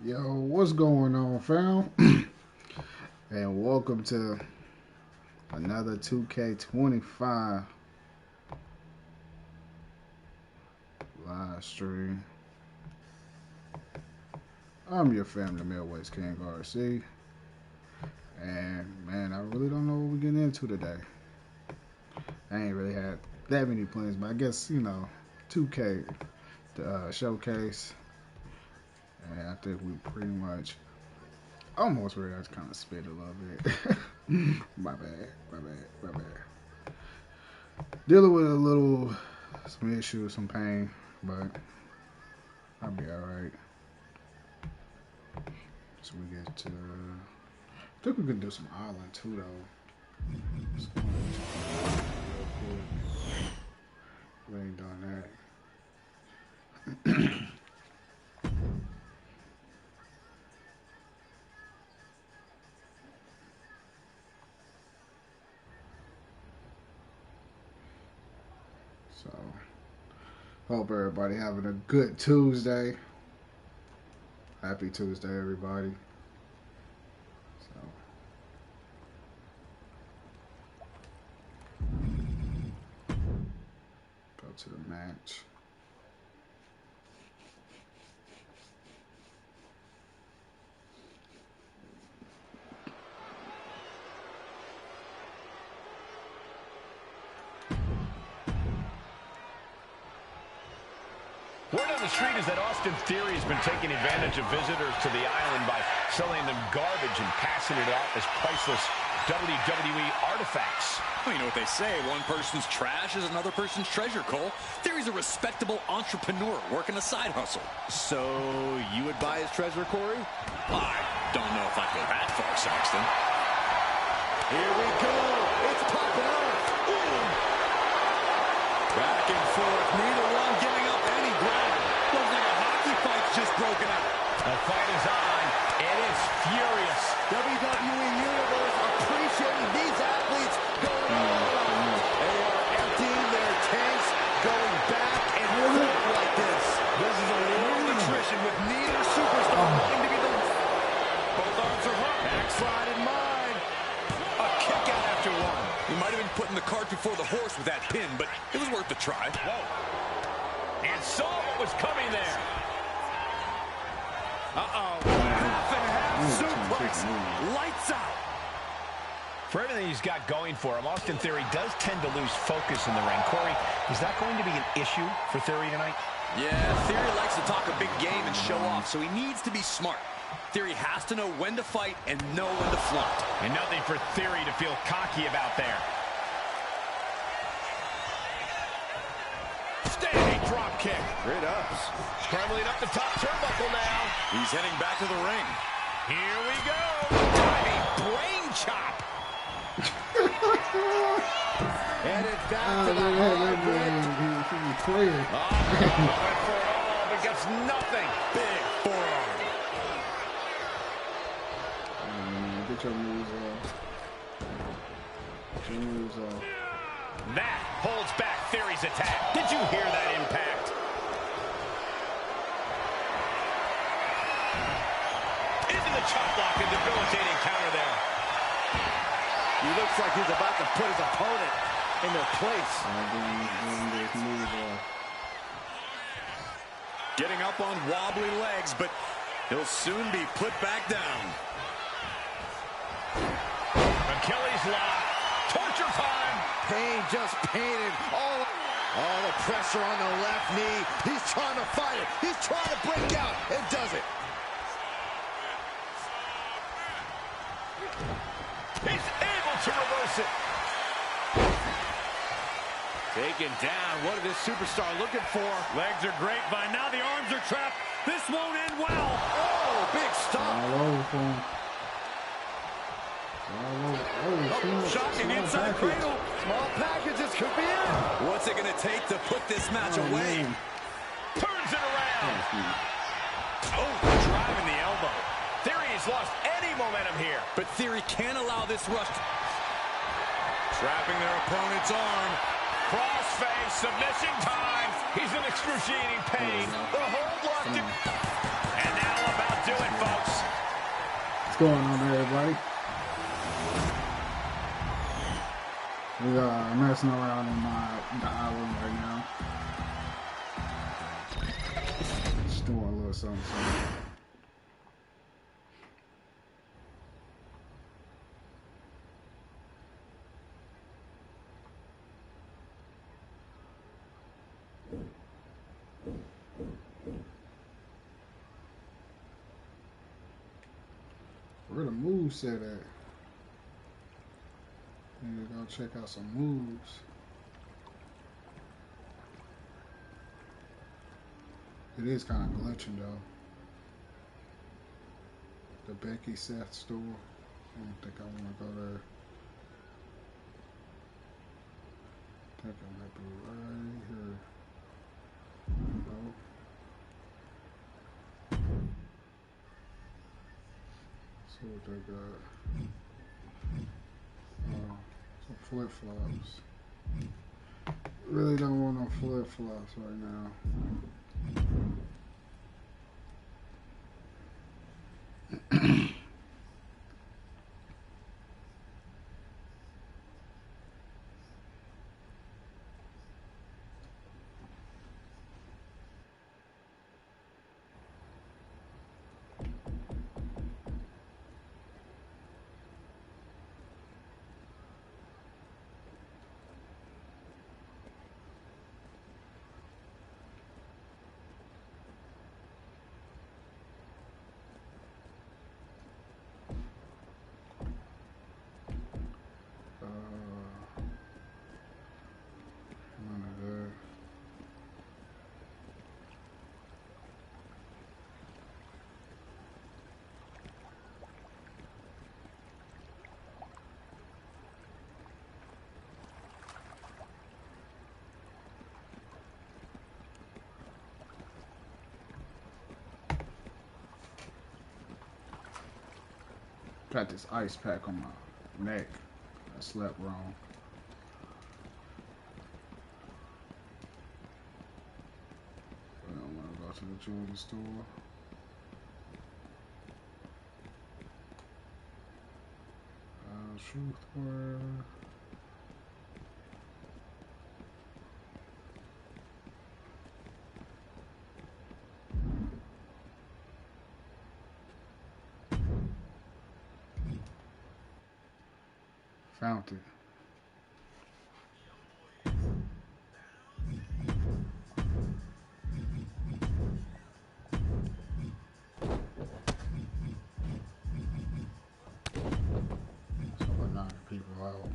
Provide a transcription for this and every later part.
Yo, what's going on, fam? And welcome to another 2K25 live stream. I'm your family Midwest King RC, and man, I really don't know what we're getting into today. I ain't really had that many plans, but I guess 2K the showcase, and I think we pretty much almost ready. I kind of spit a little bit. My bad. Dealing with some issues, some pain, but I'll be alright. So we get to. I think we can do some island too, though. We ain't doing that. So, hope everybody having a good Tuesday. Happy Tuesday, everybody. So, go to the match. Word on the street is that Austin Theory has been taking advantage of visitors to the island by selling them garbage and passing it off as priceless WWE artifacts. Well, you know what they say, one person's trash is another person's treasure, Cole. Theory's a respectable entrepreneur working a side hustle. So, you would buy his treasure, Corey? I don't know if I'd go that far, Saxton. Here we go. It's popping off. Back and forth, neither one giving up any ground. Looks like a hockey fight's just broken out. The fight is on. It is furious. WWE Universe appreciating these athletes going all out. They are emptying their tanks, going back and forth like this. This is a world attrition with neither superstar wanting to be the... Both arms are hooked. Backslide in mind. A kick out after one. He might have been putting the cart before the horse with that pin, but it was worth a try. Whoa. And saw what was coming there. Uh-oh. Half and half suplex. Lights out. For everything he's got going for him, Austin Theory does tend to lose focus in the ring. Corey, is that going to be an issue for Theory tonight? Yeah, Theory likes to talk a big game and show off, so he needs to be smart. Theory has to know when to fight and know when to flaunt. And nothing for Theory to feel cocky about there. Standing drop kick. Great ups. Scrambling up the top turnbuckle now. He's heading back to the ring. Here we go. Diving brain chop. Headed back to the hardwood. He's clear. Going for it all, but gets nothing. Big forearm. Get your moves off. Get your moves off. That holds back Theory's attack. Did you hear that impact? Into the chop block, a debilitating counter there. He looks like he's about to put his opponent in their place. Getting up on wobbly legs, but he'll soon be put back down. Achilles lock. Torture time. Pain just painted all the pressure on the left knee. He's trying to fight it. He's trying to break out and does it. He's able to reverse it. Taken down. What is this superstar looking for? Legs are grapevine. Now the arms are trapped. This won't end well. Oh, big stop. All over for him. Shocking inside cradle. Small packages could be in. What's it going to take to put this match away? Turns it around. Oh, driving the elbow. Theory has lost any momentum here. But Theory can't allow this rush. Trapping their opponent's arm. Crossface, submission time. He's in excruciating pain. The hold locked in. And now about to it. going on, everybody? We're messing around in the island right now. Just doing a little something. Where the move set at? Need to go check out some moves. It is kind of glitching though. The Becky Seth store. I don't think I want to go there. I think I might be right here. No. See what they got. Some flip flops. Really don't want no flip flops right now. None of that. Got this ice pack on my neck. I slept wrong. I don't want to go to the jewelry store. Truth word. Found it. So we're knocking people out.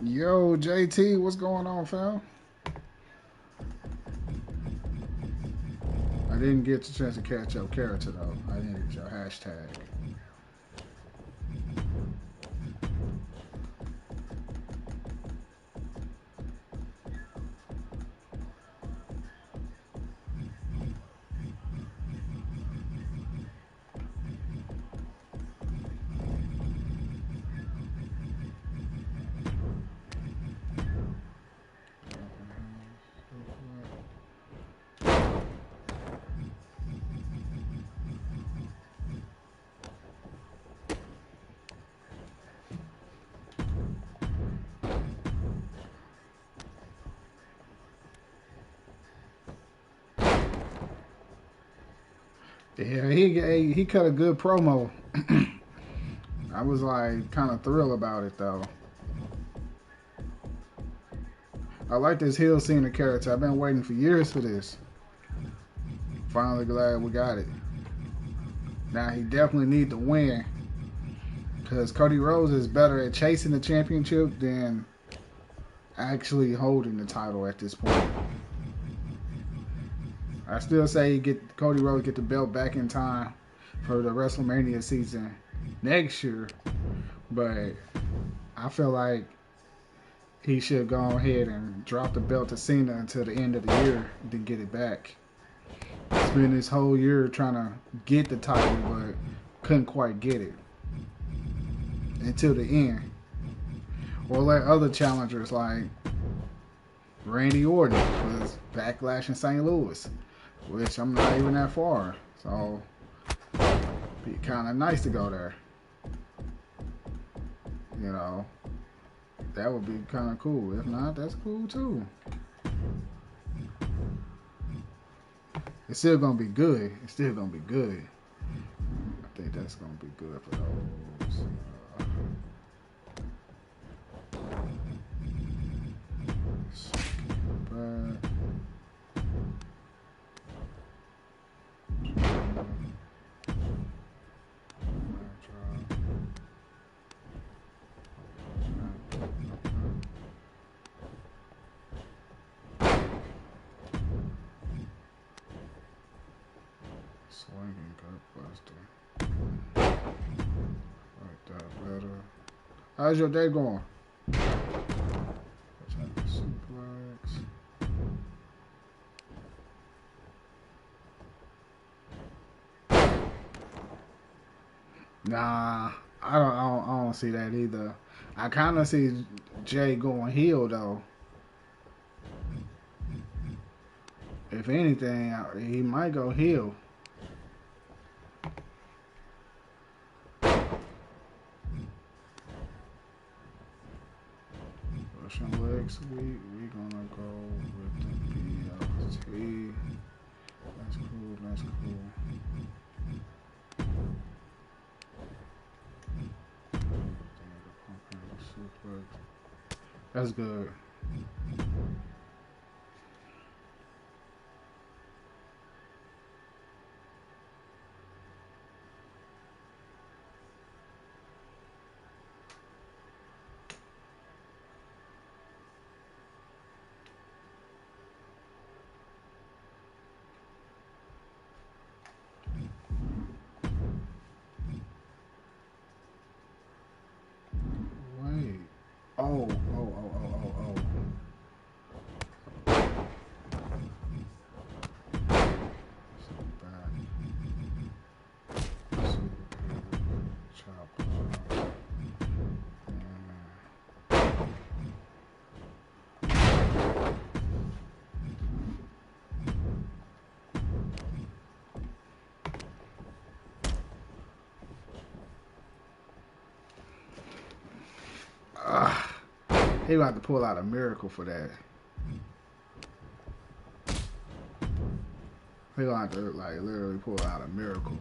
Yo, JT, what's going on, fam? I didn't get the chance to catch your character, though. I didn't get your hashtag. Yeah, he cut a good promo. I was like kind of thrilled about it though. I like this heel Cena character. I've been waiting for years for this. Finally glad we got it. Now he definitely need to win because Cody Rhodes is better at chasing the championship than actually holding the title at this point. I still say Cody Rhodes get the belt back in time for the WrestleMania season next year, but I feel like he should go ahead and drop the belt to Cena until the end of the year, then get it back. Spend this whole year trying to get the title, but couldn't quite get it until the end. Or let other challengers like Randy Orton for his Backlash in St. Louis, which I'm not even that far. So be kind of nice to go there. You know, that would be kind of cool. If not, that's cool too. It's still gonna be good. It's still gonna be good. I think that's gonna be good for those. Back. Swinging gut buster. Like that better. How's your day going? Suplex. Nah, I don't see that either. I kind of see Jay going heel though. If anything, he might go heel. Russian legs week. We gonna go with the BLT. That's cool. That's cool. That's good. Wait. Oh. He gonna have to pull out a miracle for that. He gonna have to like literally pull out a miracle.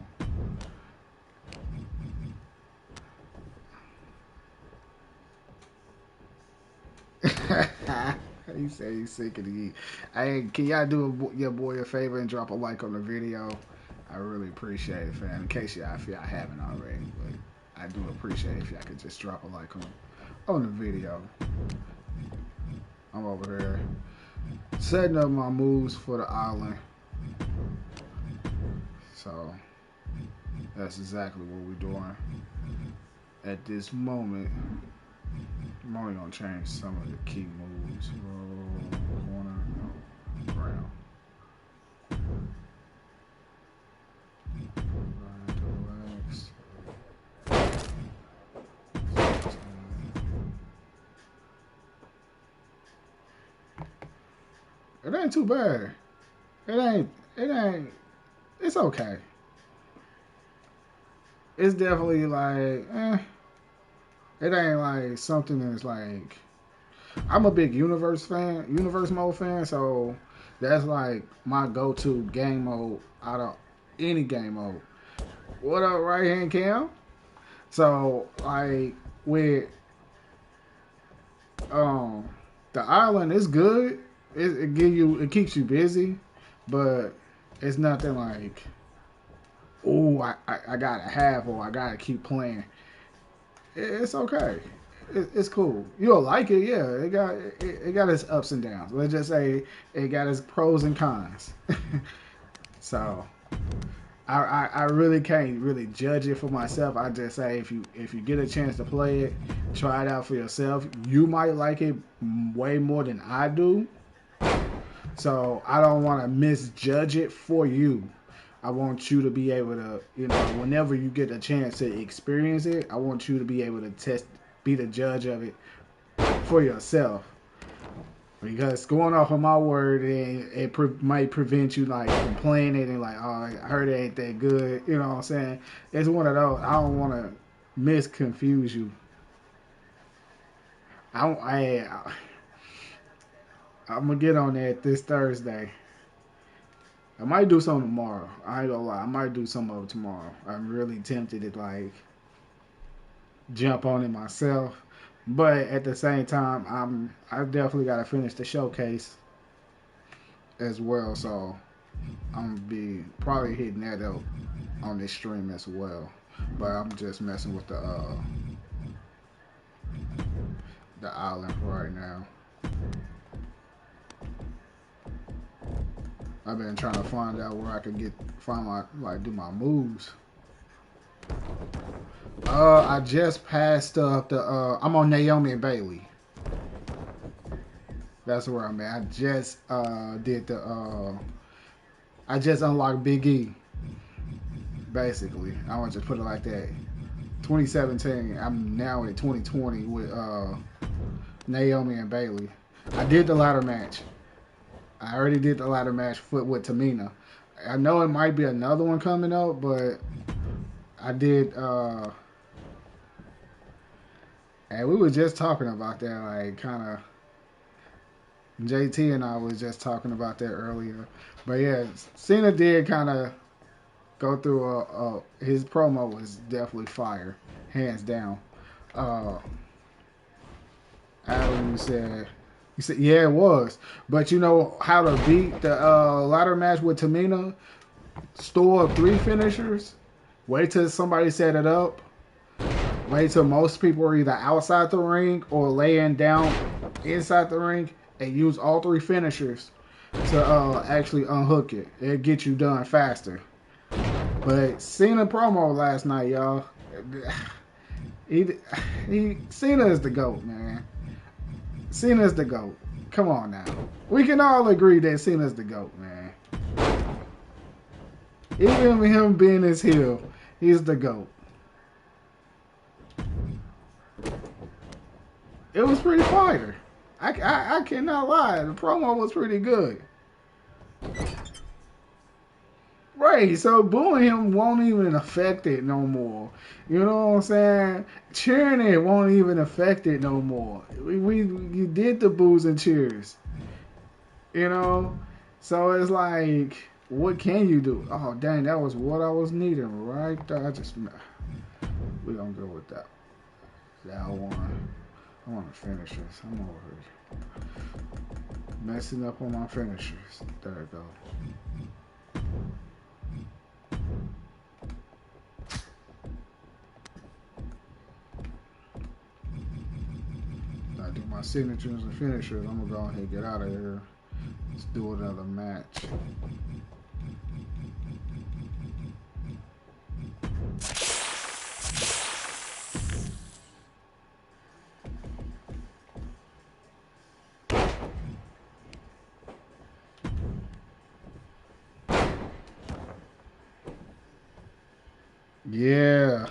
He said he's sick of the heat. Hey, can y'all do your boy a favor and drop a like on the video? I really appreciate it, fam. In case y'all haven't already, but I do appreciate it if y'all could just drop a like on the video. I'm over here setting up my moves for the island. So that's exactly what we're doing at this moment. I'm only gonna change some of the key moves. Roll, corner, no, ground. It ain't too bad. It ain't, it's okay. It's definitely like, it ain't like something that's like, I'm a big universe mode fan, so that's like my go-to game mode out of any game mode. What up, right hand cam? So like with the island is good. It keeps you busy, but it's nothing like, oh, I gotta have or I gotta keep playing. It's okay. It's cool. You'll like it, yeah. It got its ups and downs. Let's just say it got its pros and cons. So I really can't really judge it for myself. I just say if you get a chance to play it, try it out for yourself. You might like it way more than I do. So I don't want to misjudge it for you. I want you to be able to, whenever you get a chance to experience it, I want you to be able to be the judge of it for yourself. Because going off of my word, might prevent you like from playing it and like, oh, I heard it ain't that good. You know what I'm saying? It's one of those. I don't want to misconfuse you. I'm gonna get on that this Thursday. I might do something tomorrow. I ain't gonna lie. I might do some of it tomorrow. I'm really tempted to like jump on it myself. But at the same time, I definitely gotta finish the showcase as well. So I'm gonna be probably hitting that up on this stream as well. But I'm just messing with the island right now. I've been trying to find out where I can do my moves. I just passed up I'm on Naomi and Bailey. That's where I'm at. I just I just unlocked Big E. Basically, I want to put it like that. 2017. I'm now in 2020 with Naomi and Bailey. I did the ladder match. I already did the ladder match with Tamina. I know it might be another one coming up, but I did. And we were just talking about that, like kind of. JT and I was just talking about that earlier, but yeah, Cena did kind of go through his promo was definitely fire, hands down. Adam, you said, yeah, it was. But you know how to beat the ladder match with Tamina? Store up 3 finishers. Wait till somebody set it up. Wait till most people are either outside the ring or laying down inside the ring, and use all 3 finishers to actually unhook it. It'll get you done faster. But Cena promo last night, y'all. Cena is the GOAT, man. Cena's the GOAT. Come on now. We can all agree that Cena's the GOAT, man. Even with him being his heel, he's the GOAT. It was pretty fire. I cannot lie. The promo was pretty good. Right, so booing him won't even affect it no more. You know what I'm saying? Cheering it won't even affect it no more. You did the boos and cheers. You know? So it's like, what can you do? Oh, dang, that was what I was needing right there. We're going to go with that. I want to finish this. I'm over here messing up on my finishers. There we go. after my signatures and finishers, I'm gonna go ahead and get out of here. Let's do another match. Yeah.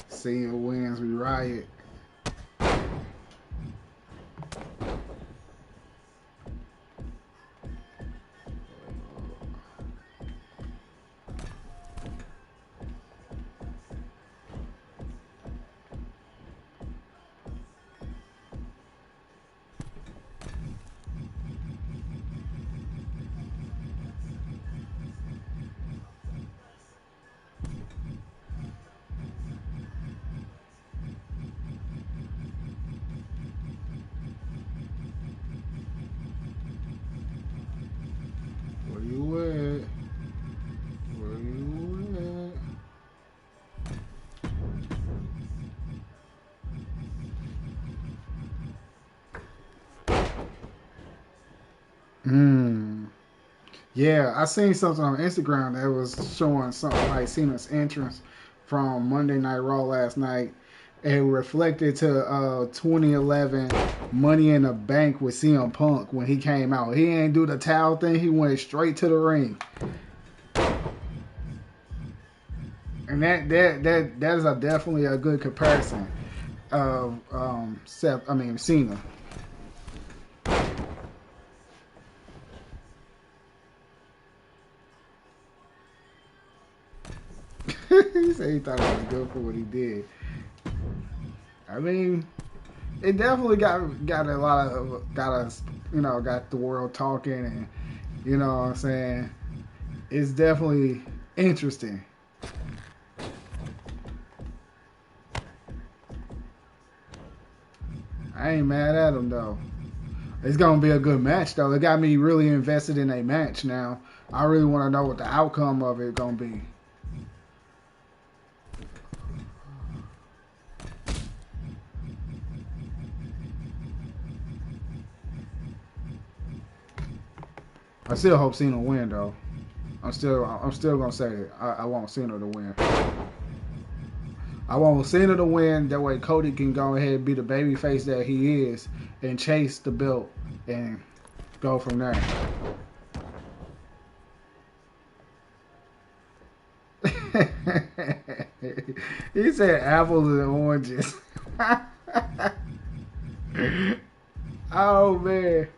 Cena wins, we riot. Where you at? Where you at? Yeah, I seen something on Instagram that was showing something like Cena's entrance from Monday Night Raw last night. It reflected to 2011 Money in the Bank with CM Punk when he came out. He ain't do the towel thing. He went straight to the ring. And that is definitely a good comparison of Cena. He said he thought it was good for what he did. I mean, it definitely got us, got the world talking, and you know what I'm saying. It's definitely interesting. I ain't mad at him though. It's gonna be a good match though. It got me really invested in a match now. I really want to know what the outcome of it gonna be. I still hope Cena win though. I'm still gonna say it. I want Cena to win. I want Cena to win. That way Cody can go ahead and be the babyface that he is and chase the belt and go from there. He said apples and oranges. Oh man.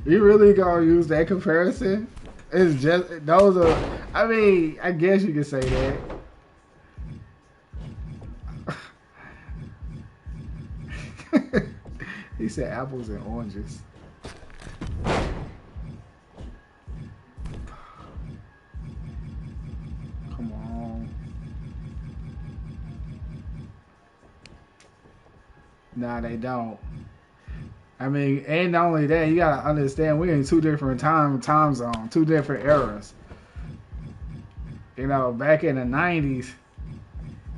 You really gonna use that comparison? It's just those are. I mean, I guess you could say that. He said apples and oranges. Come on. Nah, they don't. I mean, and not only that, you gotta understand we're in two different time zones, two different eras. You know, back in the 90s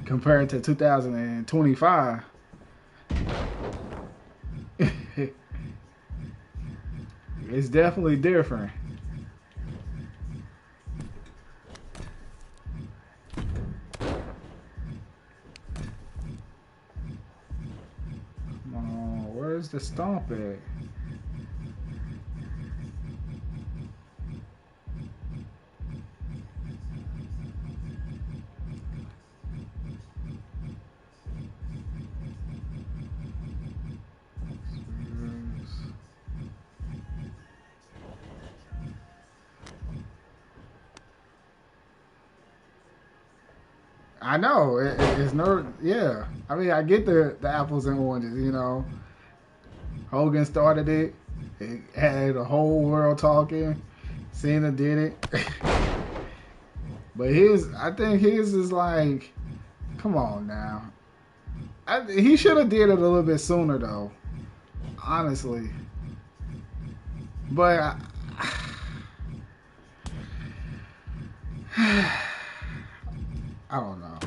compared to 2025. It's definitely different. Come on, where's the stomp at? I know it's no, yeah. I mean, I get the apples and oranges. You know, Hogan started it. It had the whole world talking. Cena did it, but I think his is like, come on now. He should have did it a little bit sooner though, honestly. But I don't know.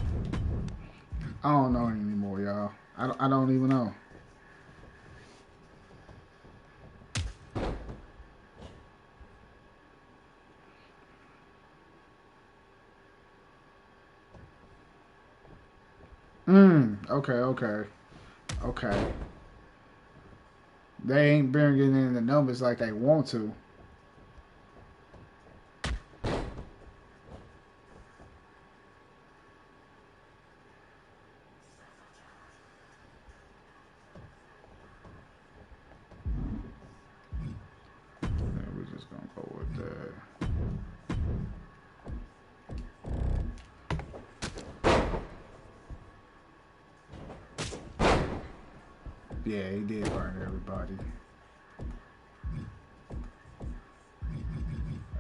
I don't know anymore, y'all. I don't even know. Okay. They ain't bringing in the numbers like they want to. We're just gonna go with that. Yeah, he did burn everybody.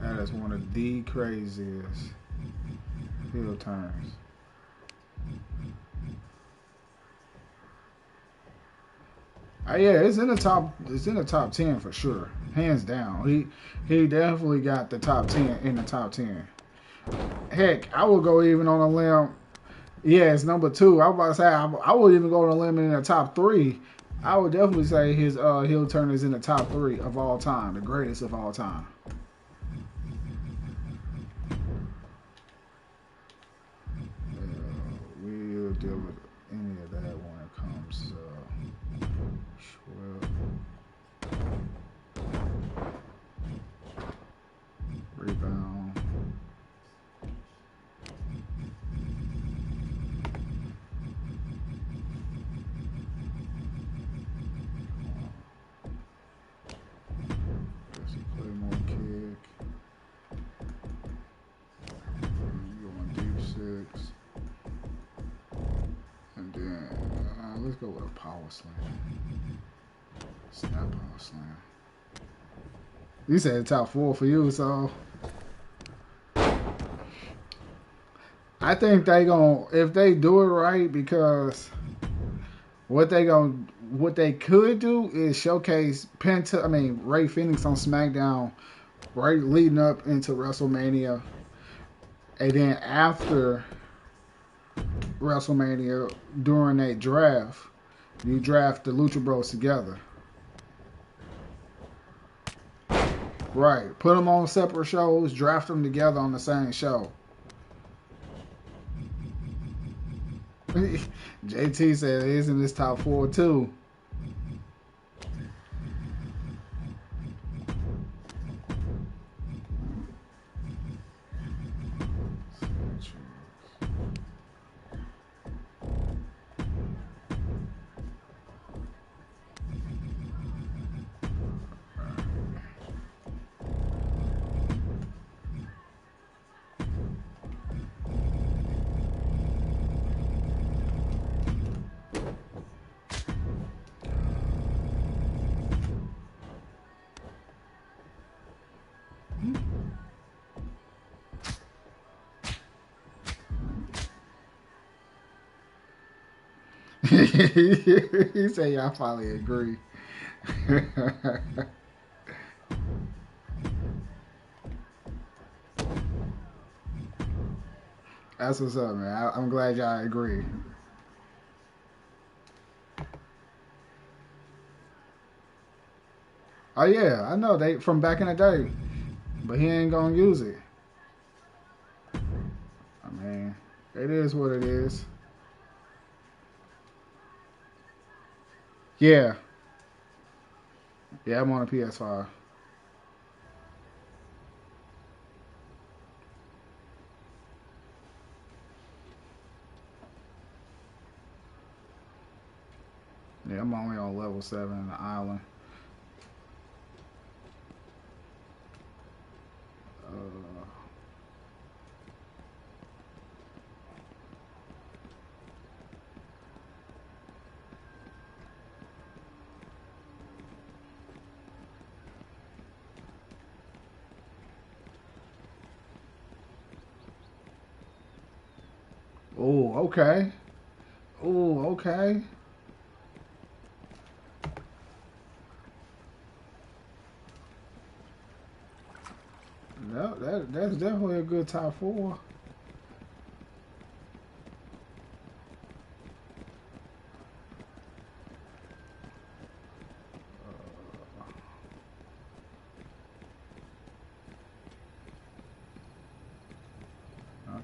That is one of the craziest heel turns. Yeah, it's in the top. It's in the top 10 for sure, hands down. He definitely got the top 10 in the top 10. Heck, I would go even on a limb. Yeah, it's number 2. I was about to say I would even go on a limb in the top 3. I would definitely say his heel turn is in the top 3 of all time, the greatest of all time. We'll deal with any of that when it comes. Rebound. Claymore kick. Going deep 6. And then let's go with a power slam. Snap power slam. You said top 4 for you, so I think they gonna, if they do it right, because what they could do is showcase Ray Phoenix on SmackDown right leading up into WrestleMania, and then after WrestleMania during that draft, you draft the Lucha Bros together. Right. Put them on separate shows, draft them together on the same show. JT said he's in this top 4 too. He said, "Yeah, I finally agree." That's what's up, man. I'm glad y'all agree. Oh yeah, I know they from back in the day, but he ain't gonna use it. I mean, it is what it is. Yeah. Yeah, I'm on a PS5. Yeah, I'm only on level 7 in the island. Oh, okay. Oh, okay. No, that's definitely a good top 4.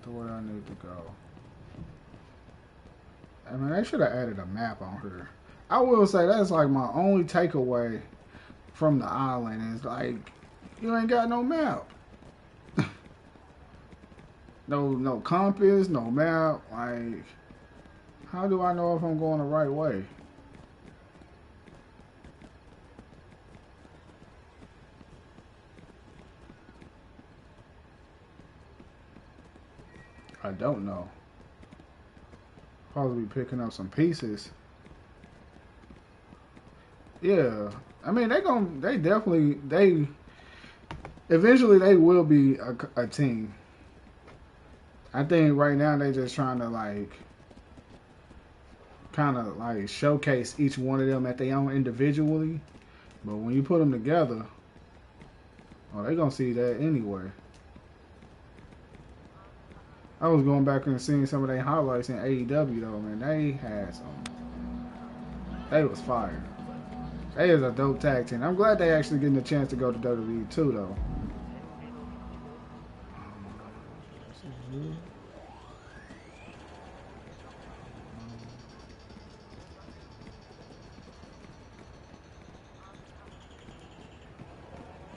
to where I need to go. I mean, they should have added a map on here. I will say that's like my only takeaway from the island is like you ain't got no map. No compass, no map. Like, how do I know if I'm going the right way? I don't know. Probably be picking up some pieces. Yeah, I mean eventually they will be a team. I think right now they just trying to like kind of like showcase each one of them at their own individually. But when you put them together, oh, they gonna see that anyway. I was going back and seeing some of their highlights in AEW though, man. They had some. They was fire. They is a dope tag team. I'm glad they actually getting a chance to go to WWE too though.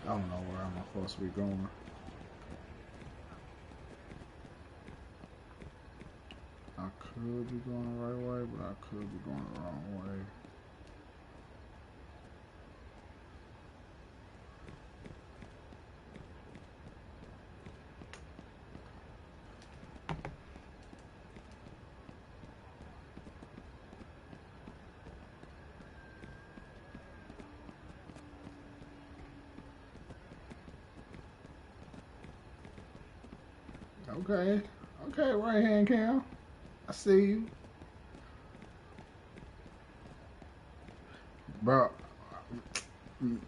I don't know where I'm supposed to be going. I could be going the right way, but I could be going the wrong way. Okay. Okay, right hand cam. I see you. Bro,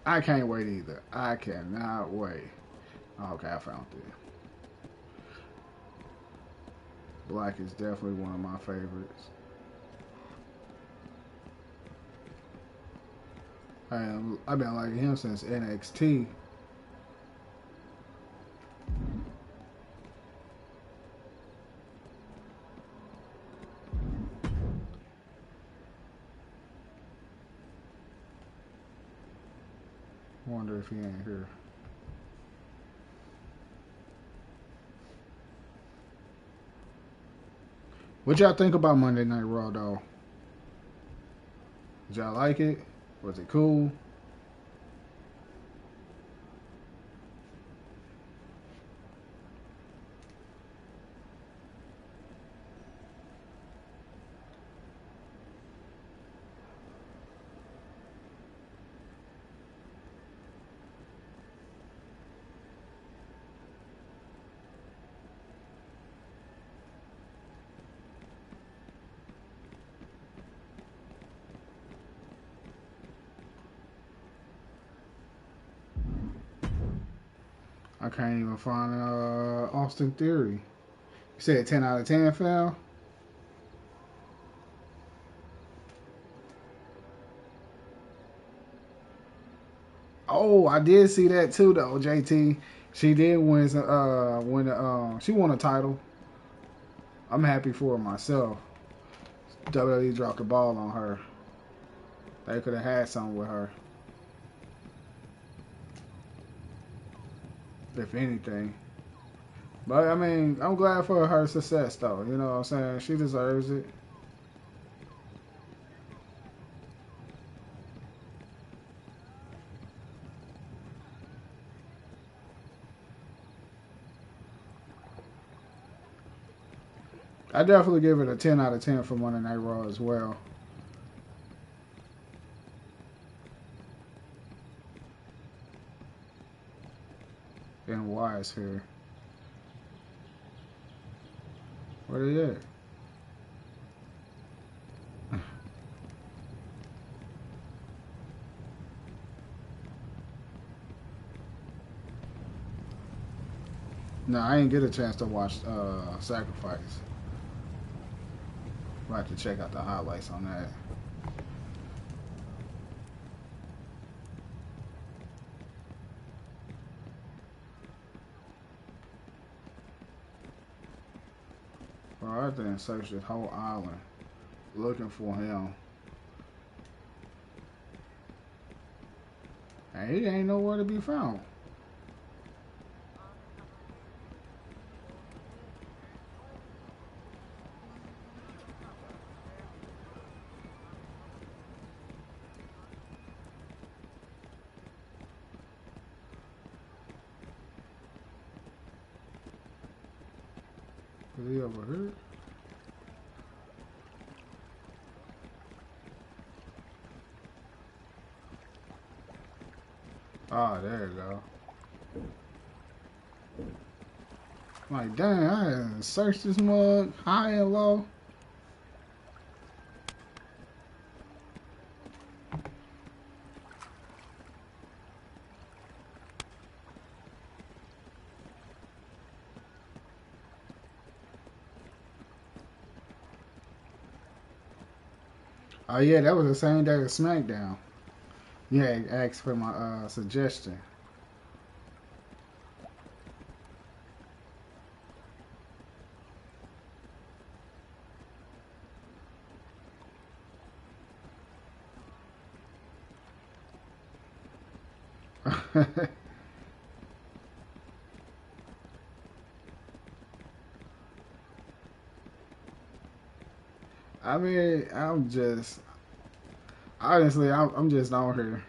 I can't wait either. I cannot wait. Okay, I found it. Black is definitely one of my favorites. I've been liking him since NXT. Wonder if he ain't here. What y'all think about Monday Night Raw though? Did y'all like it? Was it cool? I can't even find Austin Theory. You said 10 out of 10, fam? Oh, I did see that too, though, JT. She did win. She won a title. I'm happy for her myself. WWE dropped the ball on her. They could have had something with her, if anything. But I mean, I'm glad for her success, though. You know what I'm saying? She deserves it. I definitely give it a 10 out of 10 for Monday Night Raw as well. And Wise here. Where they at? No, I didn't get a chance to watch Sacrifice. I'll have to check out the highlights on that. I have to search this whole island looking for him. And he ain't nowhere to be found. Is he over here? Ah, there you go. Like, dang, I had searched this mug high and low. Oh yeah, that was the same day as SmackDown. Yeah, asked for my suggestion. I mean, I'm just honestly, I'm just out here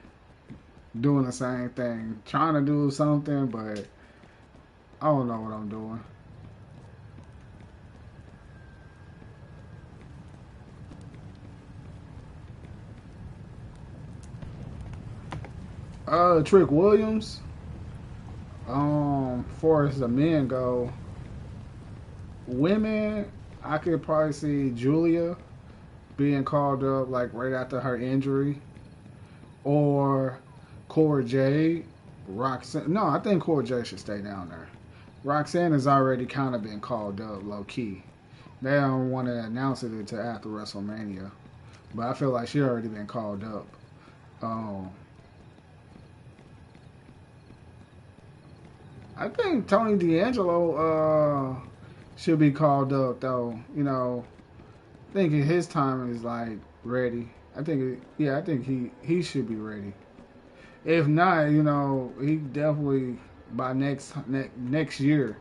doing the same thing, trying to do something, but I don't know what I'm doing. Trick Williams. Far as the men go, women, I could probably see Julia being called up like right after her injury, or Cora Jade, Roxanne. No, I think Cora Jade should stay down there. Roxanne has already kind of been called up low key. They don't want to announce it until after WrestleMania, but I feel like she already been called up. Um, I think Tony D'Angelo should be called up though. You know, thinking his time is like ready. I think he should be ready. If not, you know, he definitely by next year.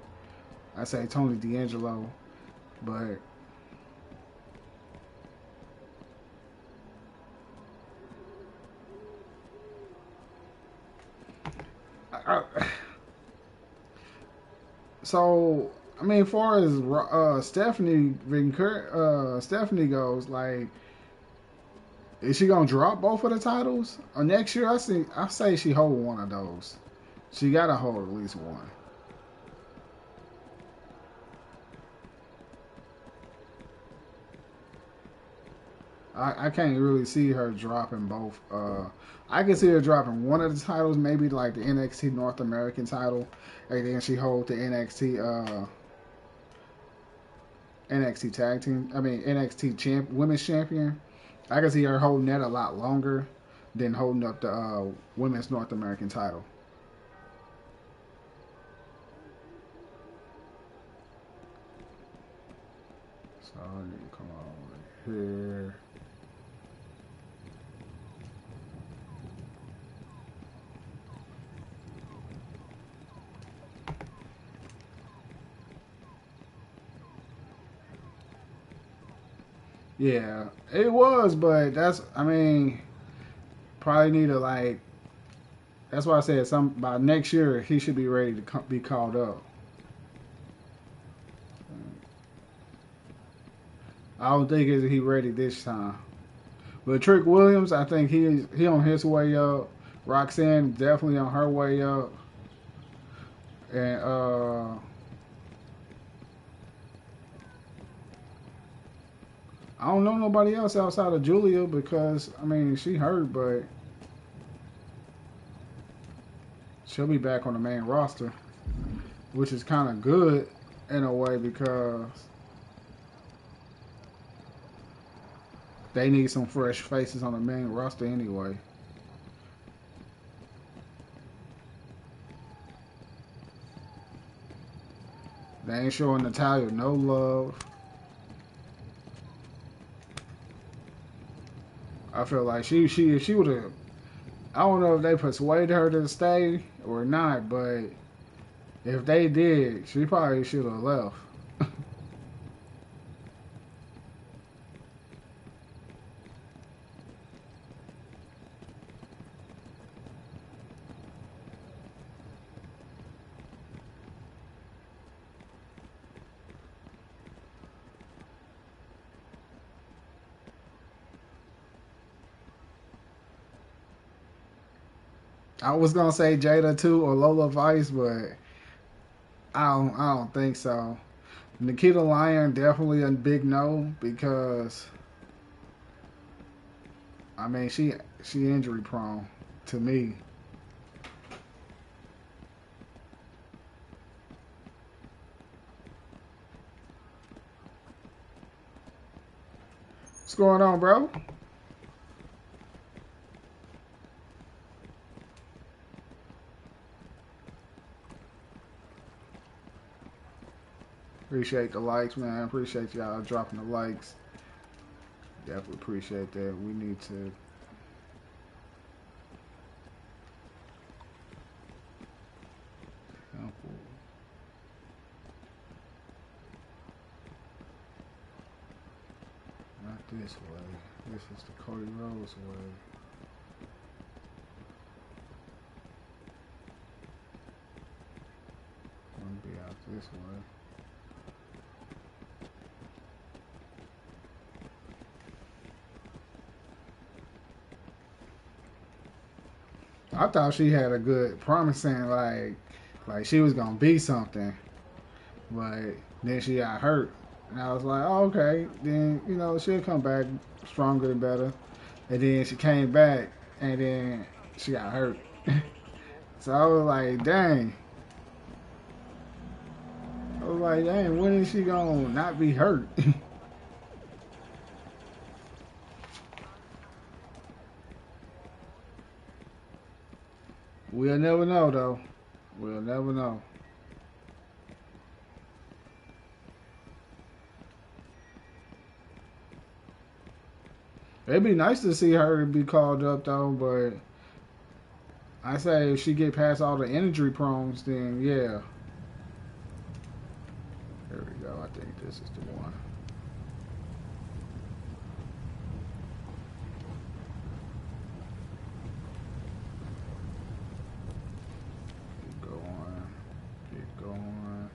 I say Tony D'Angelo, but I, so I mean, as far as Stephanie goes, like, is she gonna drop both of the titles? Or next year, I say she hold one of those. She gotta hold at least one. I can't really see her dropping both. I can see her dropping one of the titles, maybe like the NXT North American title, and then she hold the NXT tag team. I mean women's champion. I can see her holding that a lot longer than holding up the women's North American title. So I need to come over here. Yeah, it was, but I mean, probably need to like, that's why I said by next year he should be ready to be called up. I don't think he ready this time. But Trick Williams, I think he on his way up. Roxanne definitely on her way up. And I don't know nobody else outside of Julia because I mean she hurt, but she'll be back on the main roster, which is kind of good in a way because they need some fresh faces on the main roster anyway. They ain't showing Natalya no love. I feel like if she would have, I don't know if they persuaded her to stay or not, but if they did, she probably should have left. I was gonna say Jada too or Lola Vice, but I don't think so. Nikita Lyon definitely a big no because I mean she injury prone to me. What's going on, bro? Appreciate the likes, man. Appreciate y'all dropping the likes. Definitely appreciate that. We need to. Not this way. This is the Cody Rhodes way. Want to be out this way. I thought she had a good promising like she was gonna be something, but then she got hurt, and I was like, oh, okay, then she'll come back stronger and better, and then she came back, and then she got hurt, so I was like, dang. When is she gonna not be hurt? We'll never know, though. We'll never know. It'd be nice to see her be called up, though, but I say if she get past all the injury prones, then yeah. There we go. I think this is the one. Get going.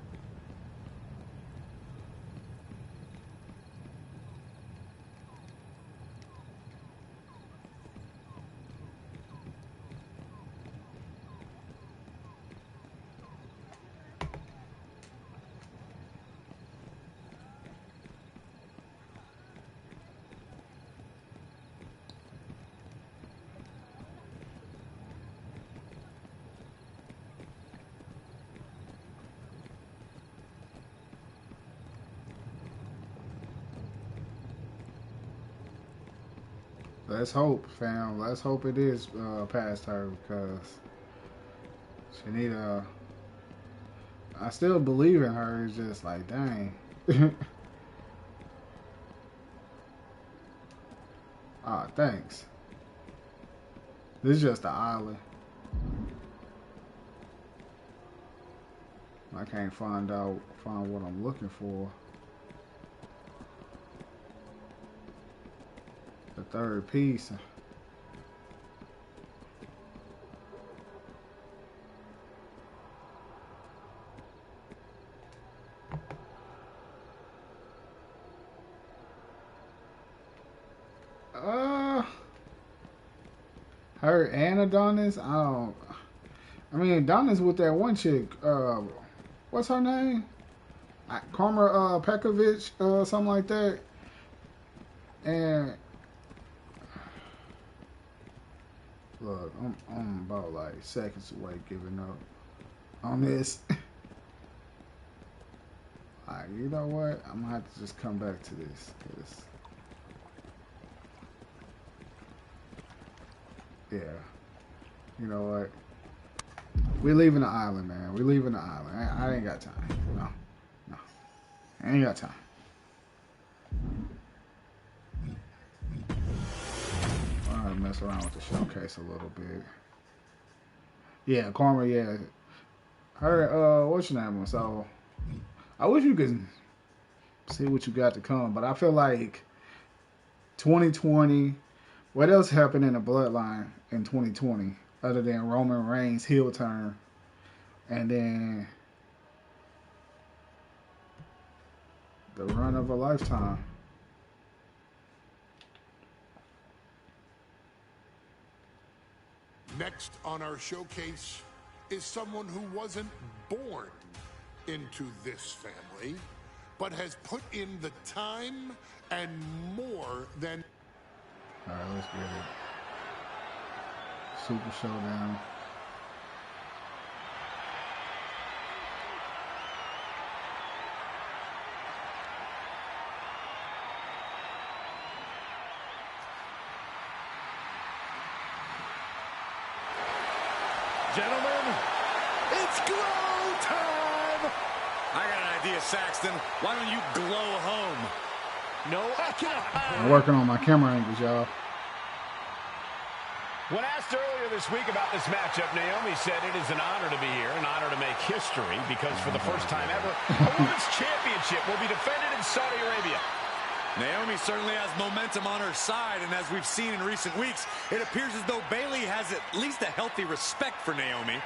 Let's hope, fam. Let's hope it is past her because she need a. I still believe in her. It's just like, dang. Ah, thanks. This is just the island. I can't find what I'm looking for. The third piece. Her and Adonis? I mean, Adonis with that one chick. What's her name? Karma Pekovic, something like that. And look, I'm about like seconds away giving up on this. Alright, you know what? I'm gonna have to just come back to this. Yeah. You know what? We're leaving the island, man. We're leaving the island. I ain't got time. No. I ain't got time. mess around with the showcase a little bit. Yeah, Karma, yeah. Her, what's your name? So, I wish you could see what you got to come, but I feel like 2020, what else happened in the bloodline in 2020 other than Roman Reigns' heel turn and then the run of a lifetime? Next on our showcase is someone who wasn't born into this family, but has put in the time and more than... All right, let's get it. Super Showdown. Gentlemen, it's glow time! I got an idea, Saxton. Why don't you glow home? No, I cannot. I'm working on my camera angles, y'all. When asked earlier this week about this matchup, Naomi said it is an honor to be here, an honor to make history, because for the first time ever, a women's championship will be defended in Saudi Arabia. Naomi certainly has momentum on her side, and as we've seen in recent weeks, it appears as though Bayley has at least a healthy respect for Naomi.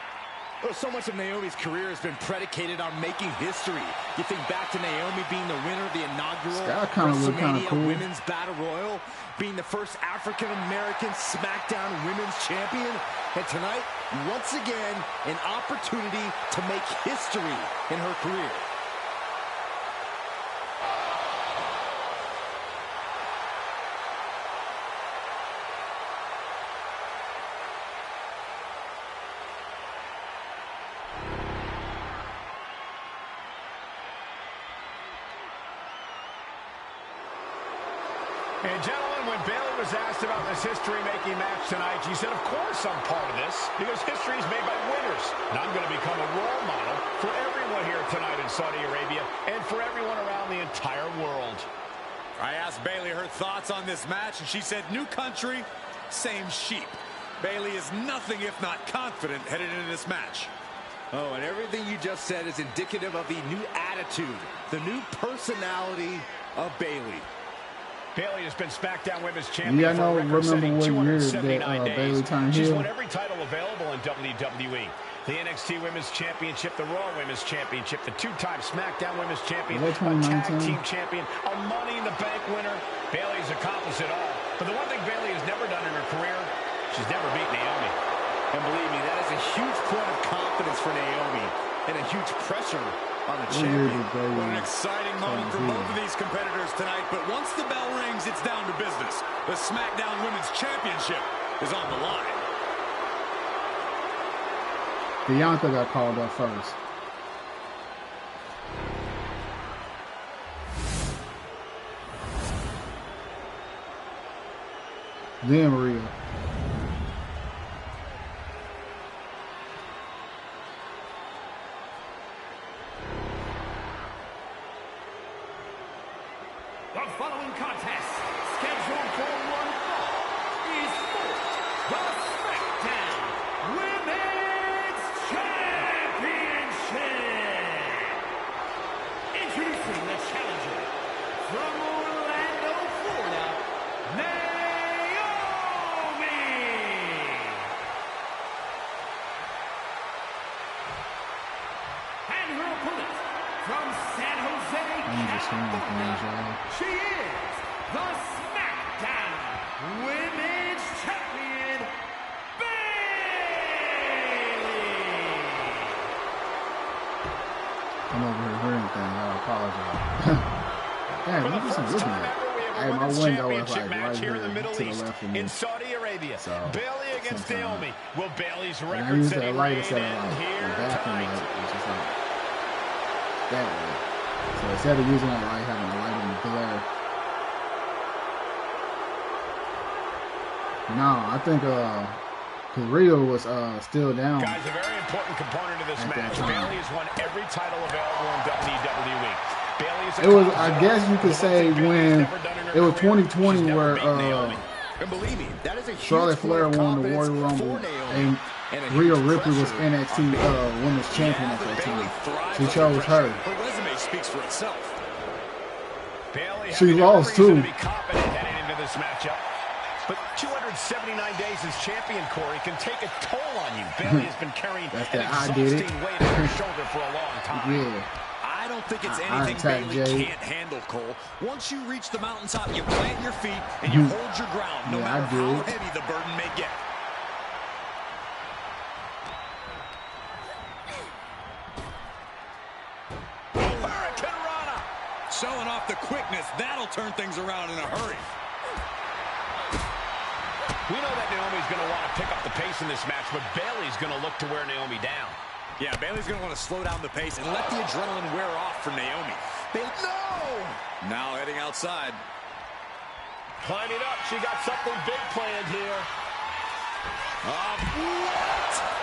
Well, so much of Naomi's career has been predicated on making history. You think back to Naomi being the winner of the inaugural WrestleMania cool. Women's Battle Royal, being the first African-American SmackDown Women's Champion, and tonight, once again, an opportunity to make history in her career. And gentlemen, when Bayley was asked about this history-making match tonight, she said, of course I'm part of this, because history is made by winners. And I'm going to become a role model for everyone here tonight in Saudi Arabia and for everyone around the entire world. I asked Bayley her thoughts on this match, and she said, new country, same sheep. Bayley is nothing if not confident headed into this match. Oh, and everything you just said is indicative of the new attitude, the new personality of Bayley. Bayley has been SmackDown Women's Champion Yeah, I know. for a record-setting Remember what year 279 that days. Bayley turned She's heel? won every title available in WWE. The NXT Women's Championship, the Raw Women's Championship, the two-time SmackDown Women's Champion, a Tag Team Champion, a Money in the Bank winner. Bayley's accomplished it all. But the one thing Bayley has never done in her career, she's never beat Naomi. And believe me, that is a huge point of confidence for Naomi and a huge pressure on the champion. What an exciting moment for both of these competitors tonight. But once the bell rings, it's down to business. The SmackDown Women's Championship is on the line. Bianca got called up first. Then Maria. The following contest, scheduled for one fall, is for the SmackDown Women's Championship. Introducing the challenger from Orlando, Florida, Naomi. And her opponent from San Jose, California, she is the SmackDown Women's Champion, Bayley. I'm over here hearing things. I apologize. Damn, For look the at some first looking time at. ever, we have a Hey, my women's window is championship like match right here in the Middle to the East, left of me. in Saudi Arabia. So, Bayley against sometimes. Naomi. Will Bayley's And I use record-setting that light reign instead of end like here the bathroom tonight? light, which is like that way. So instead of using that light, having a light in the glare. No, I think because Rio was still down. Guys, a very important component of this At that match. time. Bayley has won every title available in WWE. Bayley is It was, I guess you could say, when it was 2020 where And believe me, that is a Charlotte Flair won the Royal Rumble, and Rhea Ripley was NXT Women's Champion at that time. She chose her. Her resume speaks for itself. She lost too. This matchup. But 279 days as champion, Corey, can take a toll on you. Bayley has been carrying an exhausting weight on her shoulder for a long time. Yeah. I don't think it's anything Bayley can't handle, Cole. Once you reach the mountaintop, you plant your feet and you hold your ground, no matter how heavy the burden may get. Hurricane Rana! Showing off the quickness. That'll turn things around in a hurry. We know that Naomi's going to want to pick up the pace in this match, but Bayley's going to look to wear Naomi down. Yeah, Bayley's going to want to slow down the pace and let the adrenaline wear off for Naomi. No! Now heading outside. Climbing up. She got something big planned here. What?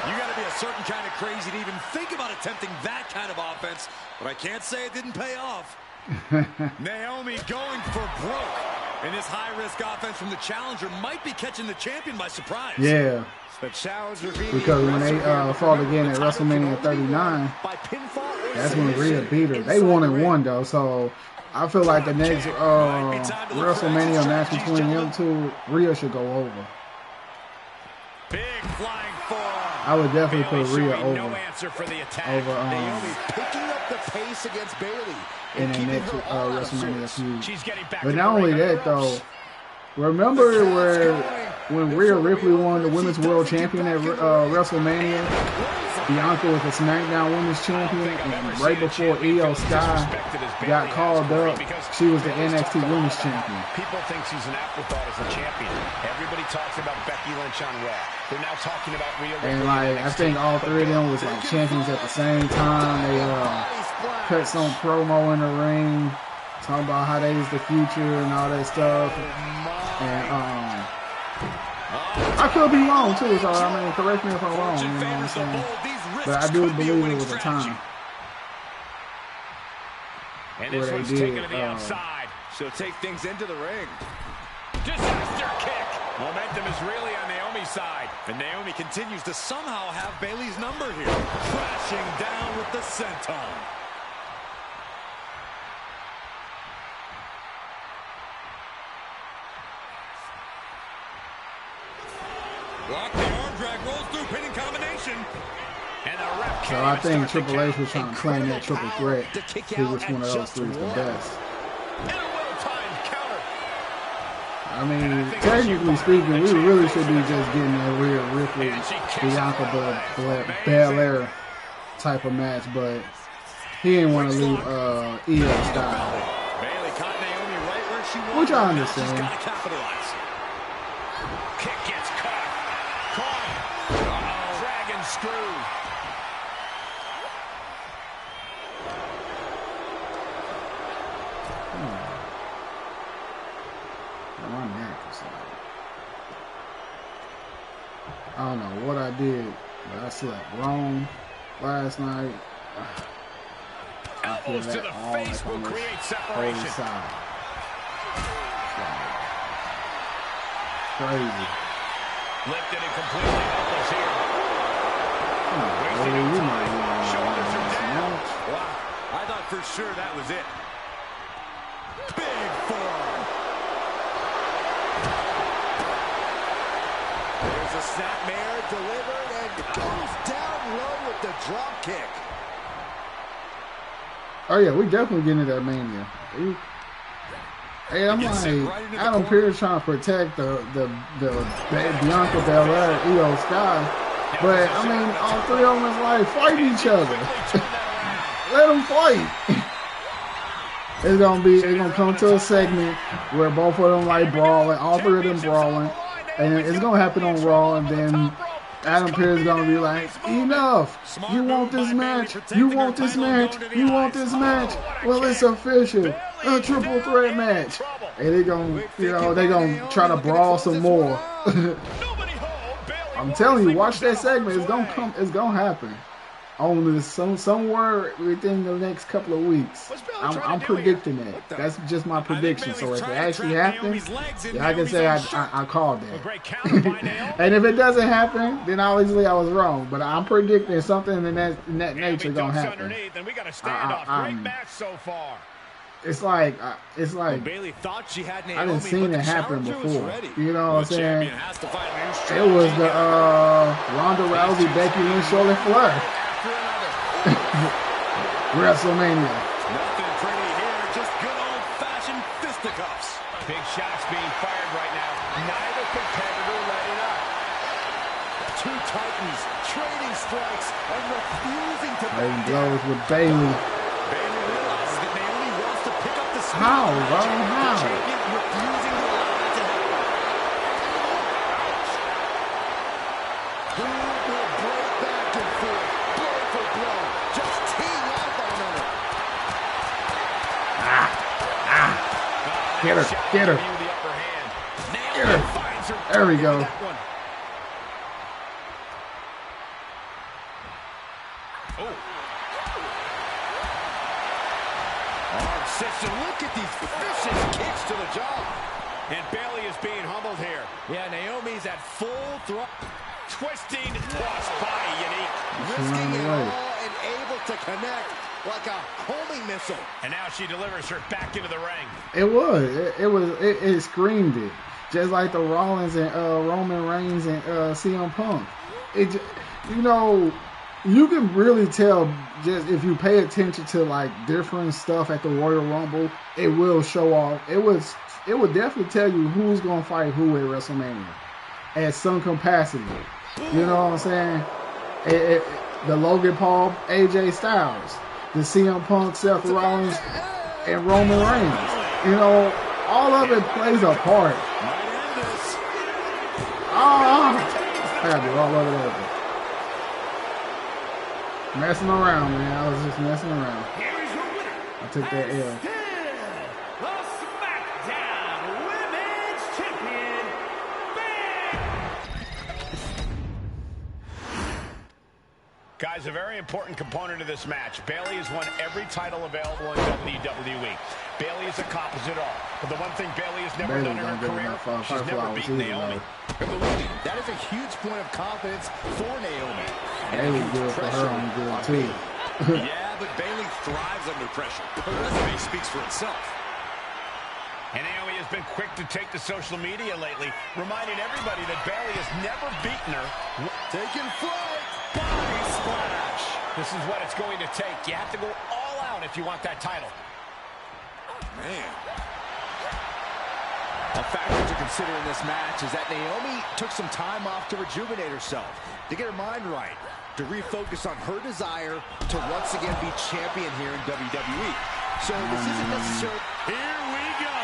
You got to be a certain kind of crazy to even think about attempting that kind of offense, but I can't say it didn't pay off. Naomi going for broke. And this high-risk offense from the challenger might be catching the champion by surprise. Yeah. The challenger because when they fought again at WrestleMania 39, that's when Rhea beat her. They 1-1 though, so I feel like the next WrestleMania match between them two, Rhea should go over. Big flying forearm. I would definitely put Rhea over. No answer for the attack. Naomi picking up the pace against Bayley in the next WrestleMania feud. But not only that though, remember when Rhea Ripley won the Women's World Champion at WrestleMania? Bianca was the SmackDown Women's Champion, and right before Io Sky got called up, she was the NXT Women's Champion. People think she's an afterthought as a champion. Everybody talks about Becky Lynch on Raw. They're now talking about Rhea Ripley. And like I think all three of them was like champions at the same time. They cut some promo in the ring, talking about how they was the future and all that stuff. And I could be wrong too, so I mean, correct me if I'm wrong. You know what I'm saying? But I do believe it was a time where they did. She'll take things into the ring. Disaster kick. Momentum is really on Naomi's side. And Naomi continues to somehow have Bayley's number here. Crashing down with the senton. Block the arm drag, rolls through, pinning combination. And the ref so I think Triple H was trying to claim that triple threat. See which one of those three is the best. I mean, technically speaking, we really should be just getting that Rhea Ripley, Bianca Belair type of match, but he didn't want to leave Io Sky. Bayley caught Naomi right where she wanted. Which I understand. She's got to capitalize. Kick gets caught. Dragon screw. My neck is like, I don't know what I did, but I slept wrong last night. Elbows to the face will create separation. Crazy. Lifted and completely helpless here. Wow, I thought for sure that was it. Big forearm. There's a snapmare delivered and goes down low with the drop kick. Oh yeah, we definitely getting into that Mania. Hey, I'm like, Adam Pearce trying to protect the Bianca Belair, Io Sky, but I mean, all three of them is like fight each other. Let them fight. It's gonna come to a segment where both of them like brawling, all three of them brawling, and it's gonna happen on Raw, and then Adam Pearce is gonna be like, enough! You want this match? You want this match? You want this match? Well, it's official. A triple threat match. And they're gonna try to brawl some more. I'm telling you, watch that segment. It's gonna happen. on this somewhere within the next couple of weeks. I'm predicting that. That's just my prediction. So if it actually happens, yeah, I can say I called that. And if it doesn't happen, then obviously I was wrong. But I'm predicting something in that nature gonna happen. And we got a standoff. Great match so far. It's like Bayley thought she had Naomi, I didn't seen it happen before. You know what I'm saying? It was the Ronda Rousey, Becky Lynch, Charlotte Flair. WrestleMania. Nothing pretty here, just good old-fashioned fisticuffs. Big shots being fired right now. Neither competitor let it up. Two titans trading strikes and refusing to Trading blows with Bayley. Bayley realizes that Naomi wants to pick up the speed. How, bro? How? Champion refusing to allow it to happen. Who will break back and forth, blow for blow, just teeing off one another. Get her, get her. Get her. There we go. Look at these vicious kicks to the jaw. And Bayley is being humbled here. Yeah, Naomi's at full thrust. Twisting, tossed by Unique. Risking it all and able to connect like a homing missile. And now she delivers her back into the ring. It screamed it. Just like the Rollins and Roman Reigns and CM Punk. You can really tell just if you pay attention to like different stuff at the Royal Rumble, it will show off. It would definitely tell you who's gonna fight who at WrestleMania at some capacity. You know what I'm saying? The Logan Paul, AJ Styles, the CM Punk, Seth Rollins, and Roman Reigns. You know, all of it plays a part. All over there. Messing around, man. I was just messing around. I took that L. The SmackDown Women's Champion, Guys, a very important component of this match. Bayley has won every title available in WWE. Bayley has accomplished it all. But the one thing Bayley has never done in her career, she's never beaten Naomi. That is a huge point of confidence for Naomi. Bayley good for her on good too. Yeah, but Bayley thrives under pressure. Her resume speaks for itself. And Naomi has been quick to take to social media lately, reminding everybody that Bayley has never beaten her. Taking flight. Body splash. This is what it's going to take. You have to go all out if you want that title. Man. A factor to consider in this match is that Naomi took some time off to rejuvenate herself, to get her mind right, to refocus on her desire to once again be champion here in WWE. So this isn't necessarily... Here we go.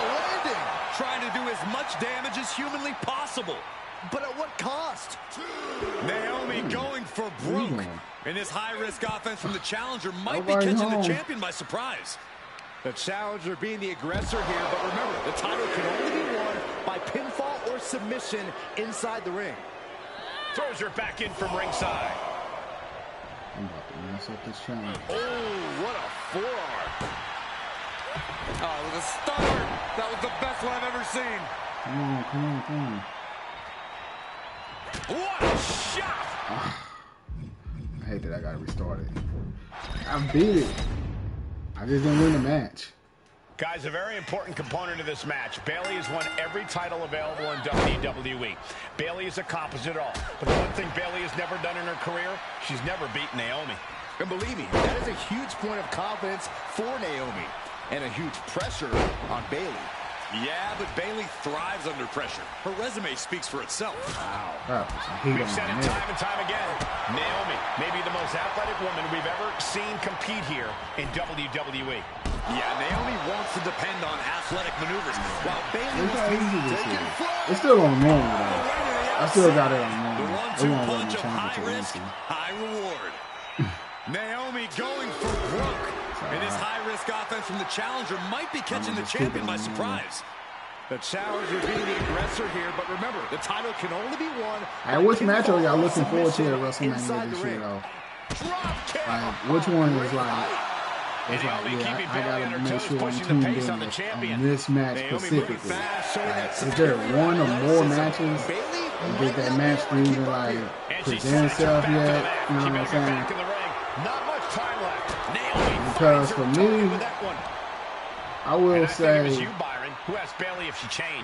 landing. Trying to do as much damage as humanly possible. But at what cost? Naomi going for broke. And this high-risk offense from the challenger might be Nobody catching home. the champion by surprise. The challenger being the aggressor here, but remember, the title can only be won by pinfall or submission inside the ring. Throws her back in from ringside. I'm about to mess up this challenge. Oh, what a forearm. Oh, with a stunner. That was the best one I've ever seen. Come on. What a shot! I hate that I got to restart it. I beat it. I just didn't win the match. Guys, a very important component of this match. Bayley has won every title available in WWE. Bayley has accomplished it all. But the one thing Bayley has never done in her career, she's never beaten Naomi. And believe me, that is a huge point of confidence for Naomi and a huge pressure on Bayley. Yeah, but Bayley thrives under pressure. Her resume speaks for itself. That was some heat We've on said my it neck. time and time again. Naomi, maybe the most athletic woman we've ever seen compete here in WWE. Yeah, Naomi wants to depend on athletic maneuvers, while Bayley Look wants how to easy this take is. it It's still on normal though. I still got it on The normal. They one-two won't let me punch of change it high to risk, easy. high reward. Naomi going for broke. And this high-risk offense from the challenger might be catching the just champion keep it by on surprise. The challenger being the aggressor here, but remember, the title can only be won. Hey, which match are y'all looking forward to at WrestleMania this year, though? Like, which one is like? It's like, yeah, I gotta make sure I'm tuned in on this match specifically. Like, is there one or more matches? Did that match even like present itself yet? You know what I'm saying? Because for me, I will say,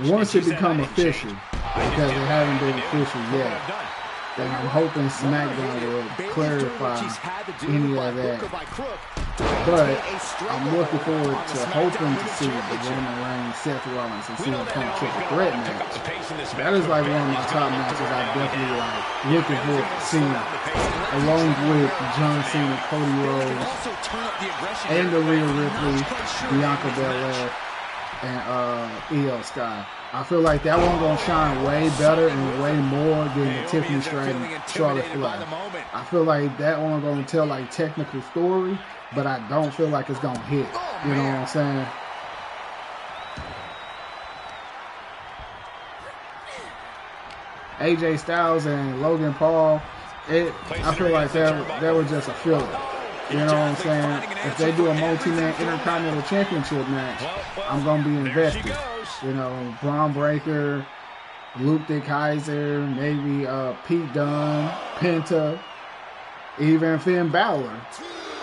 once it become official, because it hasn't been official yet, then I'm hoping SmackDown will clarify any of that. But I'm looking forward to hoping to see the Roman Reigns, Seth Rollins, and CM Punk triple threat match. That is like one of my top matches I definitely like looking forward to seeing, along with John Cena, Cody Rhodes, and the Rhea Ripley, Bianca Belair, and Io Sky. I feel like that one gonna shine way better and way more than the Tiffany Stratton, Charlotte Flair. I feel like that one gonna tell like technical story, but I don't feel like it's gonna hit. You know what I'm saying? AJ Styles and Logan Paul, I feel like that was just a filler. You know what I'm saying? If they do a multi-man Intercontinental Championship match, I'm gonna be invested. You know, Braun Breaker, Luke De Kaiser, maybe Pete Dunne, Penta, even Finn Balor.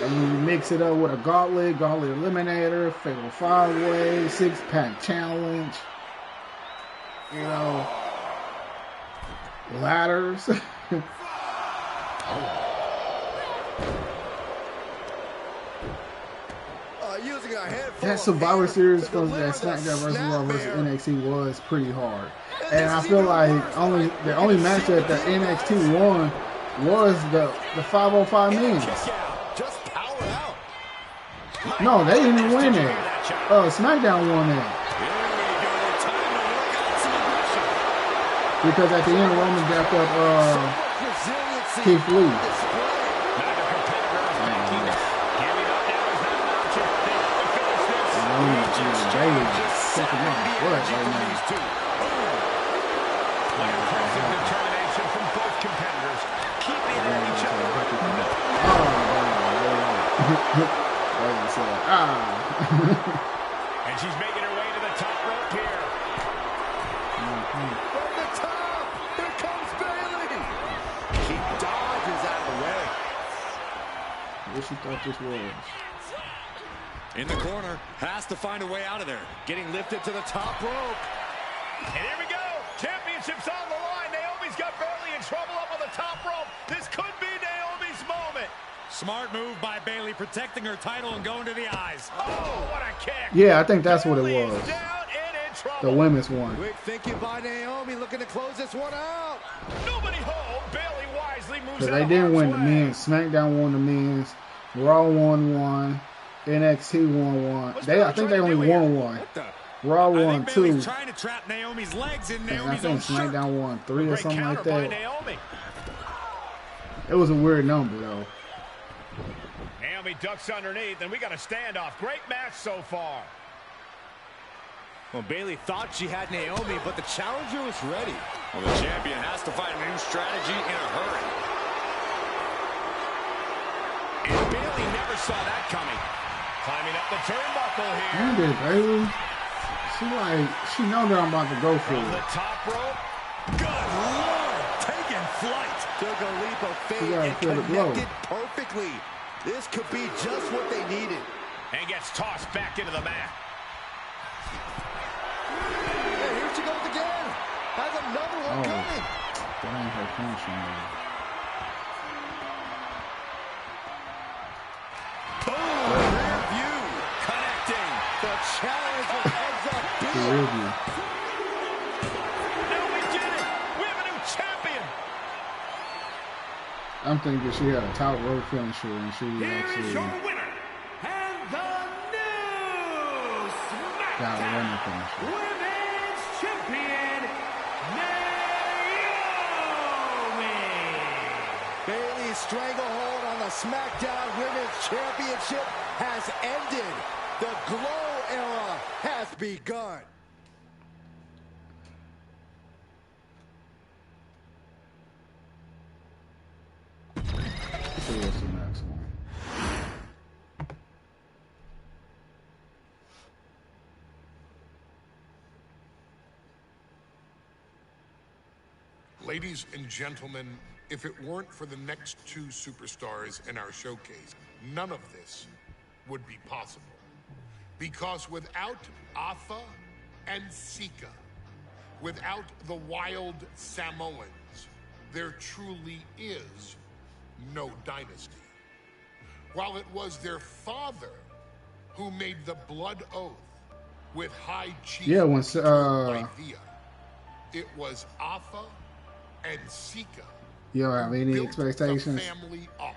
And you mix it up with a gauntlet eliminator, fatal 5-way, 6-pack challenge, you know, ladders. That Survivor Series from that SmackDown vs. Raw vs. NXT was pretty hard. And I feel like the only match that the NXT won was the 505 men. No, they didn't even win it. SmackDown won that. Because at the end, Roman dapped up Keith Lee. Determination from both competitors, keeping it at each other. And she's making her way to the top rope here. From the top, here comes Bayley. She dodges out of the way. What she thought this was? In the corner, has to find a way out of there. Getting lifted to the top rope. And here we go. Championship's on the line. Naomi's got Bayley in trouble up on the top rope. This could be Naomi's moment. Smart move by Bayley, protecting her title and going to the eyes. Oh, what a kick. Yeah, I think that's what it was. The women's one. Quick thinking by Naomi, looking to close this one out. Nobody home. Bayley wisely moves. So they didn't win the men's. SmackDown won the men's. Raw won one. NXT won one. I think they only won one. Raw won 2. Trying to trap Naomi's legs in And I Naomi's think own SmackDown won 3 or something like by that. Naomi. It was a weird number though. Naomi ducks underneath, and we got a standoff. Great match so far. Well, Bayley thought she had Naomi, but the challenger was ready. Well, the champion has to find a new strategy in a hurry. And Bayley never saw that coming. Climbing up the turnbuckle here. And did Bayley? She know that I'm about to go for From the it. top rope. Good Lord, taking flight. Took a leap of faith gotta and feel the blow. connected perfectly. This could be just what they needed. And gets tossed back into the mat. And here she goes again. Has another one coming. Dang, her finishing move. Boom, rear view. Connecting. The challenger heads up big. Rear view. Now we did it. We have a new champion. I'm thinking she had a top rope finisher and she Here is actually your winner, and the new got a running SmackDown finisher. Women's Champion, Naomi. Bayley's stranglehold on the SmackDown Women's Championship has ended. The Glow era has begun. see what's the next one. Ladies and gentlemen, if it weren't for the next two superstars in our showcase, none of this would be possible. Because without Afa and Sika, without the Wild Samoans, there truly is no dynasty. While it was their father who made the blood oath with High Chief Lythea, it was Afa and Sika. You don't have any expectations? The family up,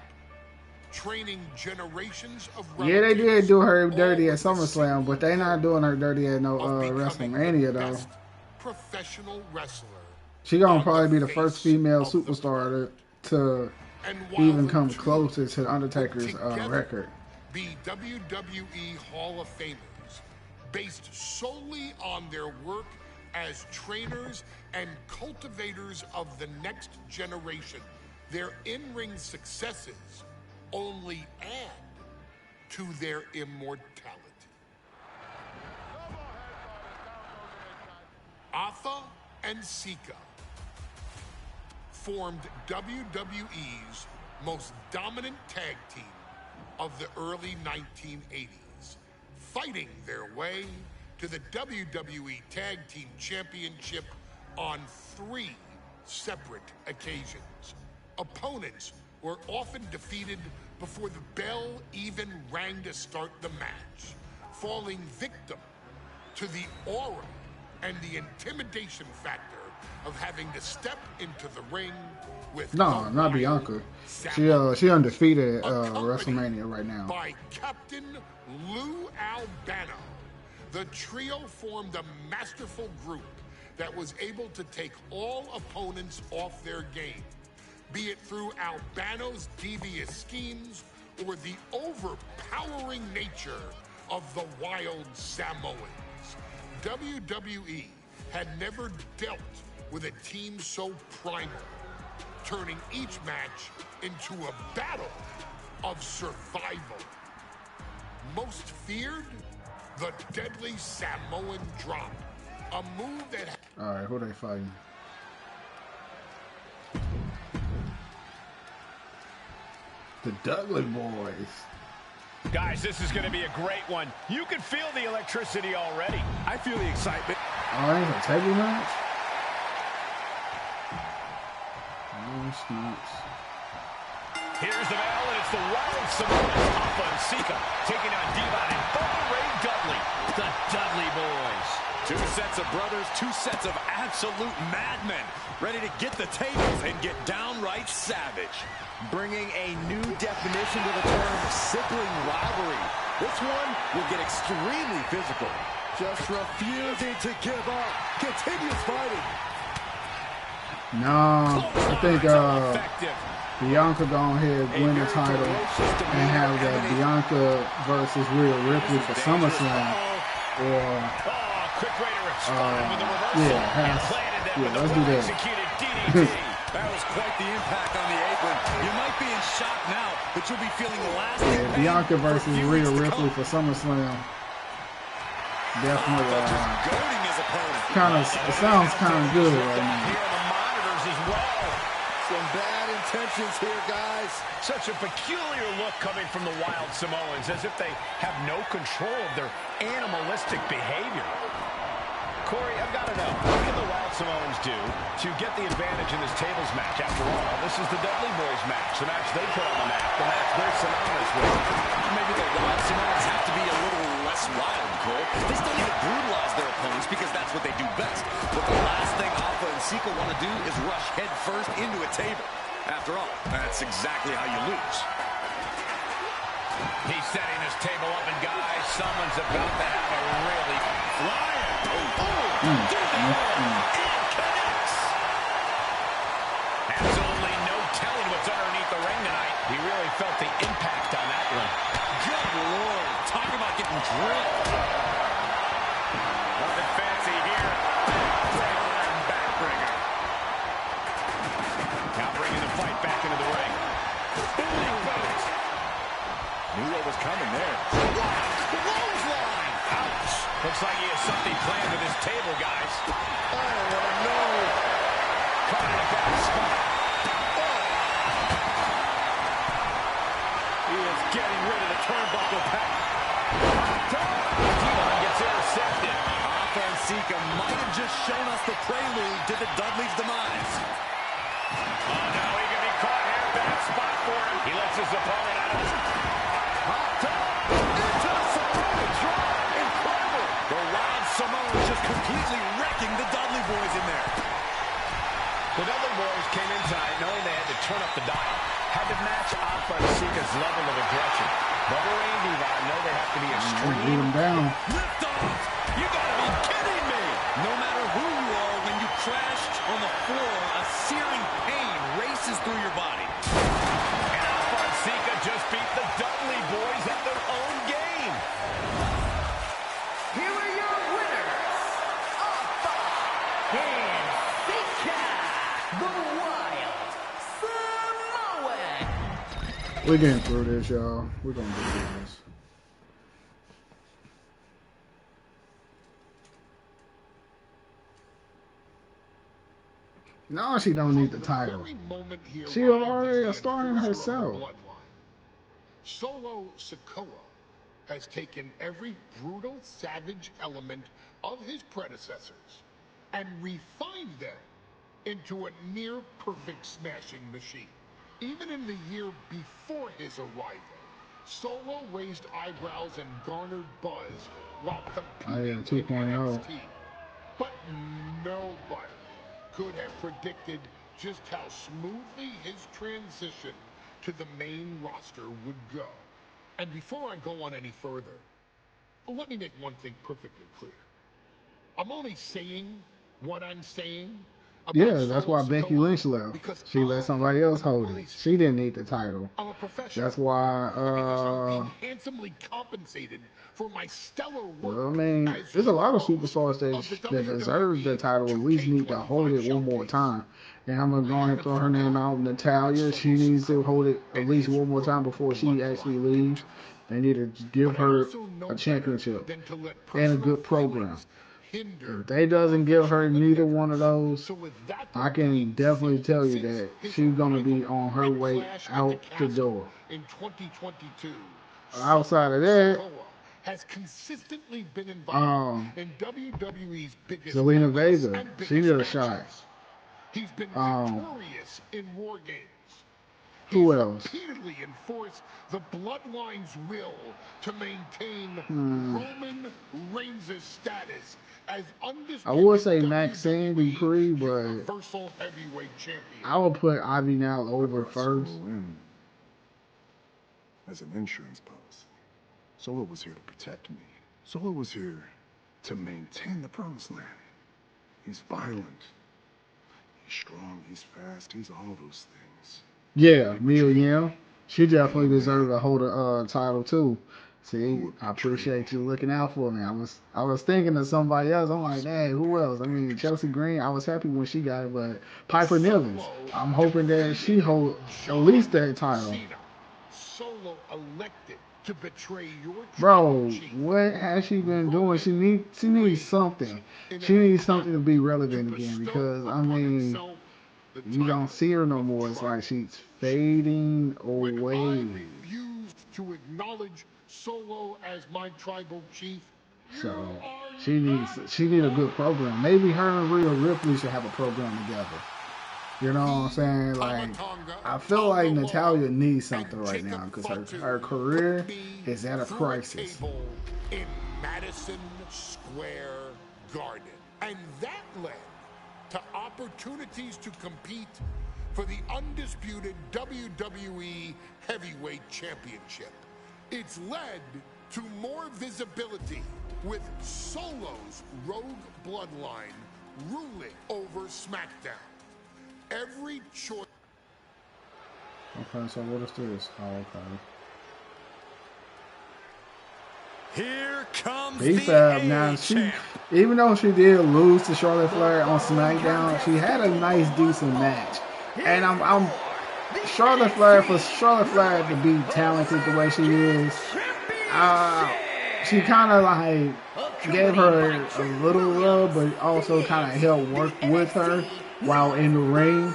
training generations of yeah, they did do her dirty at SummerSlam, but they not doing her dirty at no WrestleMania though. Professional wrestler. She gonna probably be the first female superstar to even come closer to the Undertaker's record. Be WWE Hall of Famers, based solely on their work as trainers and cultivators of the next generation. Their in-ring successes only add to their immortality. Afa and Sika formed WWE's most dominant tag team of the early 1980s, fighting their way to the WWE Tag Team Championship on 3 separate occasions. Opponents were often defeated before the bell even rang to start the match, falling victim to the aura and the intimidation factor of having to step into the ring with not Bianca. She undefeated at WrestleMania right now. By Captain Lou Albano, the trio formed a masterful group that was able to take all opponents off their game, be it through Albano's devious schemes or the overpowering nature of the Wild Samoans. WWE had never dealt with a team so primal, turning each match into a battle of survival. Most feared, the deadly Samoan drop, a move that... All right, who they fighting? The Dudley Boys. Guys, this is going to be a great one. You can feel the electricity already. I feel the excitement. Oh, it's a table match? Oh, snacks. Here's the bell, and it's the Wild Samoans, Afa and Sika, taking on Devon and Bubba Ray Dudley, the Dudley Boys. 2 sets of brothers, 2 sets of absolute madmen, ready to get the tables and get downright savage. Bringing a new definition to the term sibling rivalry. This one will get extremely physical. Just refusing to give up. Continues fighting. No, I think Bianca go ahead and win the title and have that Bianca versus Rhea Ripley for SummerSlam. Or let's do that. That was quite the impact on the apron. You might be in shock now, but you'll be feeling lasting pain. Bianca versus Rhea Ripley for SummerSlam. Definitely. Goading his opponent. It sounds kind of good right now. Here on the monitors as well. Some bad intentions here, guys. Such a peculiar look coming from the Wild Samoans, as if they have no control of their animalistic behavior. Corey, I've got to know, what can the Wild Samoans do to get the advantage in this tables match? After all, this is the Dudley Boys match, the match they put on the map, the match they're synonymous with. Maybe the Wild Samoans have to be a little less wild, Cole. They still need to brutalize their opponents because that's what they do best. But the last thing Afa and Sika want to do is rush head first into a table. After all, that's exactly how you lose. He's setting this table up, and guys, someone's about to have a really flying. Connects. Absolutely no telling what's underneath the ring tonight. He really felt the impact on that one. Good Lord. Talk about getting drilled. Nothing fancy here. Backbringer. Now bringing the fight back into the ring. Knew what was coming there. Clothesline! Ouch! Looks like he has something planned with his table, guys. Oh, what a no! Caught in a bad spot. He is getting rid of the turnbuckle pad. Devon gets intercepted. Alpha and Sika might have just shown us the prelude to the Dudley's demise. Oh, no, he can be caught here. Bad spot for him. He lets his opponent out of his... Hot top into the Samoa drop. Incredible. The Wild Samoa just completely wrecking the Dudley boys in there. The Dudley boys came in tonight knowing they had to turn up the dial. Had to match Alpha and Sika's level of aggression. Bubba Ray and Devon know they have to be extreme. Beat him down. Lift off. You gotta be kidding me. No matter who you are, when you crash on the floor, a searing pain races through your body. And Alpha and Sika just beat the Dudley boys at their own game. Here are your winners, Alpha and Sika, the Wild Samoan. We're getting through this, y'all. We're gonna get through this. No, she don't need the title. She already a star in herself. Solo Sikoa has taken every brutal, savage element of his predecessors and refined them into a near-perfect smashing machine. Even in the year before his arrival, Solo raised eyebrows and garnered buzz while competing in 2.0. NXT. But nobody could have predicted just how smoothly his transition to the main roster would go. And before I go on any further, let me make one thing perfectly clear. I'm only saying what I'm saying. Yeah, that's why Becky Lynch left. She let somebody else hold it. She didn't need the title. I'm a professional. That's why, I'm being handsomely compensated for my stellar work. well, I mean, there's a lot of superstars that deserve the title. At least need to hold it one more time. And I'm gonna go ahead and throw her name out. Natalya, she needs to hold it at least one more time before she actually leaves. They need to give her a championship and a good program. If they doesn't give her neither one of those, I can definitely tell you that she's gonna be on her way out the door. In 2022, outside of that, has consistently been involved in WWE's biggest Zelina moments Vega, and she biggest did a matches. shot. He's been victorious in War Games. Who He's else? repeatedly enforced the Bloodline's will to maintain Roman Reigns' status as undisputed I would say Maxine Dupree, but Universal Heavyweight Champion. I would put Ivy Now over first. As an insurance policy. Solo was here to protect me. Solo was here to maintain the promised land. He's violent. He's strong. He's fast. He's all those things. Yeah, Mia Yim. She definitely deserved to hold a title too. See, I appreciate you looking out for me. I was thinking of somebody else. I'm like, dang, who else? I mean, Chelsea Green. I was happy when she got it, but Piper Niven. I'm hoping that she hold at least that title. Solo elected to betray your Bro, what has she been doing? She needs something. She needs something to be relevant again because I mean, you don't see her no more. It's like she's fading away. When I refuse to acknowledge Solo as my tribal chief, So she needs a good program. Maybe her and Rhea Ripley should have a program together. You know what I'm saying? Like, I feel like Natalya needs something right now because her career is at a crisis. In Madison Square Garden. And that led to opportunities to compete for the undisputed WWE Heavyweight Championship. It's led to more visibility with Solo's Rogue Bloodline ruling over SmackDown. Every choice. Okay, so what is this? Oh, okay. Here comes B-Fab the now. champ. Even though she did lose to Charlotte Flair on SmackDown, she had a nice, decent match. And I'm Charlotte Flair, for Charlotte Flair to be talented the way she is, she kind of like gave her a little love, but also kind of helped work with her while in the ring.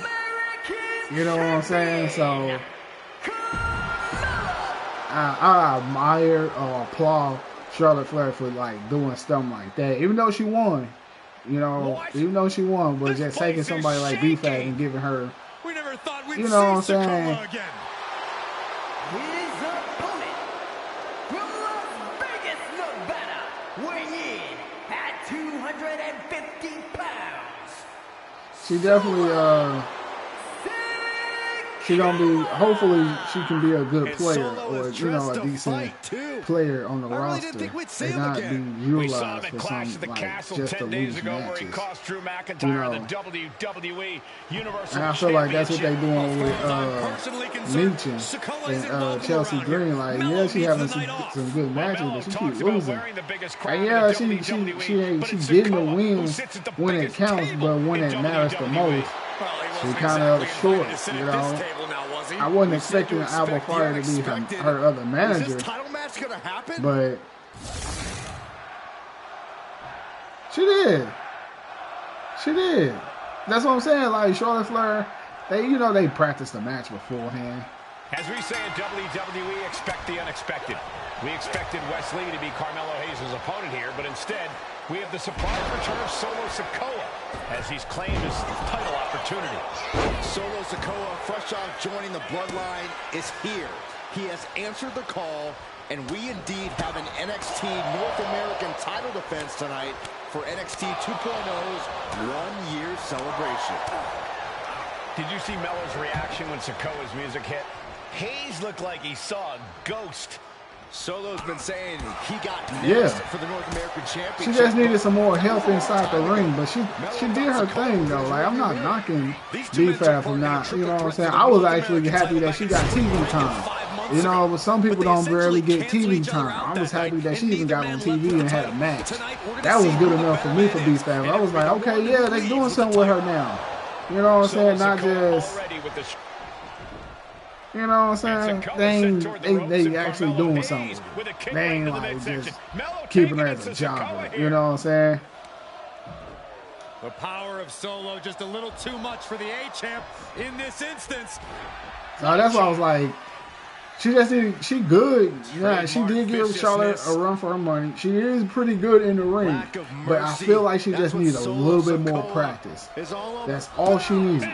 You know what I'm saying? So I admire or applaud Charlotte Flair for like doing something like that, even though she won. You know, even though she won, but just taking somebody like B-Fab and giving her, you know what I'm saying? His opponent from Las Vegas, Nevada, weighing in at 250 pounds. She definitely, she gonna be, hopefully she can be a good player or, you know, a decent player on the roster and not be utilized for some, like, just to lose matches. You know, and I feel like that's what they doing with Meechin and Chelsea Green. Like, yeah, she having some good matches, but she keep losing. And yeah, she getting the wins when it counts, but when it matters the most, she kind of short, you know. I wasn't expecting Alba Fire to be her other manager, but she did. She did. That's what I'm saying. Like Charlotte Flair, they practiced the match beforehand. As we say in WWE, expect the unexpected. We expected Wes Lee to be Carmelo Hayes' opponent here, but instead, we have the surprise return of Solo Sikoa as he's claimed his title opportunity. Solo Sikoa, fresh off joining the Bloodline, is here. He has answered the call, and we indeed have an NXT North American title defense tonight for NXT 2.0's one-year celebration. Did you see Melo's reaction when Sikoa's music hit? Hayes looked like he saw a ghost. Solo's been saying he got next for the North American Championship. She just needed some more help inside the ring, but she did her thing though. Like, I'm not knocking B-Fab for not, you know what I'm saying? I was actually happy that she got TV time. You know, but some people don't barely get TV time. I was happy that she even got on TV and had a match. That was good enough for me for B-Fab. I was like, okay, yeah, they're doing something with her now. You know what I'm saying? Not just, you know what I'm saying? They actually doing something. They ain't like just keeping her as a jobber. You know what I'm saying? The power of Solo just a little too much for the A-Champ in this instance. So that's why I was like, she good. Yeah, she did give Charlotte a run for her money. She is pretty good in the ring, but I feel like she just needs a little bit more practice. That's all she needs.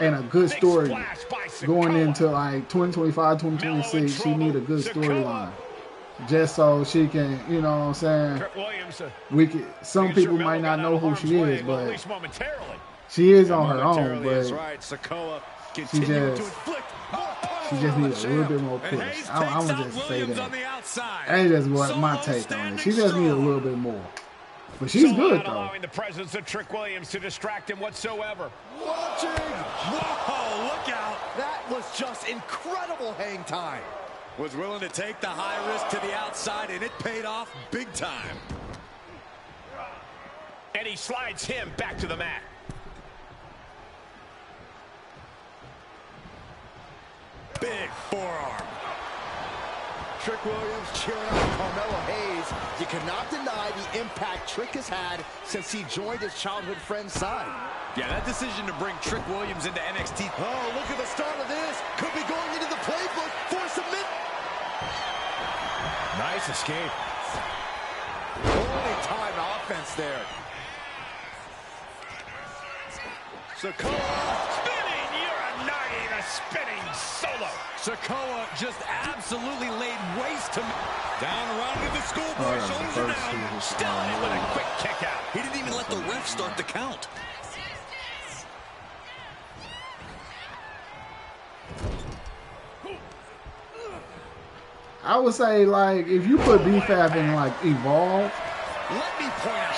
And a good story going into like 2025, 2026. She need a good storyline. Just so she can, you know what I'm saying? Some people might not know who she is, but she is on her own, but she just needs a little bit more push. I'm going to just say that. That's just what my take on it. She just needs a little bit more. But she's good, though. Allowing the presence of Trick Williams to distract him whatsoever. Watching! Whoa, look out! That was just incredible hang time. Was willing to take the high risk to the outside, and it paid off big time. And he slides him back to the mat. Big forearm. Trick Williams cheering on Carmelo Hayes. You cannot deny the impact Trick has had since he joined his childhood friend's side. Yeah, that decision to bring Trick Williams into NXT. Oh, look at the start of this. Could be going into the playbook for submit. Nice escape. Holy time offense there. Sikoa spinning Uranage, the spinning Solo. Sikoa just absolutely laid waste to down around with the schoolboy. Shoulders are down. Still in with a quick kick out. He didn't even let the ref start the count. I would say, like, if you put B-Fab in, like, Evolve,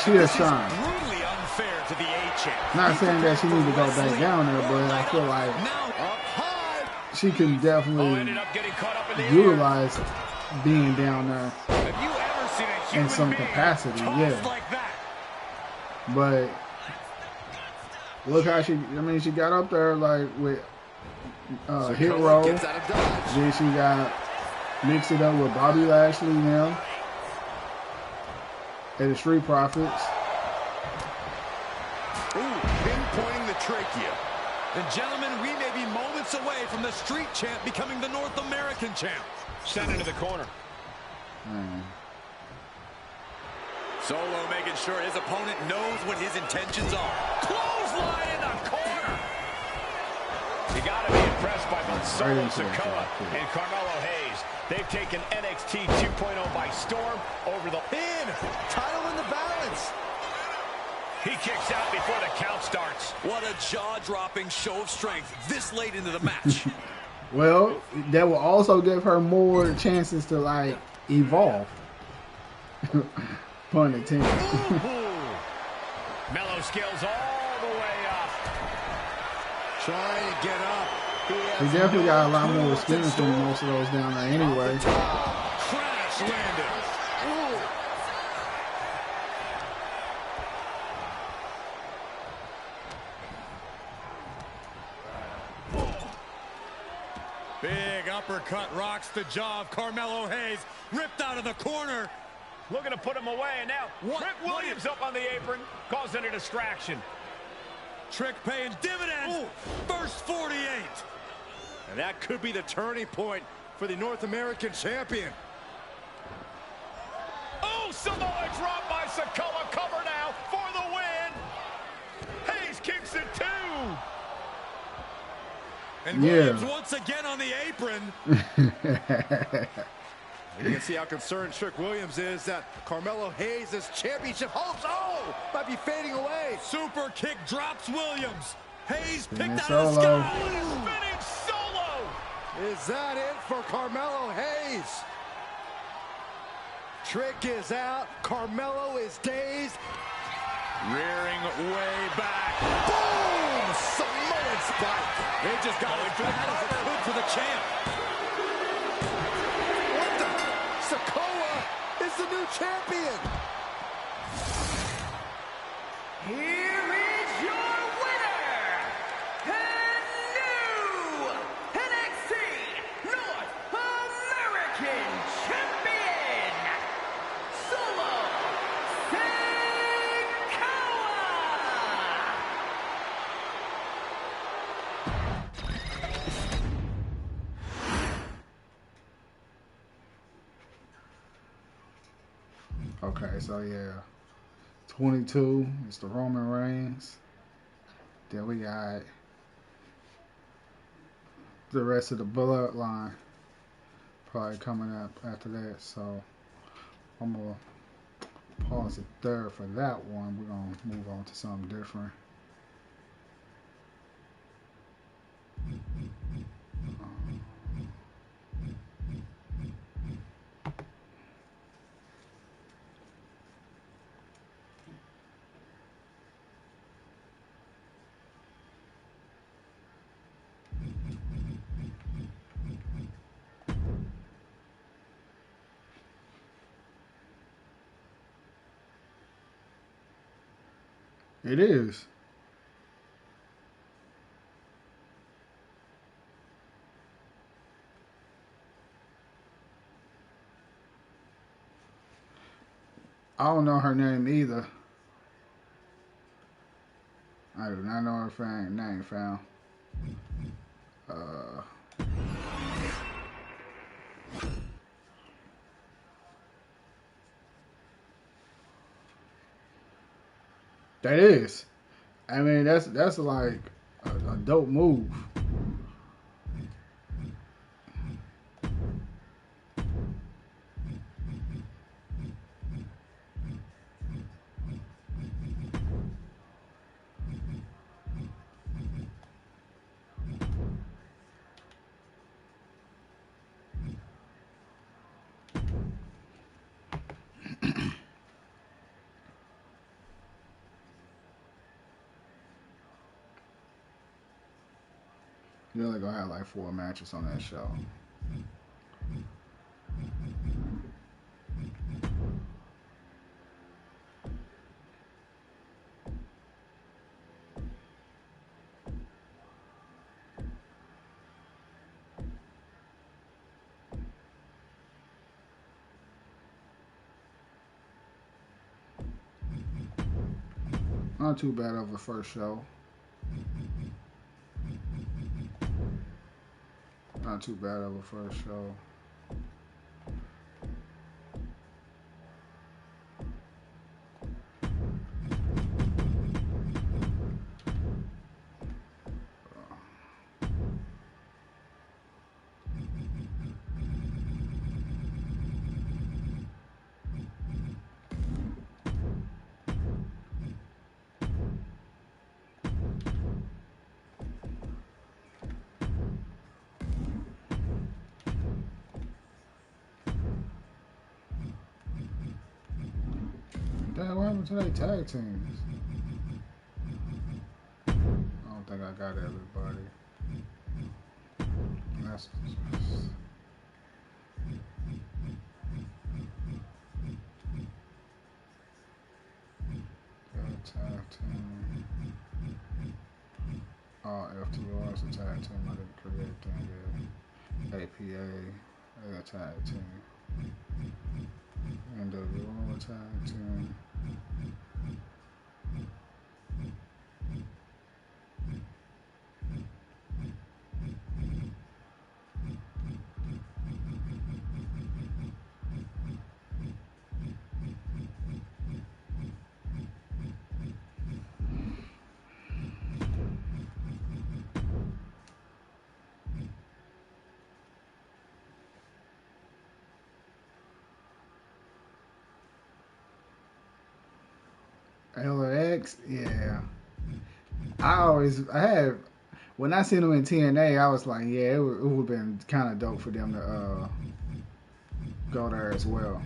she a shine. Brutally unfair to the A-Champ. Not saying that she needs to go back down there, but I feel like she can definitely utilize being down there in some capacity, yeah. But look how she got up there, like, with Hit Row. Then she got mixed it up with Bobby Lashley now. And the Street Profits. Ooh, pinpointing the trachea. And gentlemen, we may be moments away from the Street Champ becoming the North American Champ. Sent into the corner. Solo making sure his opponent knows what his intentions are. Clothesline in the corner. You got to be impressed by both Solo Sikoa and Carmelo Hayes. They've taken NXT 2.0 by storm over the pin. Title in the balance. He kicks out before the count starts. What a jaw-dropping show of strength this late into the match. Well, that will also give her more chances to, like, evolve. Pun intended. Mellow skills all the way up. Trying to get up. He definitely got a lot more experience than most of those down there anyway. Crash landing. Big uppercut rocks the jaw of Carmelo Hayes. Ripped out of the corner. Looking to put him away, and now Trick Williams up on the apron, causing a distraction. Trick paying dividends. First 48. And that could be the turning point for the North American champion. Oh, Samoa drop by Sikoa. Cover now for the win. Hayes kicks it too. And Williams once again on the apron. You can see how concerned Trick Williams is that Carmelo Hayes' championship hopes, might be fading away. Super kick drops Williams. Hayes picked out Solo. of the sky. Spinning Solo. Is that it for Carmelo Hayes? Trick is out. Carmelo is dazed. Rearing way back. Boom! Samoan spike. They just got as bad as it could for the champ. What the? Sikoa is the new champion. Here is your winner, and new NXT North American Champion, Solo Sikoa. Okay, so yeah. 22 is the Roman Reigns. Then we got the rest of the bloodline probably coming up after that. So I'm going to pause it there for that one. We're going to move on to something different. It is. I don't know her name either. I do not know her name, fam. That is. I mean, that's like a dope move. You're only gonna have like 4 matches on that show. Not too bad of a first show. Not too bad of a first show. Damn, what happened to their tag teams? I don't think I got everybody. That's tag team. Oh, FTR is a tag team. I didn't create them yet. APA, they got tag team. NWO tag team. LAX, yeah. When I seen them in TNA, I was like, yeah, it would have been kind of dope for them to go there as well.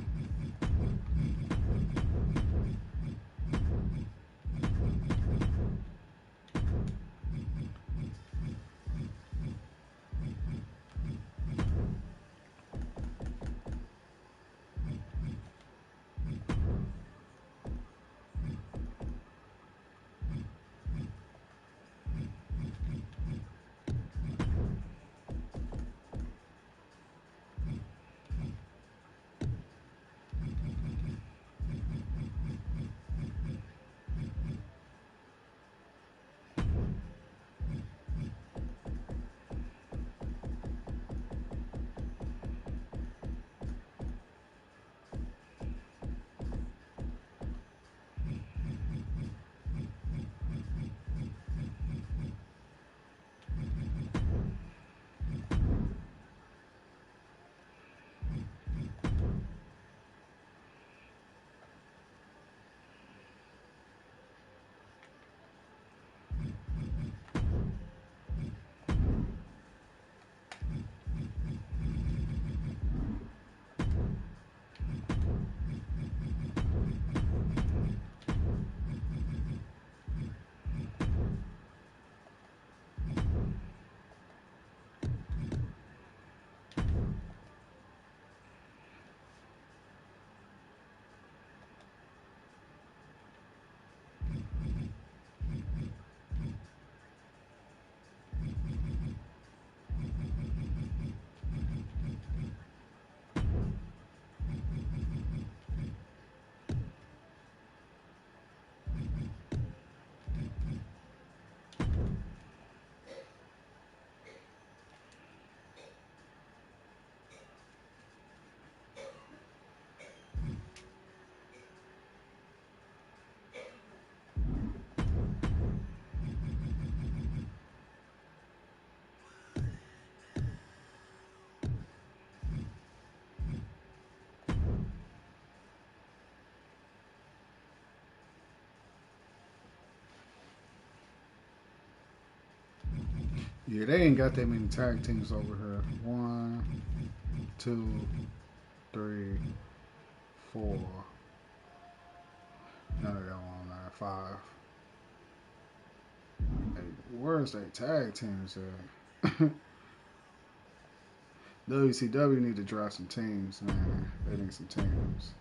Yeah, they ain't got that many tag teams over here. 1, 2, 3, 4. None of them on there. 5. Hey, where's their tag teams at? WCW need to drop some teams, man. They need some teams.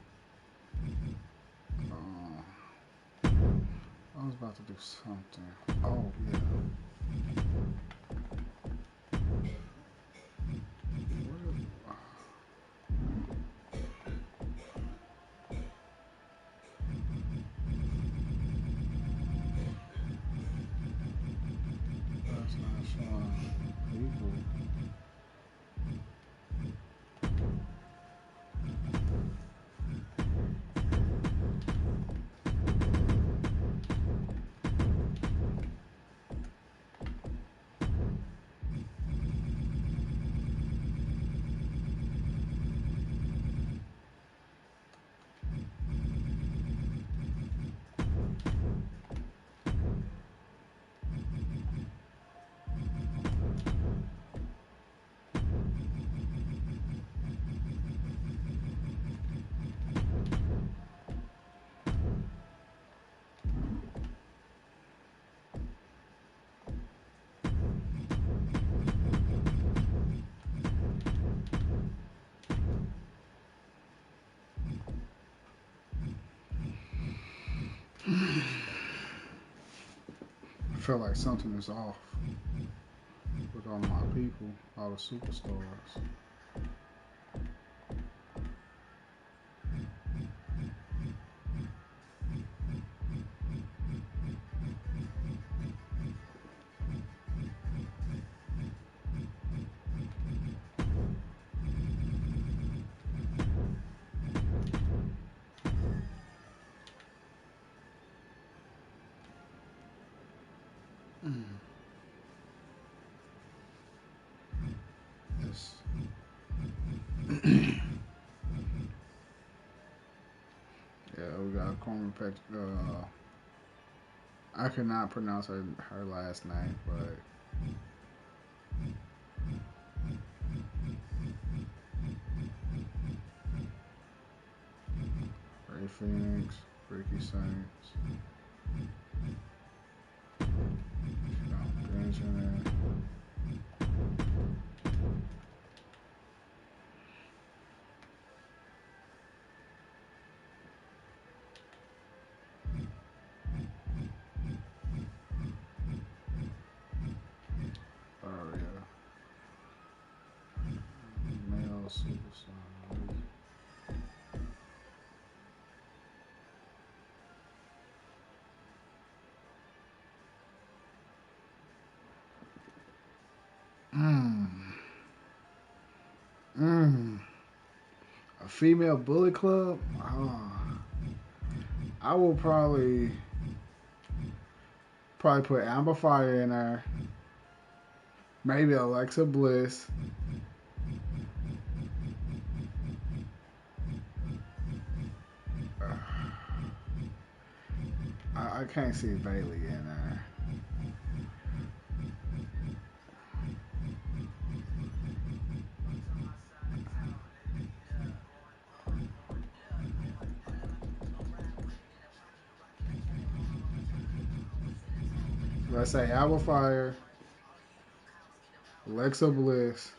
I was about to do something. Oh, yeah. I feel like something is off with all my people, all the superstars. Yes. Yeah, we got Corman Peck. I cannot pronounce her last name, but Ray Phoenix, Ricky Saints, Benjamin. Oh yeah, male superstar. A female bullet club? I will probably put Amber Fire in there. Maybe Alexa Bliss. I can't see Bailey in there. Let's say Amber Fire, Alexa Bliss,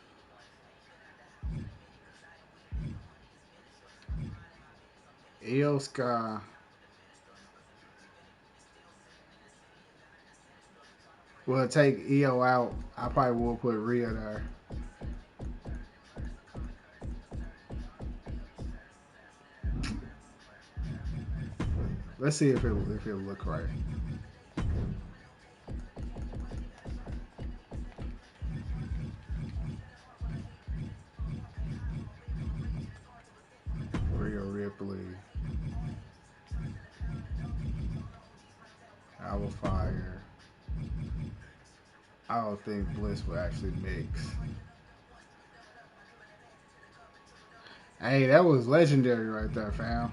Io Sky. Well, take Io out. I probably will put Rhea there. Let's see if it look right. Rhea Ripley, Alba Fire. I don't think Bliss will actually mix. Hey, that was legendary right there, fam.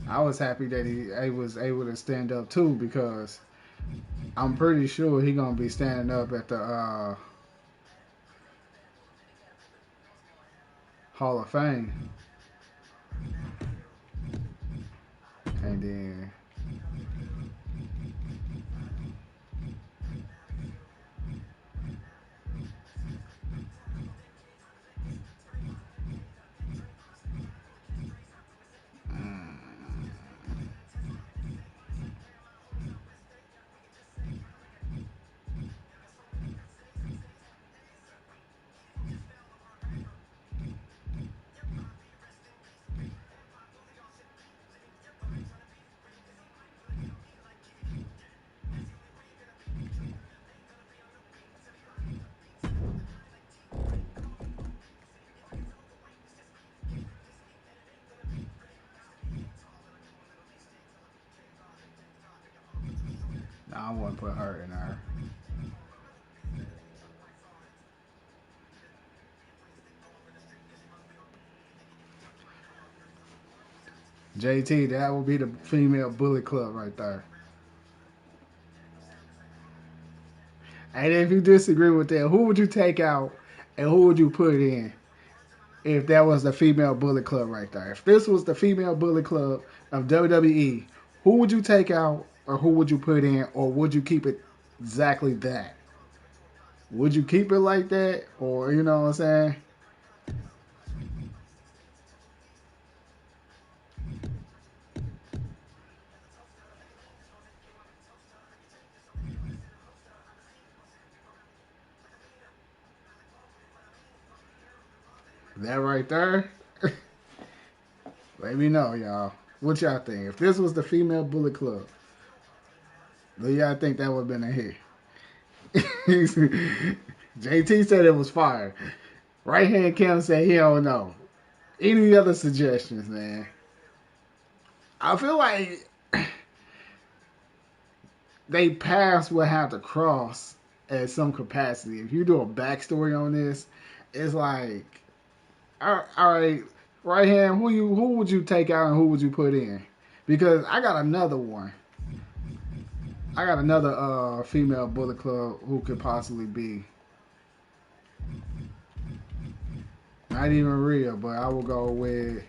I was happy that he was able to stand up too, because I'm pretty sure he gonna be standing up at the Hall of Fame. And then I wouldn't put her in there. JT, that would be the female Bullet Club right there. And if you disagree with that, who would you take out and who would you put in if that was the female Bullet Club right there? If this was the female Bullet Club of WWE, who would you take out or who would you put in, or would you keep it exactly that? Would you keep it like that, or you know what I'm saying? That right there. Let me know, y'all. What y'all think? If this was the female Bullet Club, do y'all think that would have been a hit? JT said it was fire. Right hand Cam said he don't know. Any other suggestions, man? I feel like they past will have to cross at some capacity. If you do a backstory on this, it's like, all right hand, who would you take out and who would you put in? Because I got another one. I got another female Bullet Club who could possibly be. Not even real, but I will go with.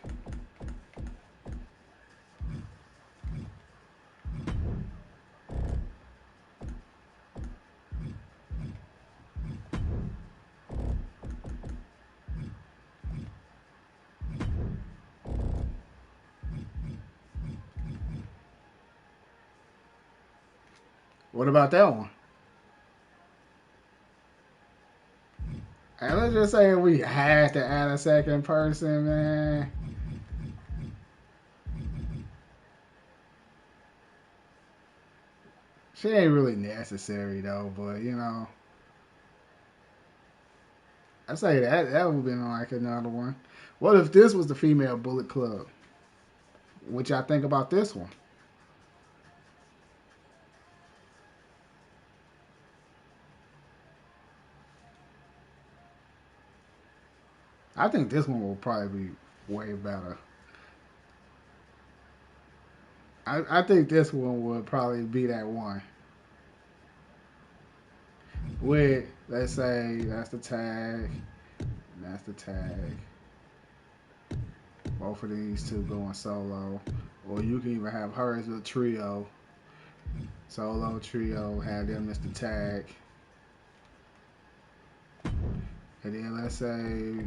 What about that one? And let's just say we had to add a second person, man. She ain't really necessary though, but you know, I say that would have been like another one. What if this was the female Bullet Club? What y'all think about this one? I think this one will probably be way better. I think this one would probably be that one. With, let's say, that's the tag. That's the tag. Both of these two going solo. Or you can even have her as a trio. Solo, trio, have them as the tag. And then let's say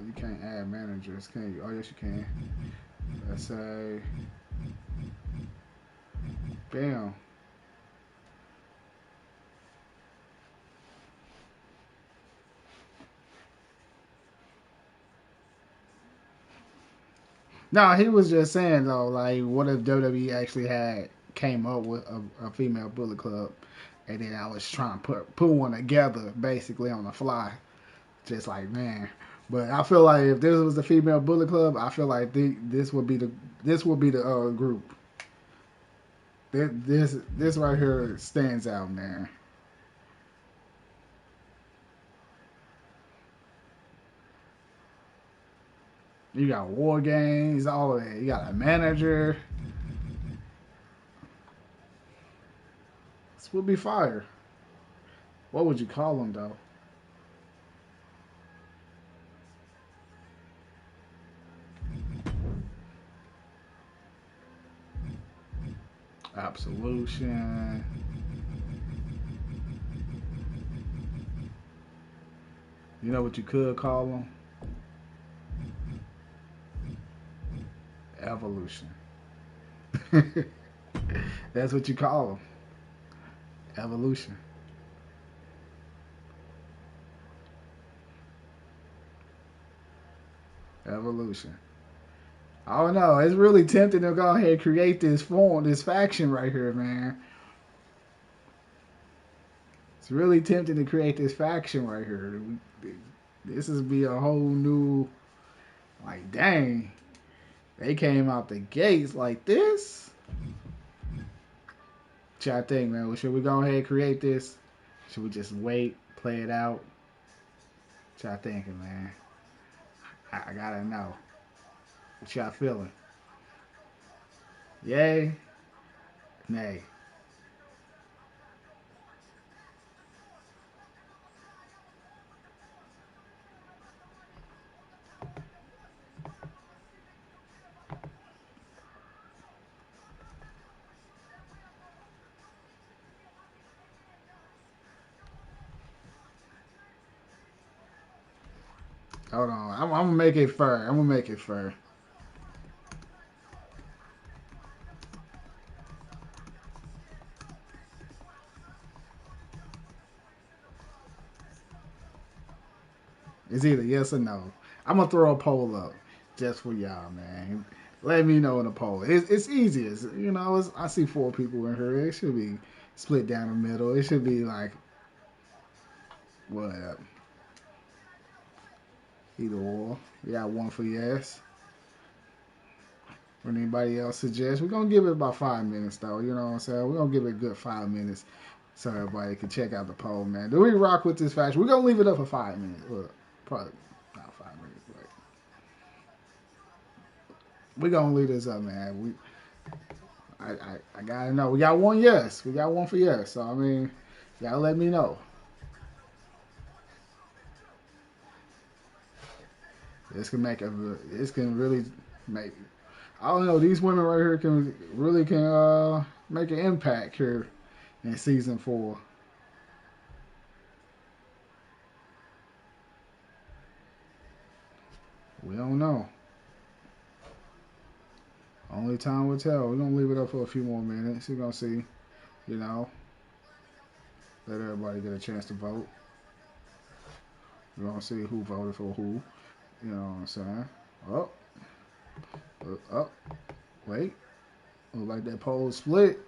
you can't add managers, can you? Oh, yes, you can. Let's say, bam. No, he was just saying though, like, what if WWE actually came up with a female Bullet Club, and then I was trying to put one together basically on the fly, just like man. But I feel like if this was the female Bullet Club, I feel like this would be the group. This right here stands out, man. You got War Games, all of that. You got a manager. This would be fire. What would you call them though? Absolution. You know what you could call them? Evolution. That's what you call them. Evolution. Evolution. I don't know. It's really tempting to go ahead and create this faction right here, man. It's really tempting to create this faction right here. This is be a whole new, like, dang. They came out the gates like this. What y'all think, man? Well, should we go ahead and create this? Should we just wait, play it out? What y'all thinking, man? I gotta know. What y'all feeling? Yay? Nay? Hold on. I'm gonna make it fair. I'm gonna make it fair. It's either yes or no. I'm gonna throw a poll up just for y'all, man. Let me know in the poll. It's easy. I see 4 people in here. It should be split down the middle. It should be like what? Either or. We got 1 for yes. When anybody else suggests, we're gonna give it about 5 minutes though. You know what I'm saying? We're gonna give it a good 5 minutes so everybody can check out the poll, man. Do we rock with this faction? We're gonna leave it up for 5 minutes. Well, probably not 5 minutes, but we're gonna leave this up, man. I gotta know. We got 1 yes. We got 1 for yes. So I mean, y'all let me know. This can really make. I don't know. These women right here can make an impact here in season 4. We don't know. Only time will tell. We're gonna leave it up for a few more minutes. You're gonna see, let everybody get a chance to vote. We're gonna see who voted for who. You know what I'm saying? Wait. Look like that poll split.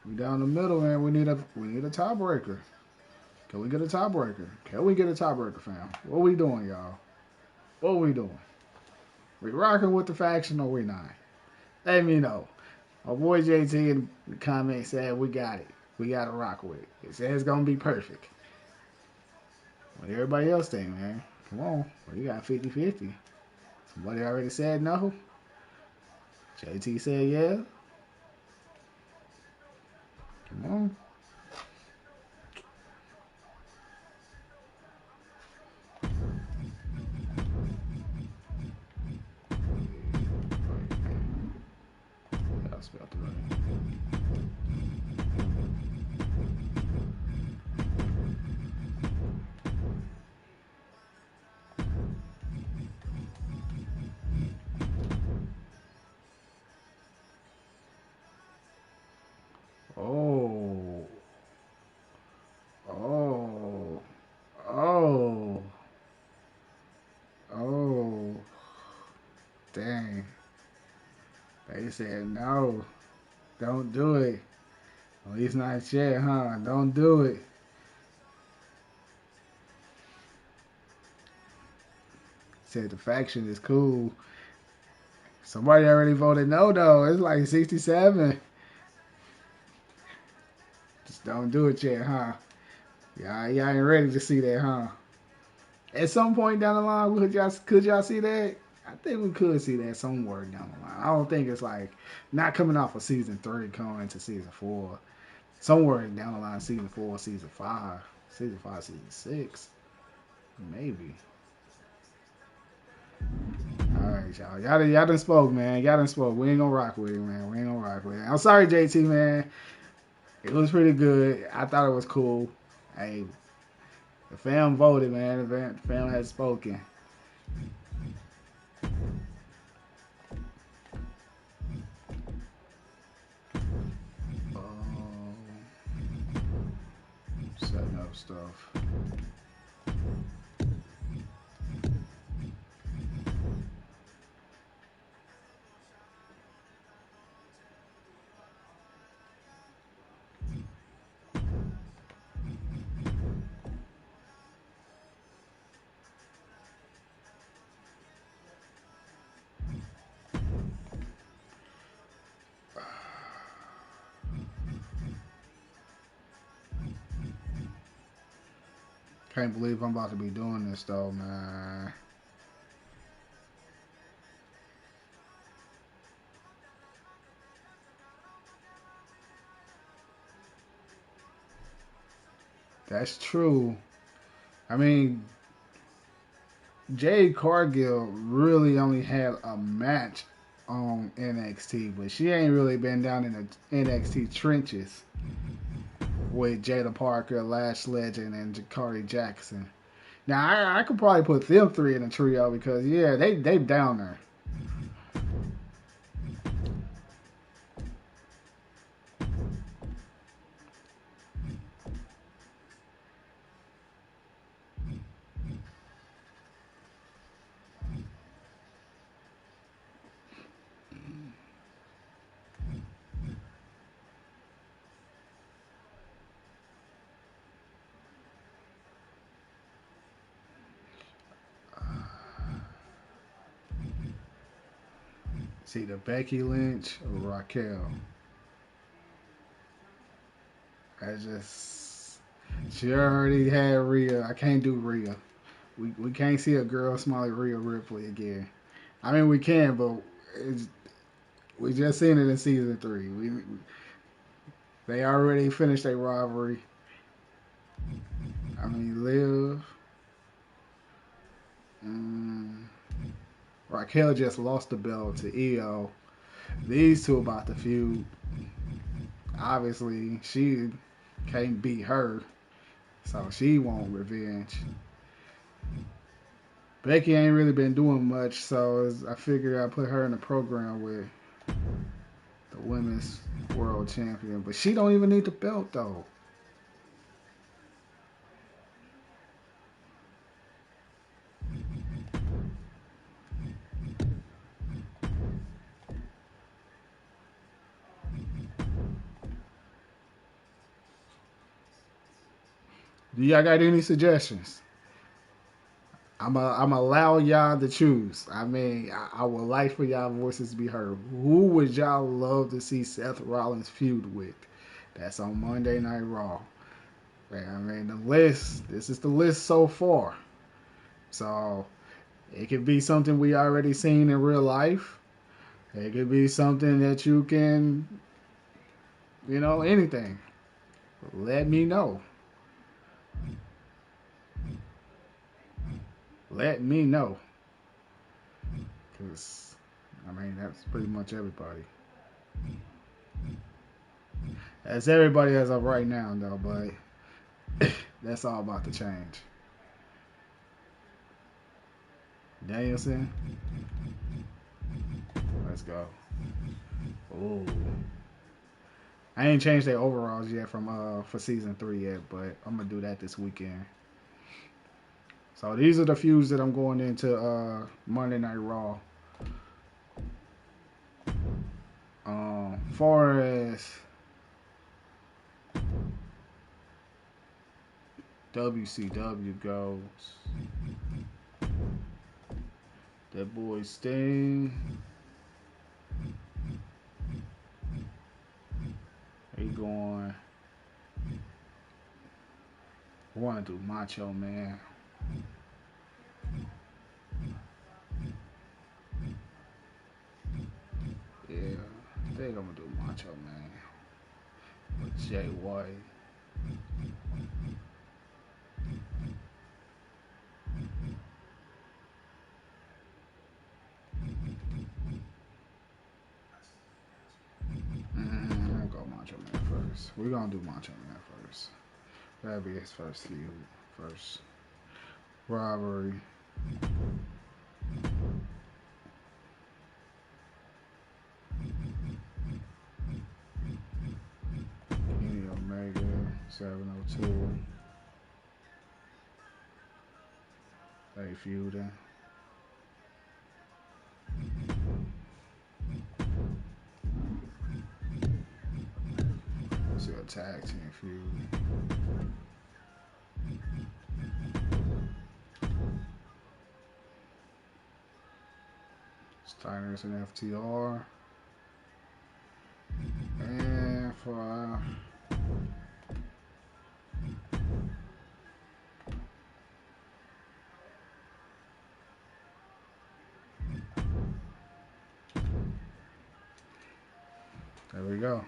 We down the middle, man. We need a tiebreaker. Can we get a tiebreaker? Fam? What we doing, y'all? What we doing? We rocking with the faction or we not? Let me know. My boy JT in the comments said we got it. We got to rock with it. It said it's going to be perfect. What everybody else think, man? Come on. Well, you got 50-50. Somebody already said no. JT said yeah. Come on. I spelled it right. Dang. They said no. Don't do it. At least not yet, huh? Don't do it. Said the faction is cool. Somebody already voted no, though. It's like 67. Just don't do it yet, huh? Y'all ain't ready to see that, huh? At some point down the line, could y'all see that? I think we could see that somewhere down the line. I don't think it's like not coming off of season 3 going into season 4. Somewhere down the line, season 4, season 5, season 6, maybe. All right, y'all. Y'all done spoke, man. Y'all done spoke. We ain't gonna rock with it, man. We ain't gonna rock with it. I'm sorry, JT, man. It was pretty good. I thought it was cool. Hey, the fam voted, man. The fam has spoken. Setting up stuff. Can't believe I'm about to be doing this though, man. That's true. I mean, Jade Cargill really only had a match on NXT, but she ain't really been down in the NXT trenches with Jada Parker, Lash Legend, and Jakari Jackson. Now, I could probably put them 3 in a trio because, yeah, they down there. See the Becky Lynch or Raquel. I just she already had Rhea. I can't do Rhea. We can't see a girl smell like Rhea Ripley again. I mean we can, but we just seen it in season 3. They already finished their rivalry. I mean Liv. Raquel just lost the belt to Io. These two about to feud. Obviously, she can't beat her, so she want revenge. Becky ain't really been doing much, so I figured I'd put her in the program with the women's world champion. But she don't even need the belt, though. Do y'all got any suggestions? I'm allow y'all to choose. I mean, I would like for y'all voices to be heard. Who would y'all love to see Seth Rollins feud with? That's on Monday Night Raw. I mean, the list. This is the list so far. So it could be something we already seen in real life. It could be something that you can, anything. Let me know. Let me know. Because, I mean, that's pretty much everybody. That's everybody as of right now, though, but that's all about to change. Danielson. Let's go. Ooh. I ain't changed their overalls yet from for season 3 yet, but I'm gonna do that this weekend. So these are the feuds that I'm going into Monday Night Raw. Far as WCW goes, that boy Sting. He going. I want to do Macho Man. Yeah, I think I'm gonna do Macho Man with Jay White. I'm gonna go Macho Man first. We're gonna do Macho Man first. That'll be his first feud, first rivalry. Kenny Omega, 702. They feuding. See a tag team feud. Steiners and FTR. And for there we go.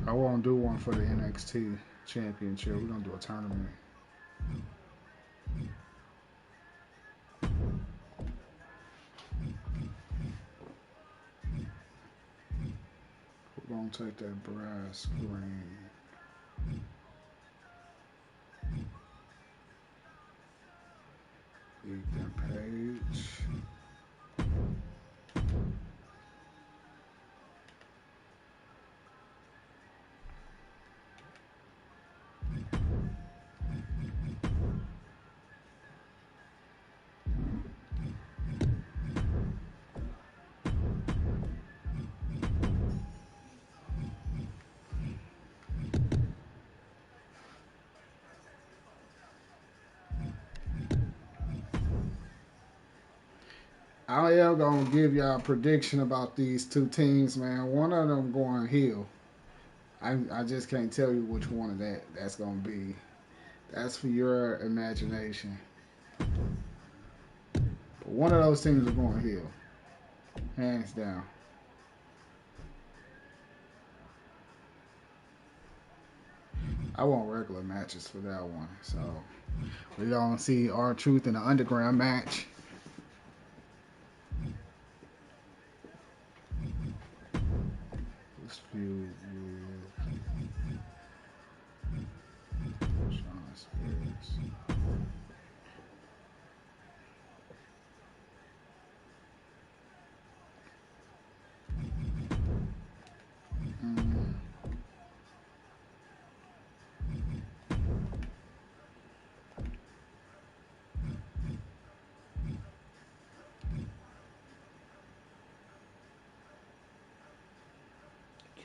I won't do one for the NXT Championship. We're gonna do a tournament. We're gonna take that brass screen. Ethan Page. I am gonna give y'all a prediction about these two teams, man. One of them going heel. I just can't tell you which one of that's gonna be. That's for your imagination. But one of those teams are going heel, hands down. I want regular matches for that one. So we're gonna see R-Truth in the underground match. This feud with Shawn Spears.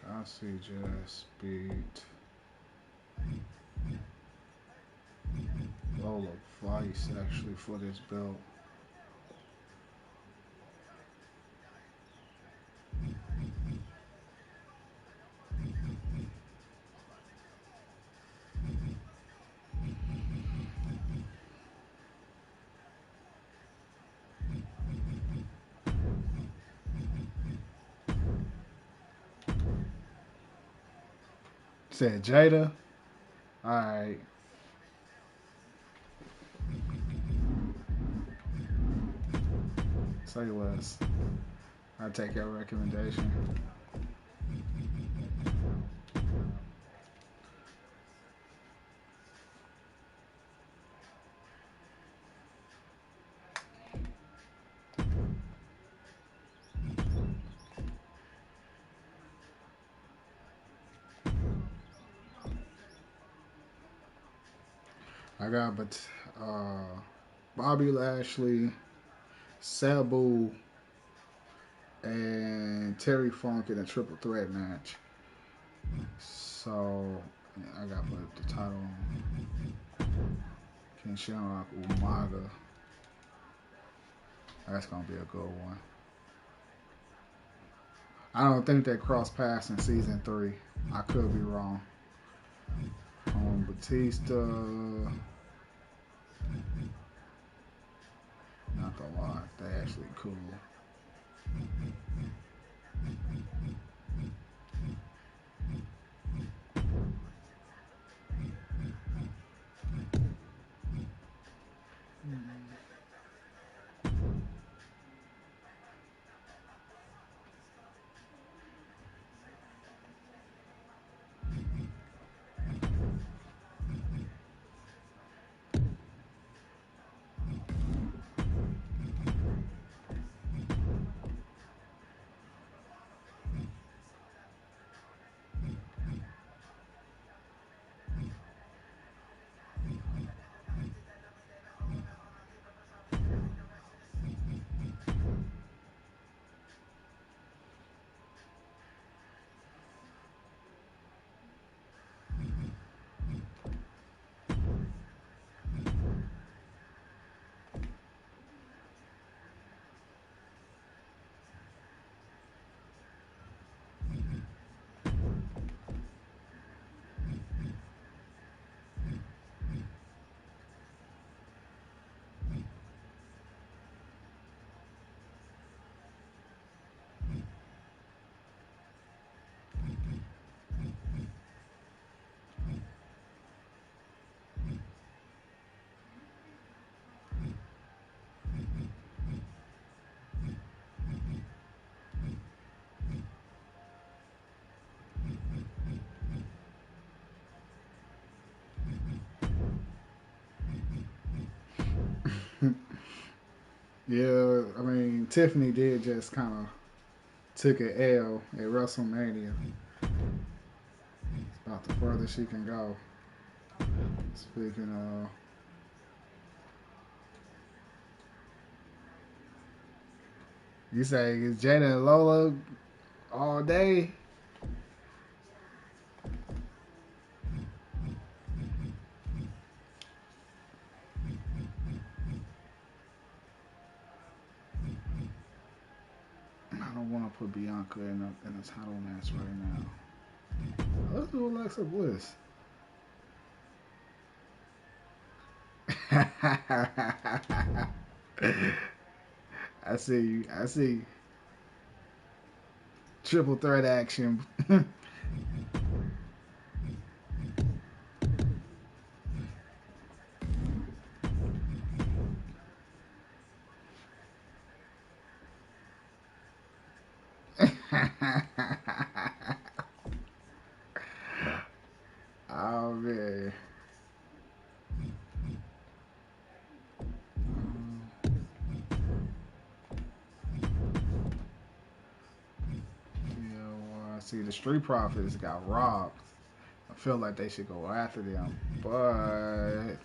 Chelsea just beat Lola Vice actually for this belt. Said Jada. Alright. Say less. I'll take your recommendation. I got Bobby Lashley, Sabu, and Terry Funk in a triple threat match. So I got to put the title on Ken Shamrock Umaga. That's gonna be a good one. I don't think they crossed paths in season 3. I could be wrong. Batista, not gonna lie, they actually cool. Yeah, I mean, Tiffany did just kind of took an L at WrestleMania. It's about the furthest she can go. Speaking of, you say it's Jada and Lola all day? don't want to put Bianca in a title match right now. Let's do Alexa Bliss. I see you. I see. Triple threat action. Oh man. See, the Street Profits got robbed. I feel like they should go after them, but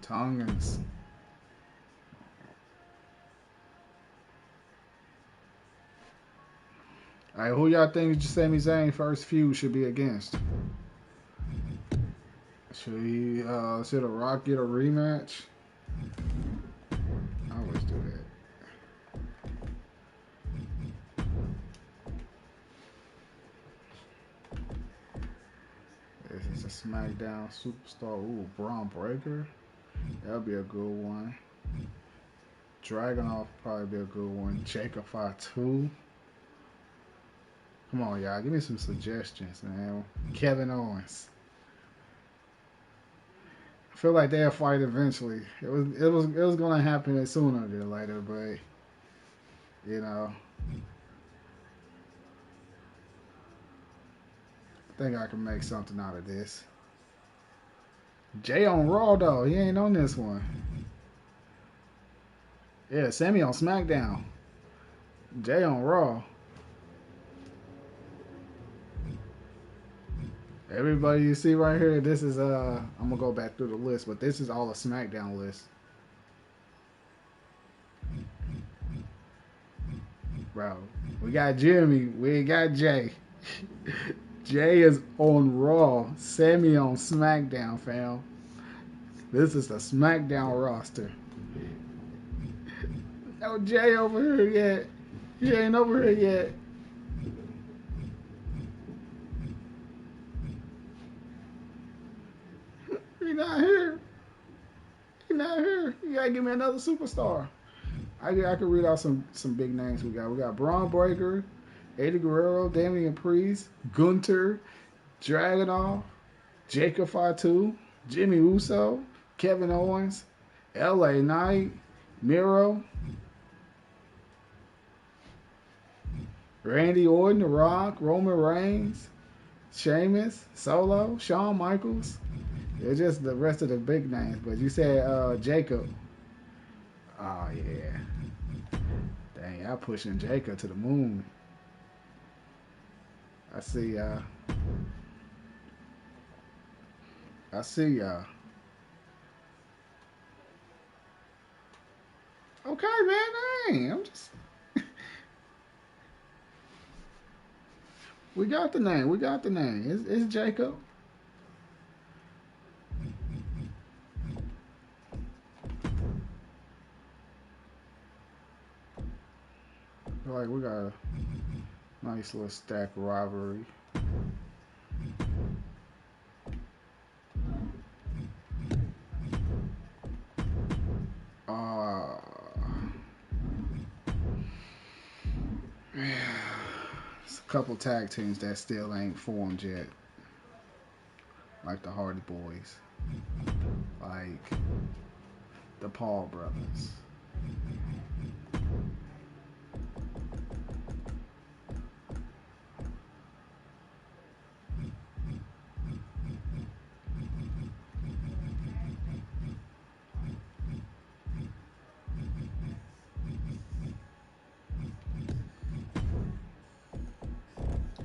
Tongans. All right, who y'all think Sami Zayn first feud should be against? Should The Rock get a rematch? I always do that. This is a SmackDown superstar. Ooh, Braun Breaker. That'll be a good one. Dragunov probably be a good one. Jacob Fatu. Come on, y'all. Give me some suggestions, man. Kevin Owens. I feel like they'll fight eventually. It was gonna happen sooner than later, but you know, I think I can make something out of this. Jay on Raw though, he ain't on this one. Yeah, Sammy on SmackDown. Jay on Raw. Everybody you see right here, this is I'm gonna go back through the list, but this is all a SmackDown list. Bro, we got Jimmy, we ain't got Jay. Jay is on Raw, Sammy on SmackDown, fam. This is the SmackDown roster. No Jay over here yet. He ain't over here yet. He not here. He not here. You gotta give me another superstar. I could read out some big names we got. We got Braun Breaker, Eddie Guerrero, Damian Priest, Gunther, Dragunov, Jacob Fatu, Jimmy Uso, Kevin Owens, LA Knight, Miro, Randy Orton, The Rock, Roman Reigns, Sheamus, Solo, Shawn Michaels. It's just the rest of the big names. But you said Jacob. Oh, yeah. Dang, y'all pushing Jacob to the moon. I see y'all. I see y'all. Okay, man. Dang, I'm just... We got the name. We got the name. It's Jacob. Like we got a nice little stack rivalry. It's a couple tag teams that still ain't formed yet, like the Hardy Boys, like the Paul brothers.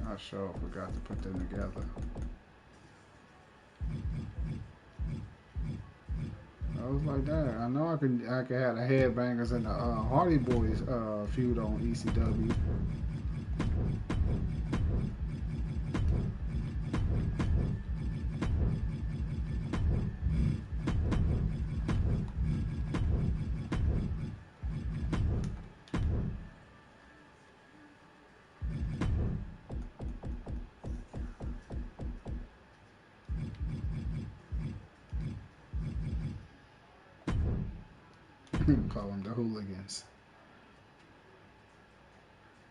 I sure forgot to put them together. I was like that. I know I could have the Headbangers and the Hardy Boys feud on ECW. Call them the hooligans.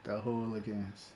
The hooligans.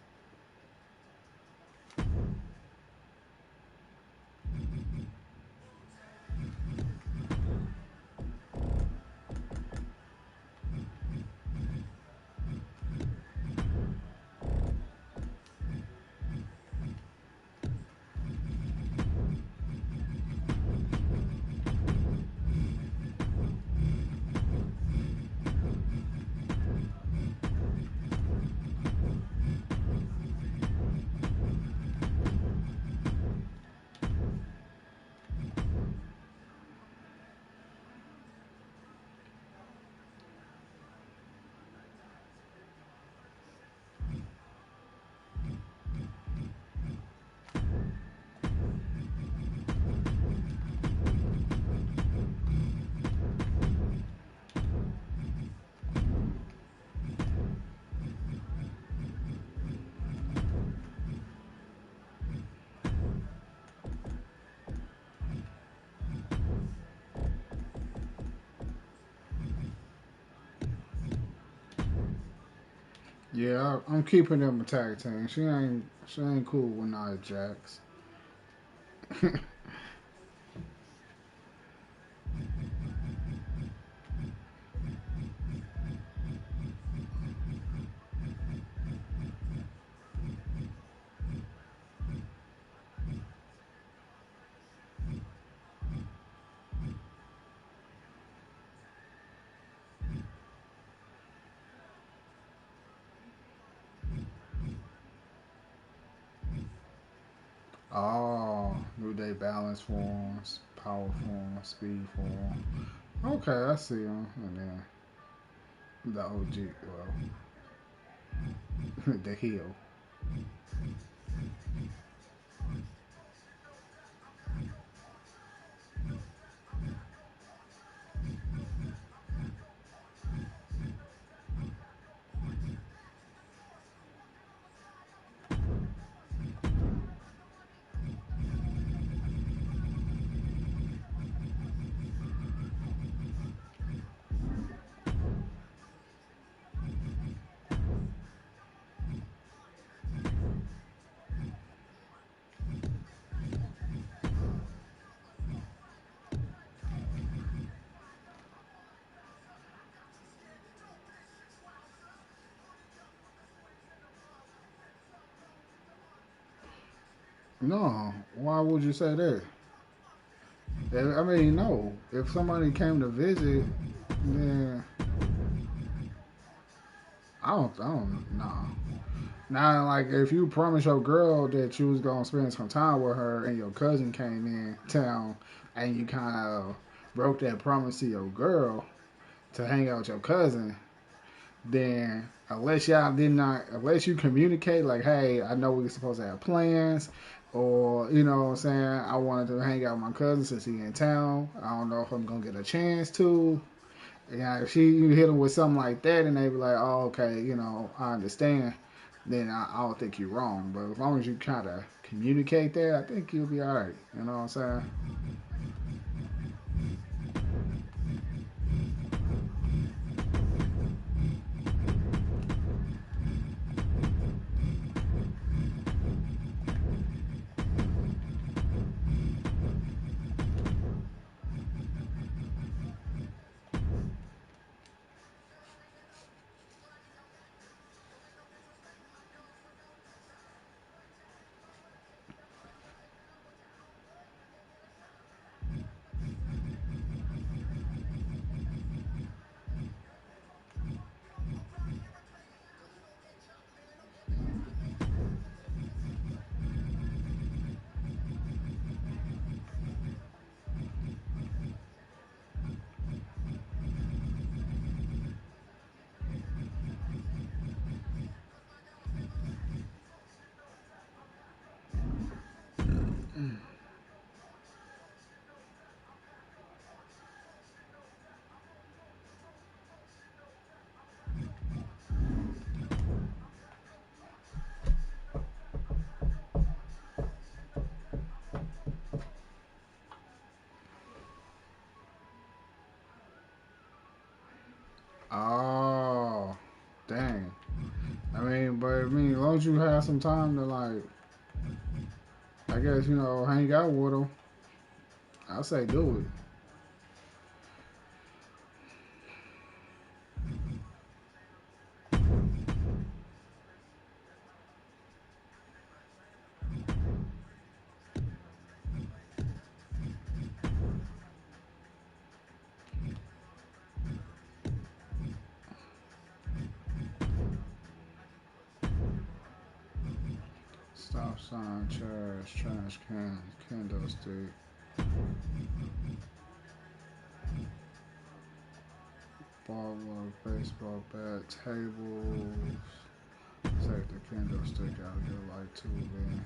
Yeah, I'm keeping them a tag team. She ain't cool with Nia Jax. Oh, New Day balance forms, power form, speed form. Okay, I see them. And then the OG, well, the heel. No, why would you say that? I mean, no. If somebody came to visit, then nah. Now, like, if you promised your girl that you was gonna spend some time with her, and your cousin came in town, and you kind of broke that promise to your girl to hang out with your cousin, then unless you communicate, like, hey, I know we're supposed to have plans, or you know what I'm saying, I wanted to hang out with my cousin since he in town. I don't know if I'm gonna get a chance to. Yeah, if you hit them with something like that, and they be like, "Oh, okay, I understand," then I don't think you're wrong. But as long as you kind of communicate that, I think you'll be all right. You know what I'm saying? long as you have some time to, like, I guess, you know, hang out with them, I say do it. Stop sign, trash can, candlestick. Ball, baseball bat, tables. Take the candlestick out of your light too, man.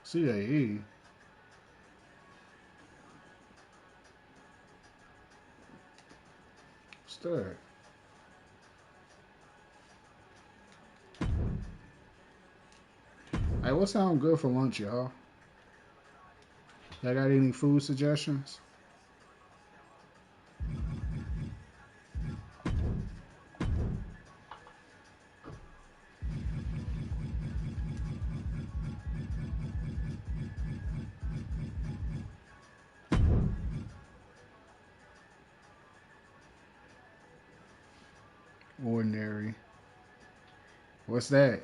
CAE. What's that? Hey, what sounds good for lunch, y'all? Y'all got any food suggestions? Ordinary. What's that?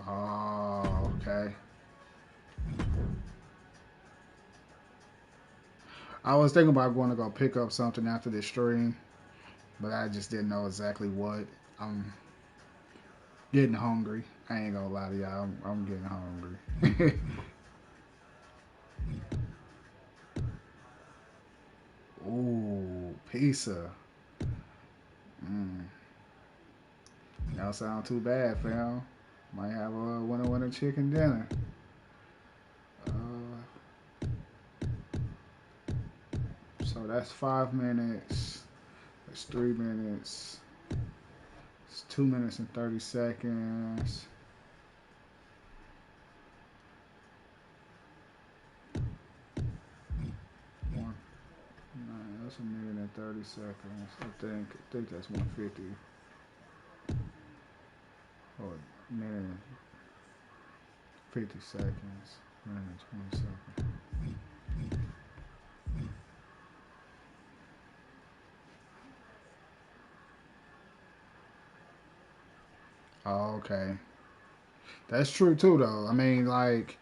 Oh, okay. I was thinking about going to go pick up something after this stream, but I just didn't know exactly what. I'm getting hungry. I ain't gonna lie to y'all. I'm getting hungry. Ooh, pizza. Y'all sound too bad, fam. Might have a winner chicken dinner. So that's 5 minutes. That's 3 minutes. It's 2 minutes and 30 seconds. That's 1 minute and 30 seconds. I think that's 150. Or a minute and 50 seconds. A minute and 20 seconds. Oh, okay. That's true too, though. I mean, like,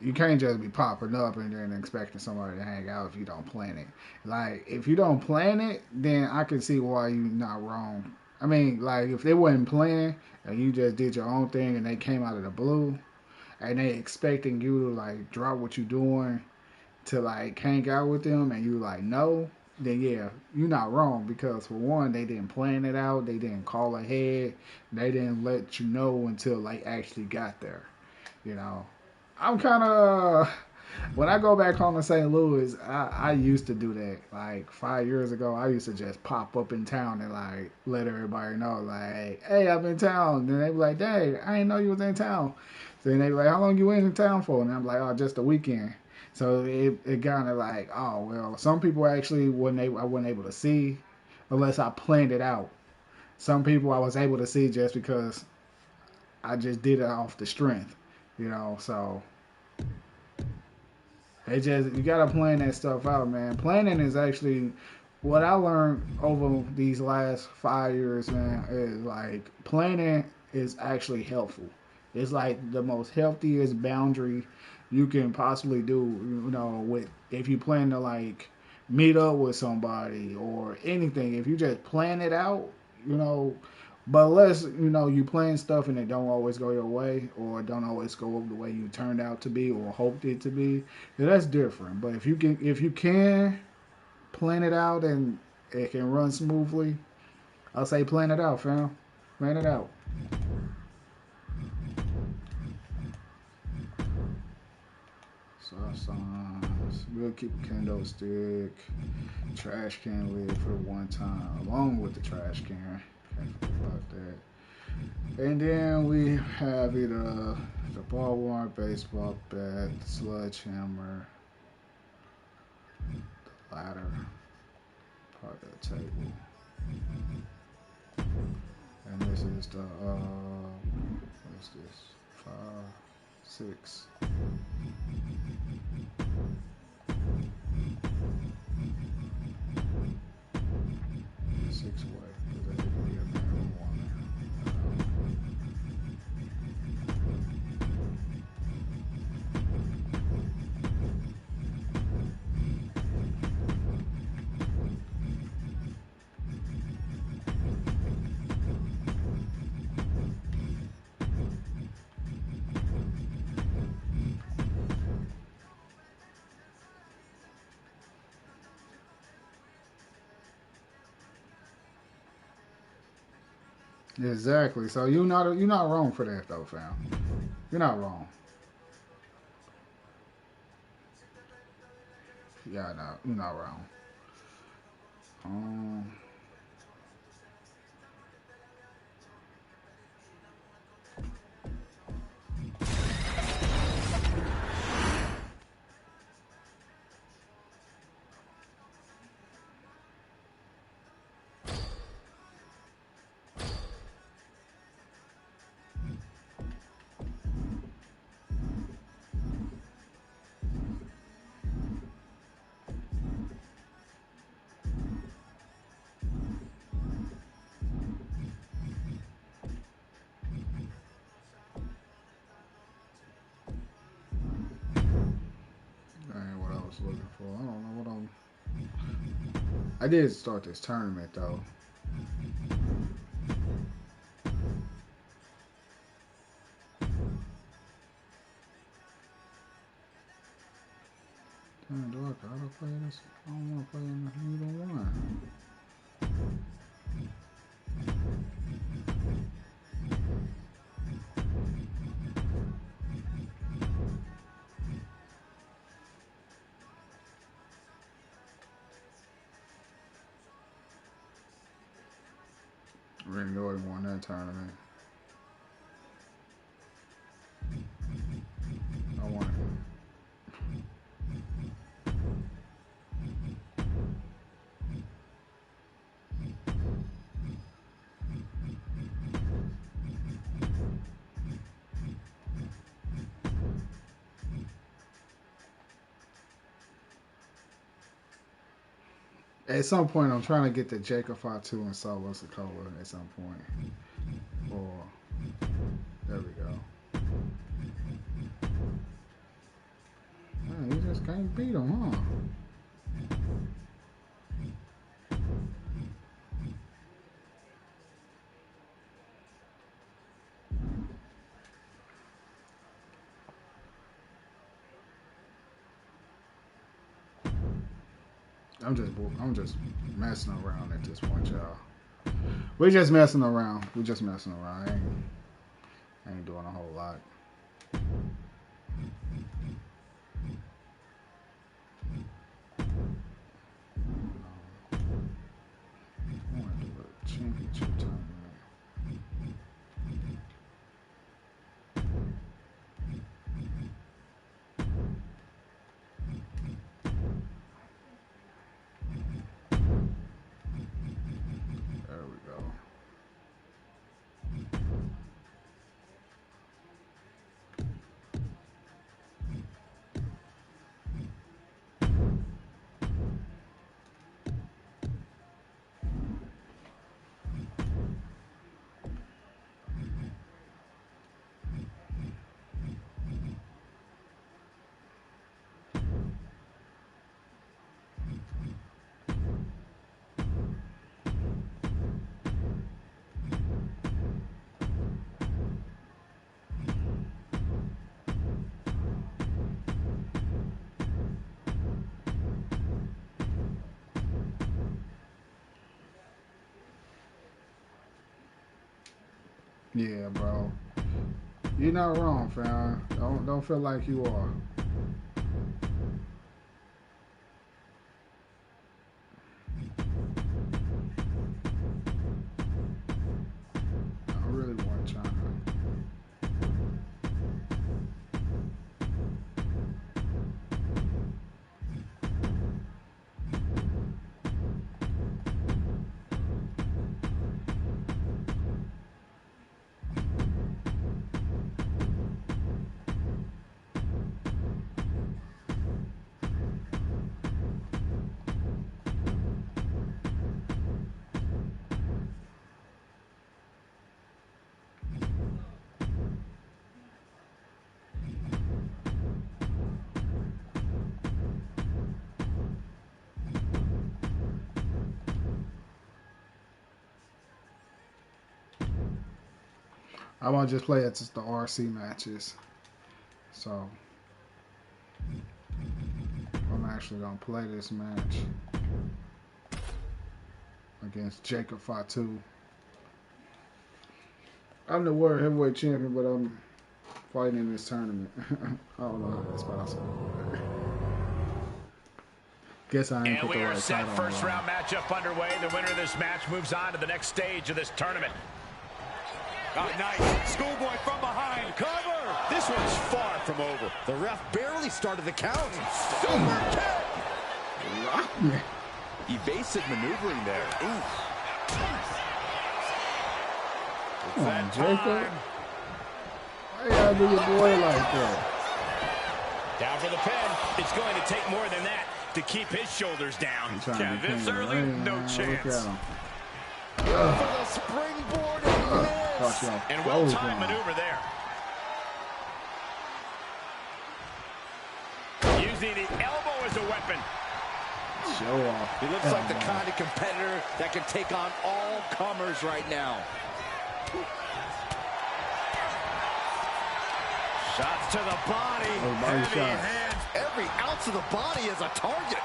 you can't just be popping up and then expecting somebody to hang out if you don't plan it. Like, if you don't plan it, then I can see why you're not wrong. I mean, like, if they wasn't planning and you just did your own thing and they came out of the blue and they expecting you to, like, drop what you're doing to, like, hang out with them and you, like, no, then yeah, you're not wrong, because for one, they didn't plan it out, they didn't call ahead, they didn't let you know until they actually got there, you know. I'm kind of, when I go back home to St. Louis, I used to do that. Like 5 years ago, I used to just pop up in town and like let everybody know, like, hey, I'm in town. Then they be like, dang, I didn't know you was in town. So then they be like, how long you in town for? And I'm like, oh, just a weekend. So it kind of like, oh, well, some people actually I wasn't able to see unless I planned it out. Some people I was able to see just because I just did it off the strength, you know, so you gotta plan that stuff out, man. Planning is actually what I learned over these last 5 years, man, is like planning is actually helpful. It's like the most healthiest boundary you can possibly do, you know, with if you plan to like meet up with somebody or anything. If you just plan it out, you know, But unless, you know, you playing stuff and it don't always go your way, or don't always go the way you turned out to be or hoped it to be, then that's different. But if you can plan it out and it can run smoothly, I'll say plan it out, fam. Plan it out. Sauce. We'll keep a kendo stick, trash can lid for one time, along with the trash can. Can't forget about that. And then we have either the ball worn baseball bat, the sledgehammer, the ladder, part of the table. And this is the what is this? 5, 6. 6 away, because I didn't get a minimum one. Exactly. So you're not wrong for that though, fam. You're not wrong. Yeah, no, you're not wrong. Looking for. I don't know what I did start this tournament though. Damn, do I gotta play this? I don't want to play in either one. Randy Orton won that tournament. I won it. At some point, I'm trying to get the Jacob Fatu and Solo Sikoa at some point. Or, there we go. Man, you just can't beat him, huh? I'm just messing around at this point, y'all. We're just messing around. I ain't doing a whole lot. I want to do a championship tournament. Yeah, bro. You're not wrong, fam. Don't feel like you are. I really want China. I want to just play it just the RC matches. So I'm actually gonna play this match against Jacob Fatu. I'm the World Heavyweight Champion, but I'm fighting in this tournament. I don't know how that's possible. Guess I ain't put the right set. title First round matchup underway. The winner of this match moves on to the next stage of this tournament. Oh, nice. Schoolboy from behind. Cover. This one's far from over. The ref barely started the count. Super kick. Rock me. Evasive maneuvering there. Ooh. Come on, Jacob. Why you gotta do your boy like that? Down for the pin. It's going to take more than that to keep his shoulders down. Yeah, this early, no chance. For the springboard and miss. And well-timed maneuver there. Using the elbow as a weapon. Show off. He looks like the kind of competitor that can take on all comers right now. Shots to the body. Heavy hands. Every ounce of the body is a target.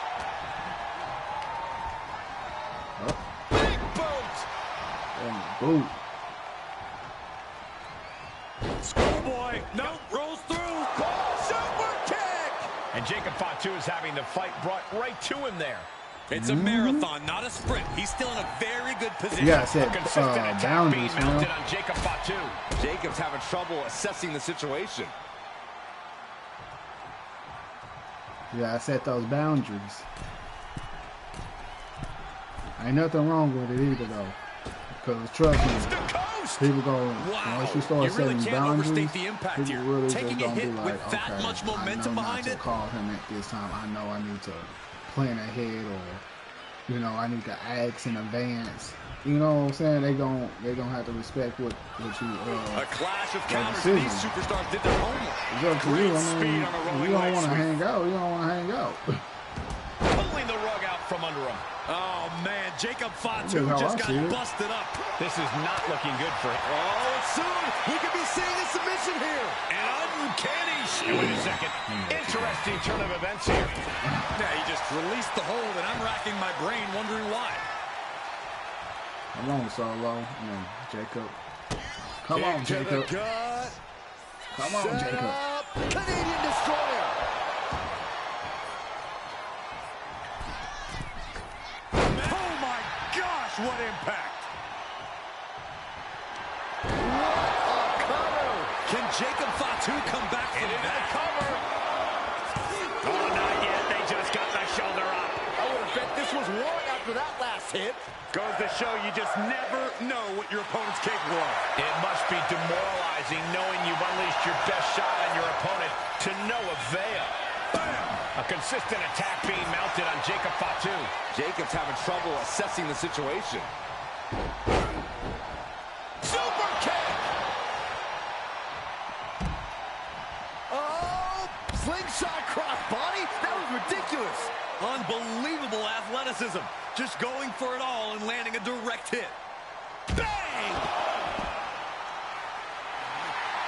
Big boot. Boot. Schoolboy, nope, rolls through. Super kick. And Jacob Fatu is having the fight brought right to him there. It's a marathon, not a sprint. He's still in a very good position. Yeah, I said Consistent attack being boundaries, mounted man. on Jacob Fatu. Jacob's having trouble assessing the situation. Yeah, I set those boundaries. Ain't nothing wrong with it either, though. Because trust me, people go, once you start setting really can't boundaries, overstate the impact people here. really Taking just a gonna hit be like, with that okay, much I momentum know behind not it. to call him at this time. I know I need to plan ahead, or I need to ask in advance. You know what I'm saying? They gonna have to respect what you. A clash of counters. decision. These superstars did their homework. It's up to you. Great I speed mean, on a if rolling you don't leg want to sweep. hang out. You don't want to hang out. Pulling the rug out from under him. Oh, man, Jacob That's Fatu how just I got see it. busted up. This is not looking good for him. Oh, and soon we could be seeing a submission here. An uncanny. Wait a second. Interesting turn of events here. Yeah, he just released the hold, and I'm racking my brain wondering why. Come on, Solo. Jacob. Come on, Kick to Jacob. the gut. Come on, Set Jacob. up. Canadian Destroyer. Oh, my gosh, what impact. What a cover. Can Jacob Fatu come back from that? Cover. Oh, not yet. They just got the shoulder up. I would have bet this was one after that last hit. Goes to show you just never know what your opponent's capable of. It must be demoralizing knowing you've unleashed your best shot on your opponent to no avail. Bam! A consistent attack being mounted on Jacob Fatu. Jacob's having trouble assessing the situation. Super kick! Oh, slingshot crossbody? That was ridiculous. Unbelievable athleticism. Just going for it all and landing a direct hit. Bang!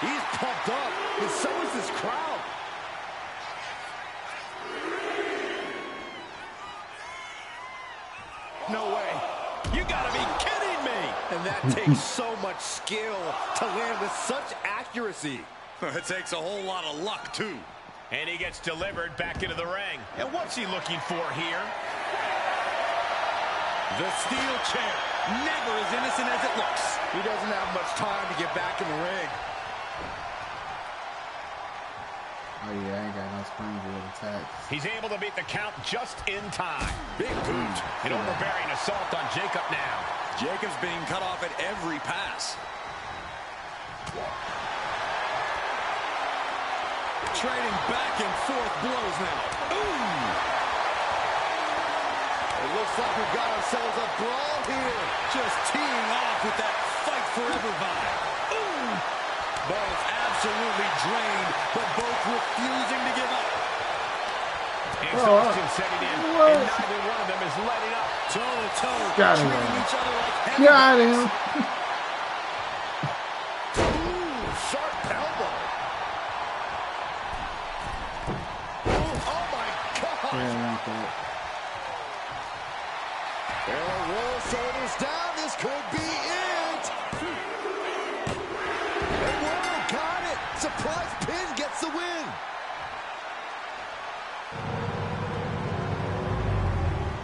He's pumped up, and so is this crowd. No way. You gotta be kidding me. And that takes so much skill to land with such accuracy. It takes a whole lot of luck, too. And he gets delivered back into the ring. And what's he looking for here? The steel chair, never as innocent as it looks. He doesn't have much time to get back in the ring. Oh yeah, I ain't got no springboard attacks. He's able to beat the count just in time. Big boot. An overbearing assault on Jacob now. Jacob's being cut off at every pass. Trading back and forth blows now. Ooh! It looks like we've got ourselves a brawl here. Just teeing off with that fight forever vibe. Ooh! Both absolutely drained, but both refusing to give up. Exhaustion setting in, and neither one of them is letting up. Toe-to-toe, Got him. treating each other like Got him. Ooh, sharp elbow. Ooh, oh my God. Yeah, I want that. Arrow rolls shoulders down. This could be it. And whoa, got it. Surprise pin gets the win.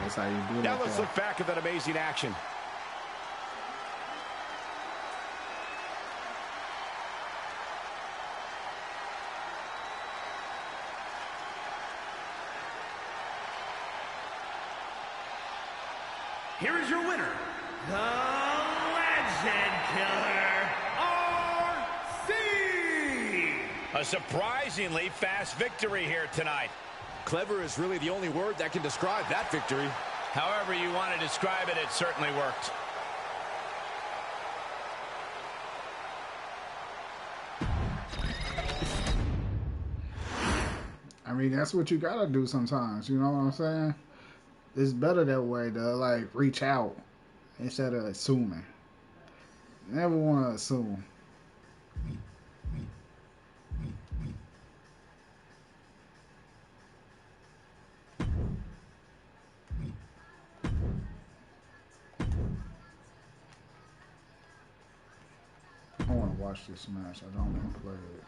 That's how you do it. Now let's look back at that amazing action. Here is your winner, the Legend Killer, RC. A surprisingly fast victory here tonight. Clever is really the only word that can describe that victory. However you want to describe it, it certainly worked. I mean, that's what you gotta do sometimes. You know what I'm saying? It's better that way to like reach out instead of assuming. Never want to assume. I want to watch this match. I don't want to play it.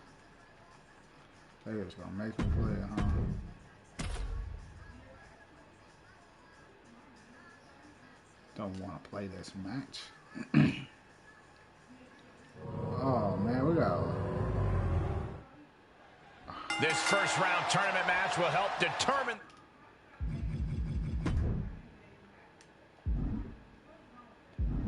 They just gonna make me play it, huh? Don't want to play this match. Oh man, we got. This first round tournament match will help determine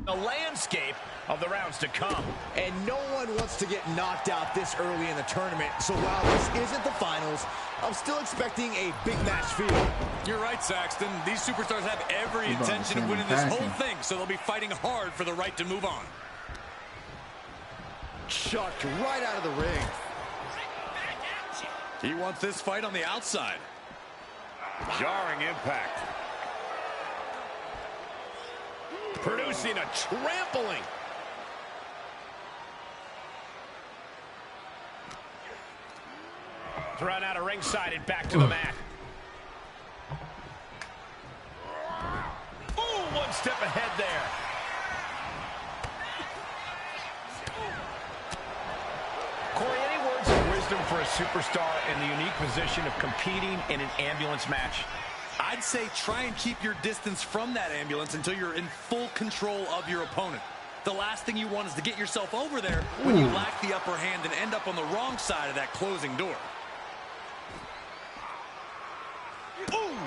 the landscape of the rounds to come. And no one wants to get knocked out this early in the tournament. So while this isn't the finals, I'm still expecting a big match feel. You're right, Saxton. These superstars have every intention of winning this whole thing, so they'll be fighting hard for the right to move on. Chucked right out of the ring. He wants this fight on the outside. Jarring impact. Producing a trampling. Thrown out of ringside and back to the mat. Ooh, one step ahead there. Corey, any words of wisdom for a superstar in the unique position of competing in an ambulance match? I'd say try and keep your distance from that ambulance until you're in full control of your opponent. The last thing you want is to get yourself over there when you lack the upper hand and end up on the wrong side of that closing door. Ooh!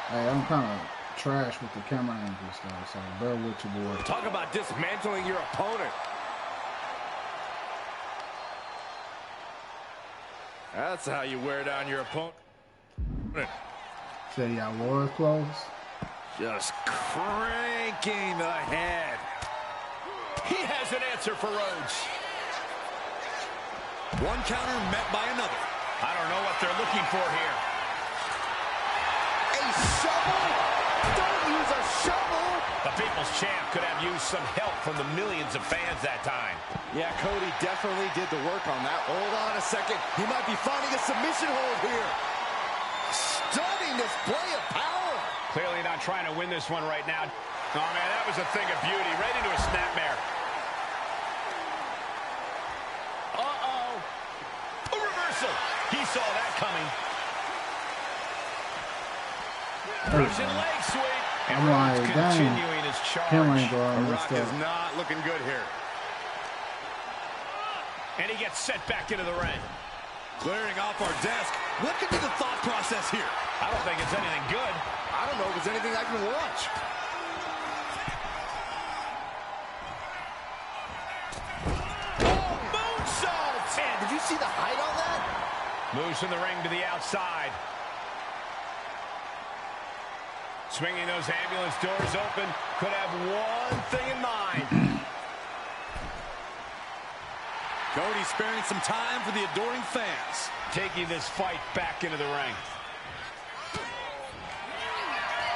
Hey, I'm kind of trash with the camera angles, though, so bear with your boy. Talk about dismantling your opponent. That's how you wear down your opponent. Say y'all was close. Just cranking the head. He has an answer for Rhodes. One counter met by another. I don't know what they're looking for here. A shovel? Don't use a shovel! The People's Champ could have used some help from the millions of fans that time. Yeah, Cody definitely did the work on that. Hold on a second. He might be finding a submission hold here. Stunning display of power. Clearly not trying to win this one right now. Oh, man, that was a thing of beauty. Right into a snapmare. Uh-oh. A reversal. He saw that coming. Russian leg sweep. And Rhodes continuing his charge. Rock is not looking good here. And he gets set back into the ring. Clearing off our desk. What could be the thought process here? I don't think it's anything good. I don't know if it's anything I can watch. Oh, moonsault! Man, did you see the height on that? Moves from the ring to the outside. Swinging those ambulance doors open. Could have one thing in mind. Cody sparing some time for the adoring fans. Taking this fight back into the ring.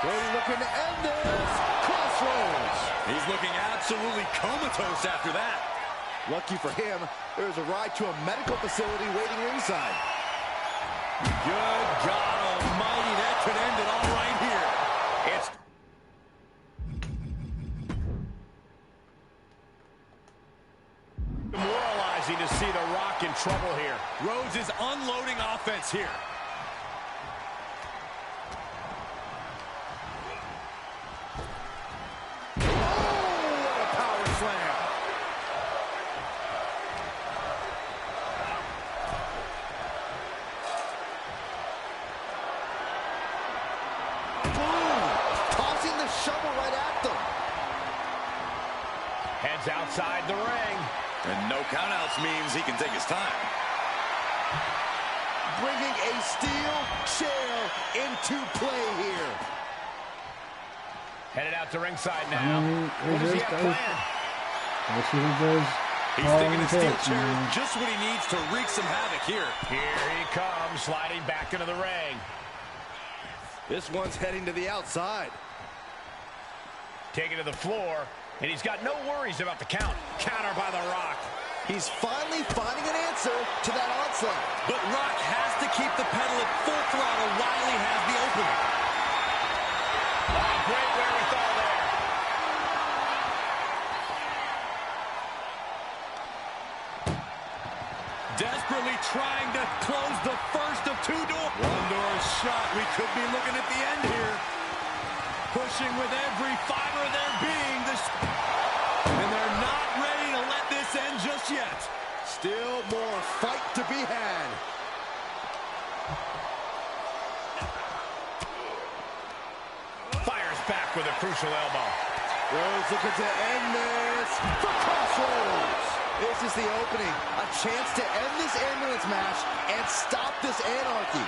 Cody looking to end this. Crossroads. He's looking absolutely comatose after that. Lucky for him, there's a ride to a medical facility waiting ringside. Good God almighty, that could end it all right here. It's demoralizing to see The Rock in trouble here. Rhodes is unloading offense here. Outside the ring. And no countouts means he can take his time. Bringing a steel chair into play here. Headed out to ringside now. What does he have planned? He's thinking the steel chair is just what he needs to wreak some havoc here. Here he comes, sliding back into the ring. This one's heading to the outside. Taken to the floor. And he's got no worries about the count. Counter by The Rock. He's finally finding an answer to that onslaught. But Rock has to keep the pedal at full throttle while he has the opening. Oh, great wherewithal there. Desperately trying to close the first of two doors. One door shut. We could be looking at the end here. Pushing with every fiber of their being. And they're not ready to let this end just yet. Still more fight to be had. Fires back with a crucial elbow. Rhodes looking to end this for Crossroads. This is the opening. A chance to end this ambulance match and stop this anarchy.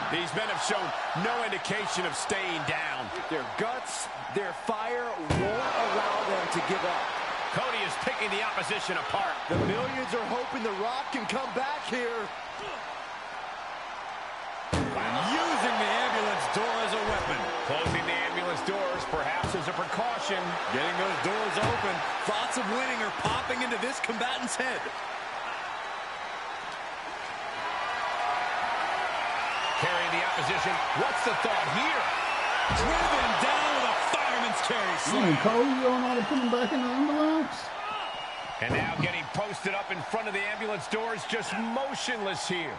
These men have shown no indication of staying down. Their guts, their fire won't allow them to give up. Cody is picking the opposition apart. The millions are hoping The Rock can come back here. And using the ambulance door as a weapon. Closing the ambulance doors, perhaps as a precaution. Getting those doors open. Thoughts of winning are popping into this combatant's head. Carrying the opposition. What's the thought here? Driven down with a fireman's carry. Cody, you don't know how to put him back in the ambulance? And now getting posted up in front of the ambulance doors, just motionless here.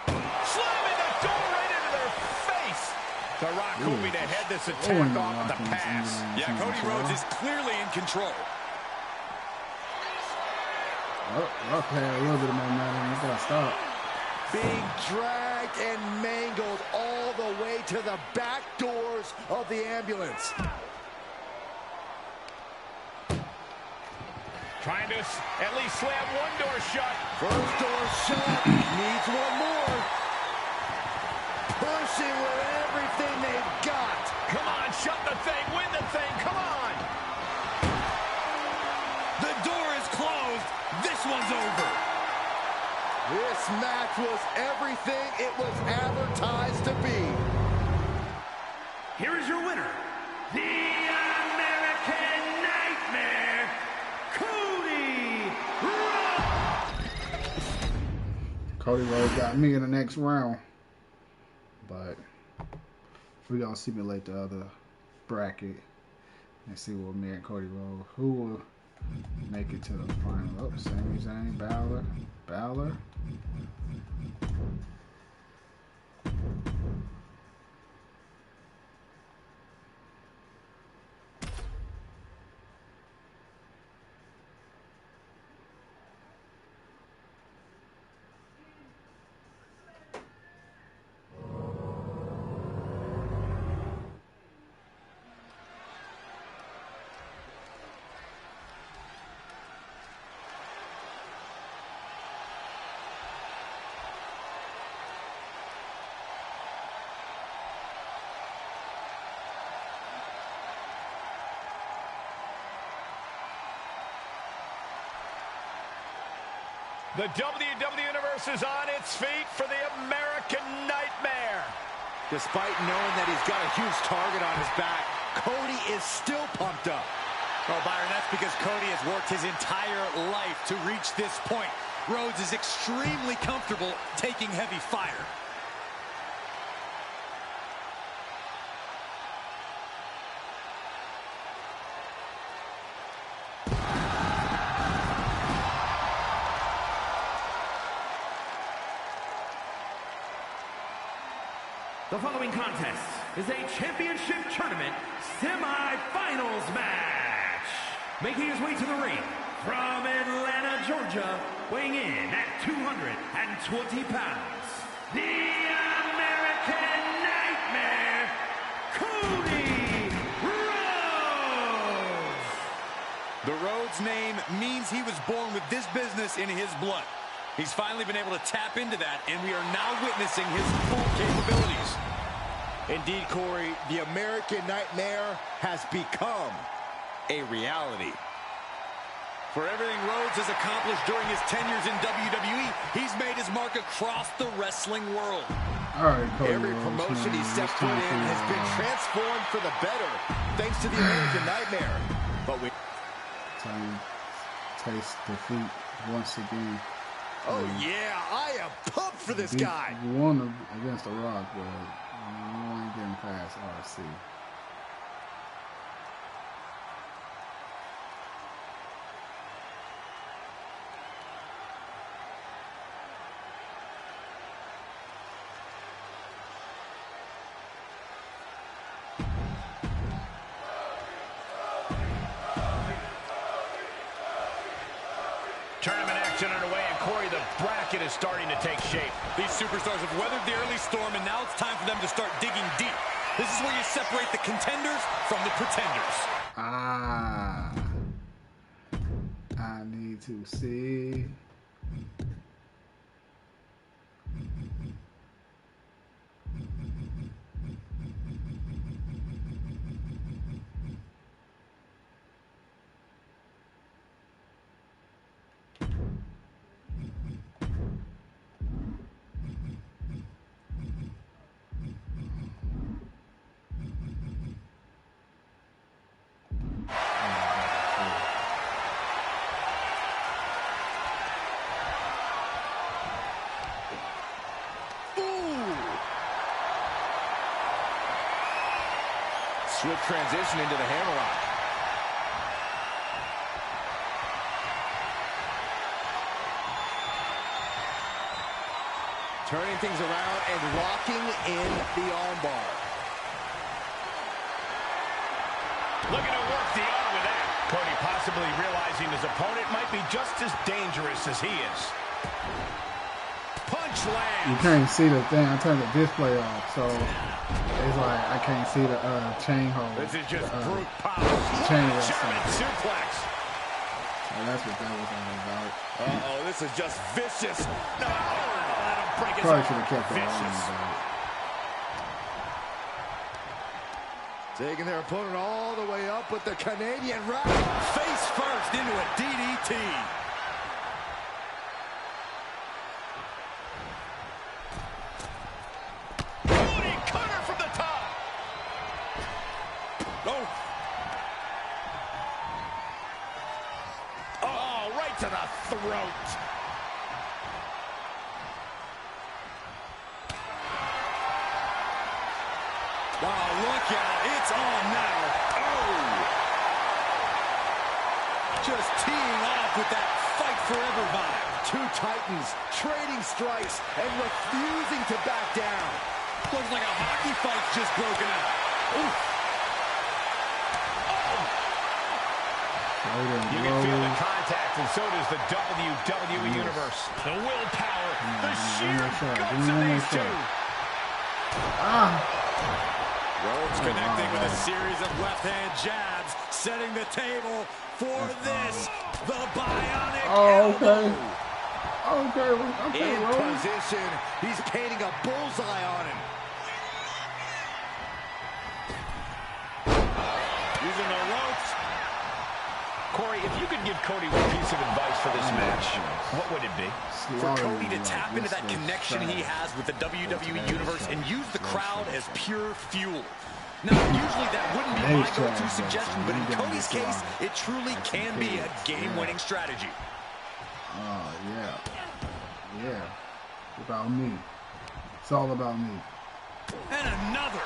Slamming the door right into their face. The Rock hoping to head this attack off with the pass. Yeah, Cody Rhodes is clearly in control. Rock had a little bit of momentum. He got to stop. Being dragged and mangled all the way to the back doors of the ambulance. Trying to at least slam one door shut. First door shut. Needs one more. Pushing with everything they've got. Come on, shut the thing, win the thing, come on. The door is closed. This one's over. This match was everything it was advertised to be. Here is your winner, the American Nightmare, Cody Rhodes. Cody Rhodes got me in the next round. But We're going to simulate the other bracket and see what me and Cody Rhodes, who will make it to the final. Oh, Sami Zayn, Balor. The WWE Universe is on its feet for the American Nightmare. Despite knowing that he's got a huge target on his back, Cody is still pumped up. Oh, Byron, that's because Cody has worked his entire life to reach this point. Rhodes is extremely comfortable taking heavy fire. The following contest is a championship tournament semi-finals match. Making his way to the ring from Atlanta, Georgia, weighing in at 220 pounds, the American Nightmare, Cody Rhodes. The Rhodes name means he was born with this business in his blood. He's finally been able to tap into that, and we are now witnessing his full capabilities. Indeed, Corey, the American Nightmare has become a reality. For everything Rhodes has accomplished during his tenures in WWE, he's made his mark across the wrestling world. All right, Cody Every Rhodes, promotion he stepped foot in has been transformed for the better, thanks to the American Nightmare. But we time taste defeat once again. Oh yeah, I am pumped for this guy. Won against The Rock, but you ain't getting past RC. Tournament action underway, and Corey, the bracket is starting to take shape. These superstars have weathered the early storm, and now it's time for them to start digging deep. This is where you separate the contenders from the pretenders. I need to see. Swift transition into the hammerlock. Turning things around and locking in the armbar. Looking to work the arm with that. Cody possibly realizing his opponent might be just as dangerous as he is. Punch lands. You can't see the thing. I turned the display off, so it's like I can't see the chain hold. This is just brute power. Chain German wrestling. suplex. So that's what that was all about. Uh-oh, this is just vicious. No, that'll break his Probably arm. should have kept that Vicious. on. Taking their opponent all the way up with the Canadian rock. Face first into a DDT. Cody cutter from the top. Oh, Oh, right to the throat. Oh, look at it. It's on now. Oh! Just teeing off with that fight forever vibe. Two titans trading strikes and refusing to back down. Looks like a hockey fight's just broken out. Ooh. You can feel the contact, and so does the WWE Universe. The willpower, the sheer guts of these two. Rhodes connecting with a series of left-hand jabs, setting the table for this, the Bionic Elbow. In position, he's painting a bullseye on him. Using the ropes. Corey, if you could give Cody one piece of advice for this match, what would it be? For Cody to tap into that connection he has with the WWE Universe and use the crowd as pure fuel. Now, usually that wouldn't be my go-to suggestion, but in Cody's case, it truly can be a game-winning strategy. Oh, yeah. Yeah. It's about me. It's all about me. And another.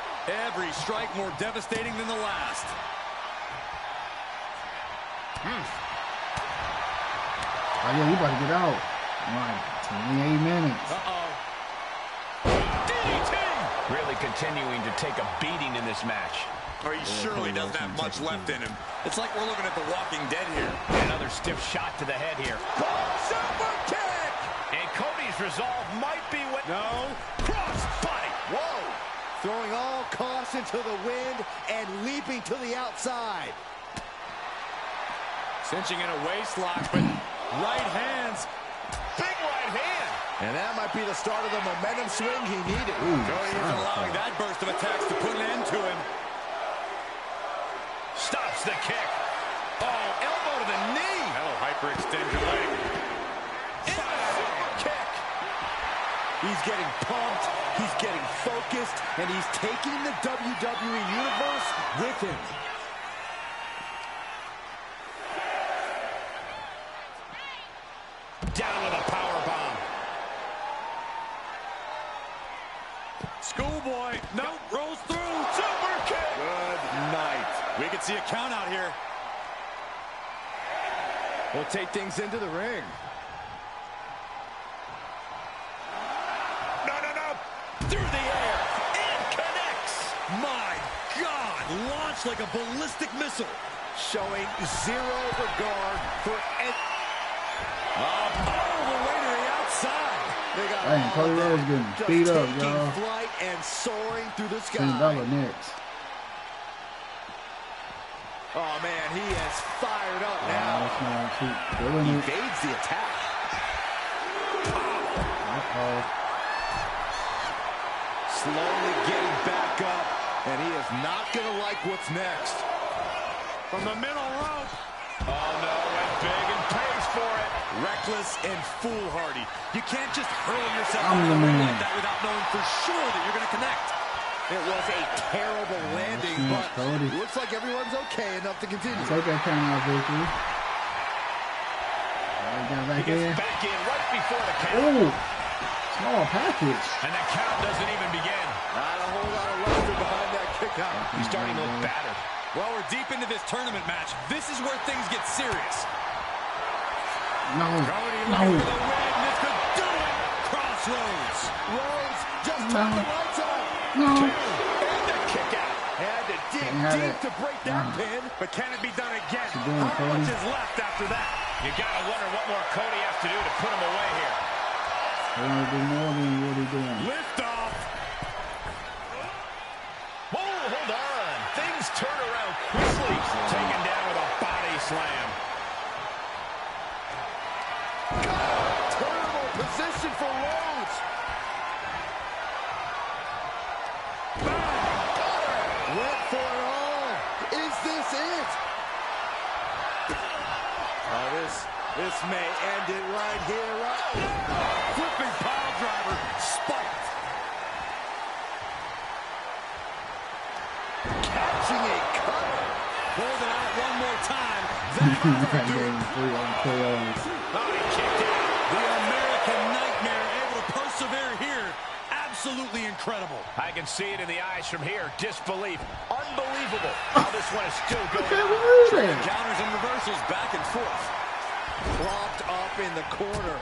Every strike more devastating than the last. Oh, yeah, you about to get out. Like 28 minutes. DDT! Really continuing to take a beating in this match. Or he surely doesn't have much left in him. It's like we're looking at The Walking Dead here. Another stiff shot to the head here. Super kick! And Cody's resolve might be what... No. Cross body. Whoa! Throwing all caution to the wind and leaping to the outside. Cinching in a waist lock, but right hands. Big right hand. And that might be the start of the momentum swing he needed. Cody isn't allowing that burst of attacks to put an end to him. Stops the kick. Oh, elbow to the knee. That'll hyperextend your leg. Kick. He's getting pumped, he's getting focused, and he's taking the WWE Universe with him. Down with a powerbomb. Schoolboy, no, rolls through. Super kick. Good night. We could see a count out here. We'll take things into the ring. No. Through the air. And connects. My God. Launched like a ballistic missile. Showing zero regard for any... All the way to the outside. They got Dang, Cody Rhodes getting just beat up, taking y'all. flight and soaring through the sky. Finn Balor next. Oh, man, he is fired up Oh, now. that's not too doing He it. evades the attack. Slowly getting back up, and he is not going to like what's next. From the middle rope. Oh, no, went big and pays for it. Reckless and foolhardy. You can't just hurl yourself I'm out the of the ring man. like that without knowing for sure that you're going to connect. It was a terrible landing, snap, but Cody. looks like everyone's okay enough to continue. Take that count out, victory. Got back He gets in. back in right before the count. Oh, small package. And the count doesn't even begin. Not a whole lot of luster behind that kick out. He's starting to look battered. Well, we're deep into this tournament match. This is where things get serious. No, Cody no. looking for the win. This could do it. Crossroads. Rhodes just turned the lights on. No. And the kick out. Had to dig Can't have deep it. to break that pin. But can it be done again? What you doing, How Cody? much is left after that? You gotta wonder what more Cody has to do to put him away here. They want to do more than what he's doing. Lift off. Whoa, hold on. Things turn around quickly. Taken down with a body slam. Terrible position for Rhodes. Went for it all. Is this it? Oh, this may end it right here. Flipping pile driver. Spiked. Catching a cut. Hold it out one more time. That game 3 on KOs. Oh, he kicked out. The American Nightmare able to persevere here. absolutely incredible. I can see it in the eyes from here. Disbelief. Unbelievable how this one is still going on. Counters and reversals back and forth. Propped up in the corner.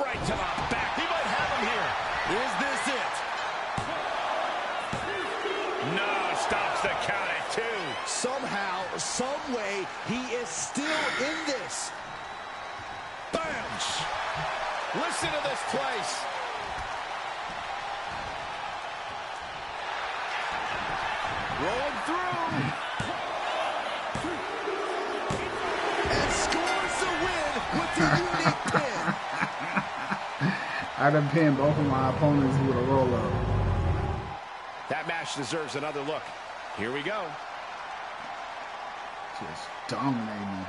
Right to the back. He might have him here. Is this it? No, stops the count at 2. Somehow, some way, he is still in this. Bam! Listen to this place. Rolling through. And scores the win with the unique pin. I'd have pinned both of my opponents with a roll-up. That match deserves another look. Here we go. Just dominating.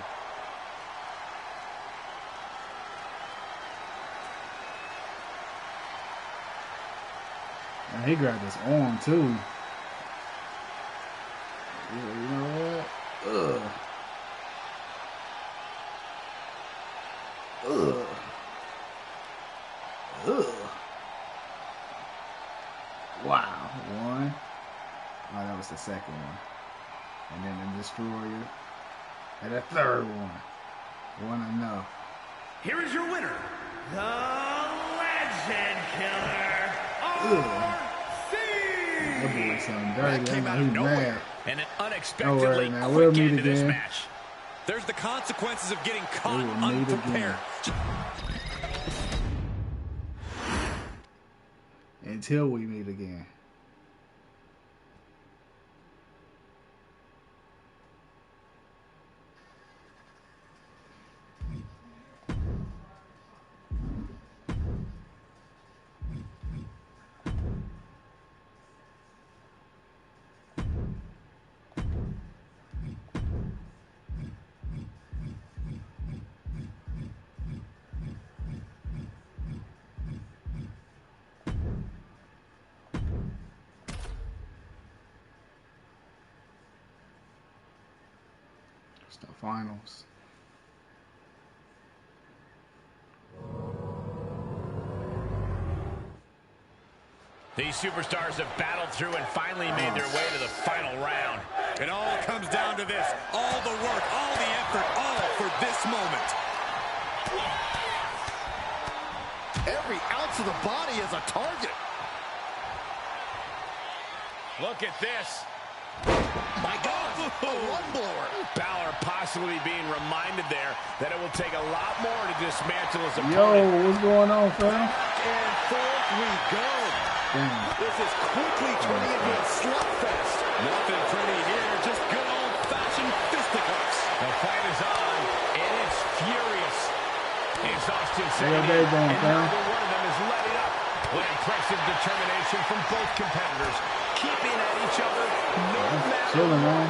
And he grabbed his arm too. Yeah, you know what? Ugh. Ugh. Ugh. Wow. One. Oh, that was the second one. And then the Destroyer. And the third one. One enough. Here is your winner, the Legend Killer, RC. That boy sounded dirty. Came out He's of nowhere. mad. And an Don't unexpectedly worry, man. quick We'll meet end to this again. match. There's the consequences of getting caught We will meet unprepared. Until we meet again. It's the finals. These superstars have battled through and finally made their way to the final round. It all comes down to this. All the work, all the effort, all for this moment. Every ounce of the body is a target. Look at this. My God, a one blower. Balor possibly being reminded there that it will take a lot more to dismantle his Yo, opponent. what's going on, fam? And forth we go. Damn. This is quickly turning into a slugfest. Nothing pretty here, just good old-fashioned fisticuffs. The fight is on, and it's furious. Exhaustion How setting your in, day going, and fam? neither one of them is letting up. With impressive determination from both competitors, keeping at each other no matter. Chilling, man.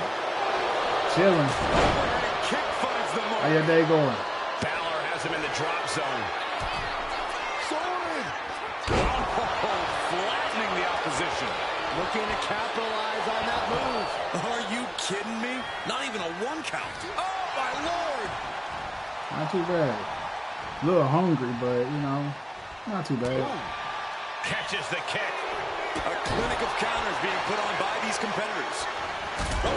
Chilling. Kick finds the mark. How your day going? Balor has him in the drop zone. Sword. Oh, flattening the opposition. Looking to capitalize on that move. Are you kidding me? Not even a one count. Oh, my Lord. Not too bad. A little hungry, but, you know, not too bad. Catches the kick. A clinic of counters being put on by these competitors. Oh.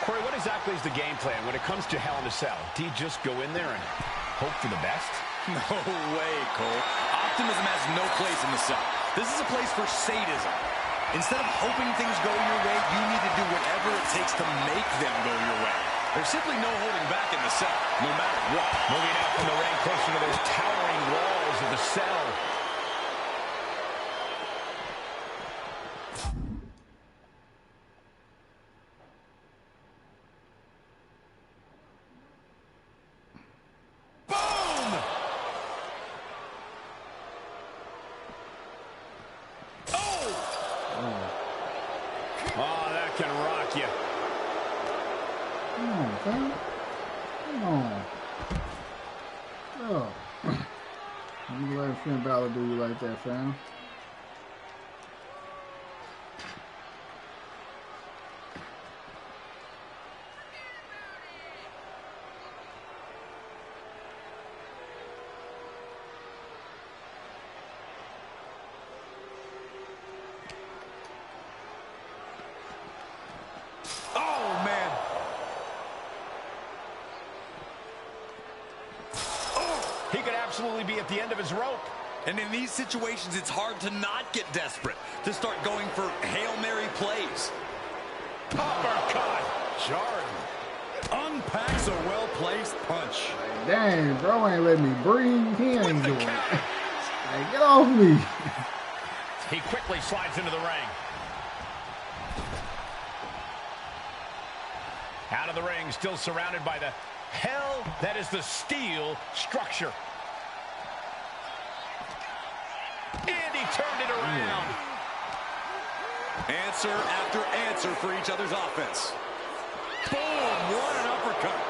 Corey, what exactly is the game plan when it comes to Hell in a Cell? Do you just go in there and hope for the best? No way, Cole. Optimism has no place in the cell. This is a place for sadism. Instead of hoping things go your way, you need to do whatever it takes to make them go your way. There's simply no holding back in the cell, no matter what. Moving out from the ring closer to those towering walls of the cell. Boom! Oh, that can rock you. Come on, fam. Come on. Oh. You let Finn Balor do you like that, fam. absolutely be at the end of his rope. And in these situations, it's hard to not get desperate, to start going for Hail Mary plays. Uppercut. Jarring. Unpacks a well-placed punch. Dang, bro ain't letting me breathe. He ain't doing it. Like, get off me. He quickly slides into the ring. Out of the ring, still surrounded by the hell that is the steel structure. And he turned it around. Answer after answer for each other's offense. Boom! What an uppercut.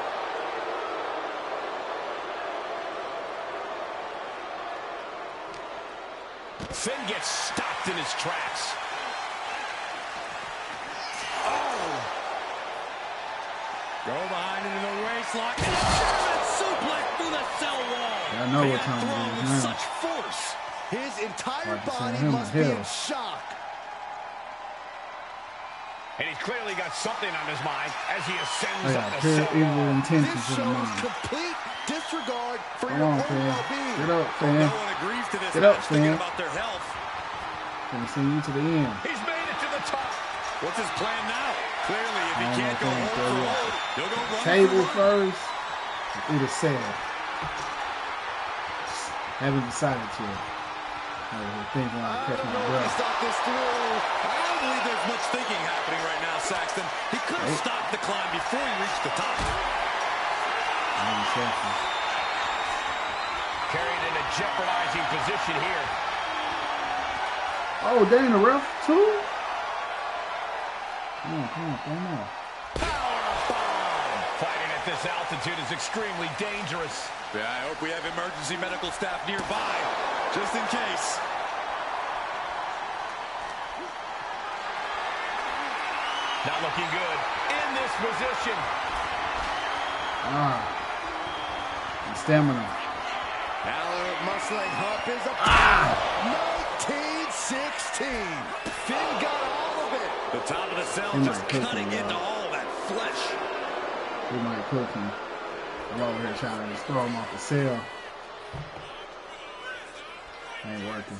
Finn gets stopped in his tracks. Oh! Go behind into the waistlock. And a German suplex through the cell wall. I know what time Thrown it is with now. such force. His entire Like to body send him must to be hell. in shock. And he's clearly got something on his mind as he ascends I up got the pure cell evil wall. intentions This in shows mind. complete disregard for Come your on, own Finn. well-being. Get up, No Finn. one agrees to this Get up, match thinking Finn. about their health. Gonna send you to the end. He's made it to the top. What's his plan now? Clearly, if he I don't can't know go if hold he'll for do it. hold, he'll go run Table for run. first. Through the cell. Haven't decided yet. I was thinking I I'd catch don't my know if he breath. thought this through. I don't believe there's much thinking happening right now, Saxton. He could have Right. stopped the climb before he reached the top. 90 seconds. Carried in a jeopardizing position here. Oh, dang, the ref too? Come on, come on, come on. Powerbomb. Fighting at this altitude is extremely dangerous. Yeah, I hope we have emergency medical staff nearby, just in case. Not looking good in this position. And stamina. Balor muscling Hump is a 1916. Finn got all of it. The top of the cell He just might cook cutting him, into all that flesh. He might cook him. I'm over here trying to just throw him off the cell. Ain't working.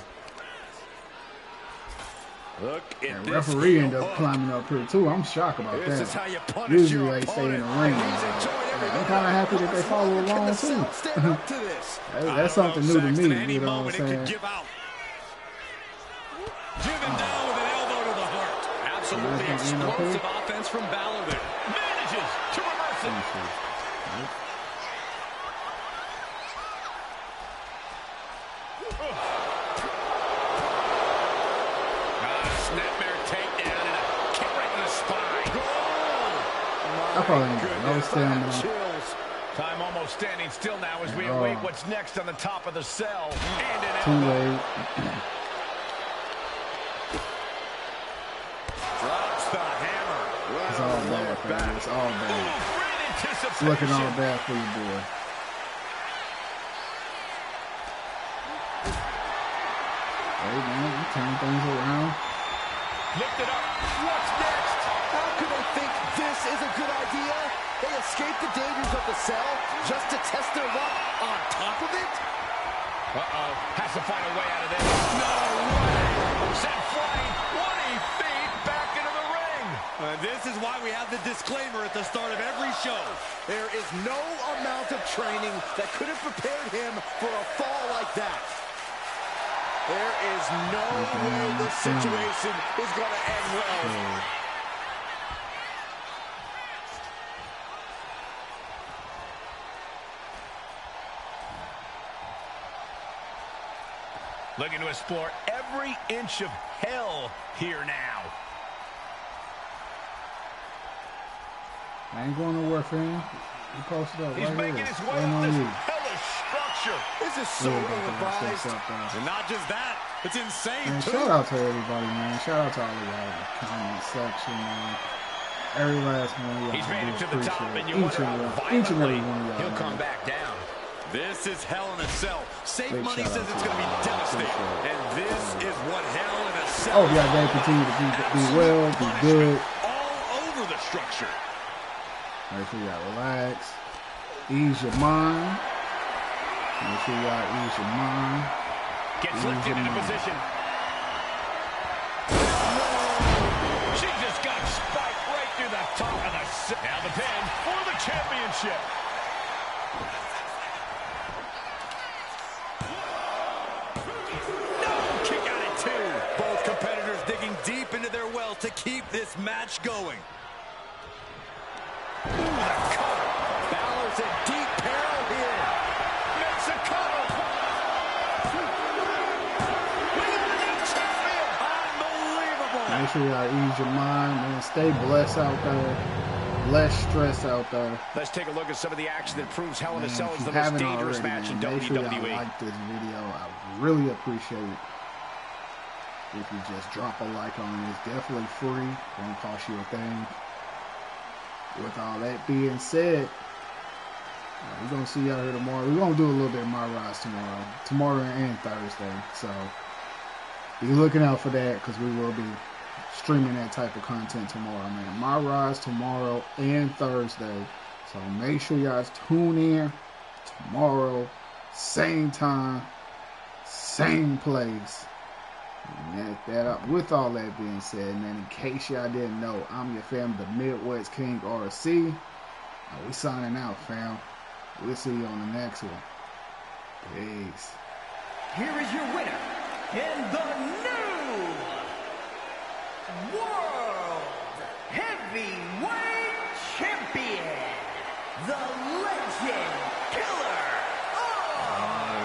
Look at And this. referee ended up hook. climbing up here too. I'm shocked about This that. is how you punish Usually your they stay in the opponent. ring. He's enjoying every I'm minute. kind of happy that they follow Can along the too. Cell stand up to this? That's something new to Saxton, me. Any You know what I'm moment it could saying? give out. Driven down with an elbow to the heart. Absolutely Nice one, explosive offense from Balor there. Manages to reverse it. Snapmare takedown and a kick right in the spine. I probably ain't got no stamina. Chills. Time almost standing still now as we await what's next on the top of the cell. And an Too elbow. late. Drops the hammer. It's all bad, fam. It's all bad. Great It's anticipation. looking all bad for you, boy. Hey, man, you turn things around. Lift it up. What's next? How could they think this is a good idea? They escaped the dangers of the cell just to test their luck on top of it? Uh-oh. Has to find a way out of this. No way. Sent flying 20 feet back into the ring. This is why we have the disclaimer at the start of every show. There is no amount of training that could have prepared him for a fall like that. There is no way this situation is going to end well. Looking to explore every inch of hell here now. I ain't going nowhere, fam. You posted up He's right making here. his way Waiting up on this you. hellish structure. This is so Really about to mess ill-advised. this up, though. And not just that, it's insane, Man, too. shout out to everybody, man. Shout out to all of y'all in the comment section, man. Every last one of y'all. He's made it to do the top, appreciate and you each wonder and how every violently one of y'all. he'll come man. back down. This is hell in a cell. Safe Big Money shout says out it's to going to be y'all. devastating. Appreciate it. And this is what hell in a cell Oh, y'all gotta continue to be well, be good. all over the structure. Make sure y'all relax. Ease your mind. Make sure y'all ease your mind. Gets lifted into position. She just got spiked right through the top of the set. Now the pin for the championship. No, kick out at 2. Both competitors digging deep into their well to keep this match going. Ooh, the cover. Balor's in deep peril here. Makes a cover. We got a new champion. Unbelievable. Make sure y'all ease your mind, man. Stay blessed out there. Less stress out there. Let's take a look at some of the action that proves Hell in a Man, Cell if is you the most haven't dangerous already, match in man, make sure y'all WWE. like this video. I really appreciate it. If you just drop a like on it, it's definitely free. Won't cost you a thing. With all that being said, we're going to see y'all here tomorrow. We're going to do a little bit of My Rise tomorrow and Thursday. So be looking out for that because we will be streaming that type of content tomorrow, man. My Rise tomorrow and Thursday. So make sure y'all tune in tomorrow, same time, same place. And with all that being said, man, in case y'all didn't know, I'm your fam, the Midwest King RC. We signing out, fam. We'll see you on the next one. Peace. Here is your winner, in the new World Heavyweight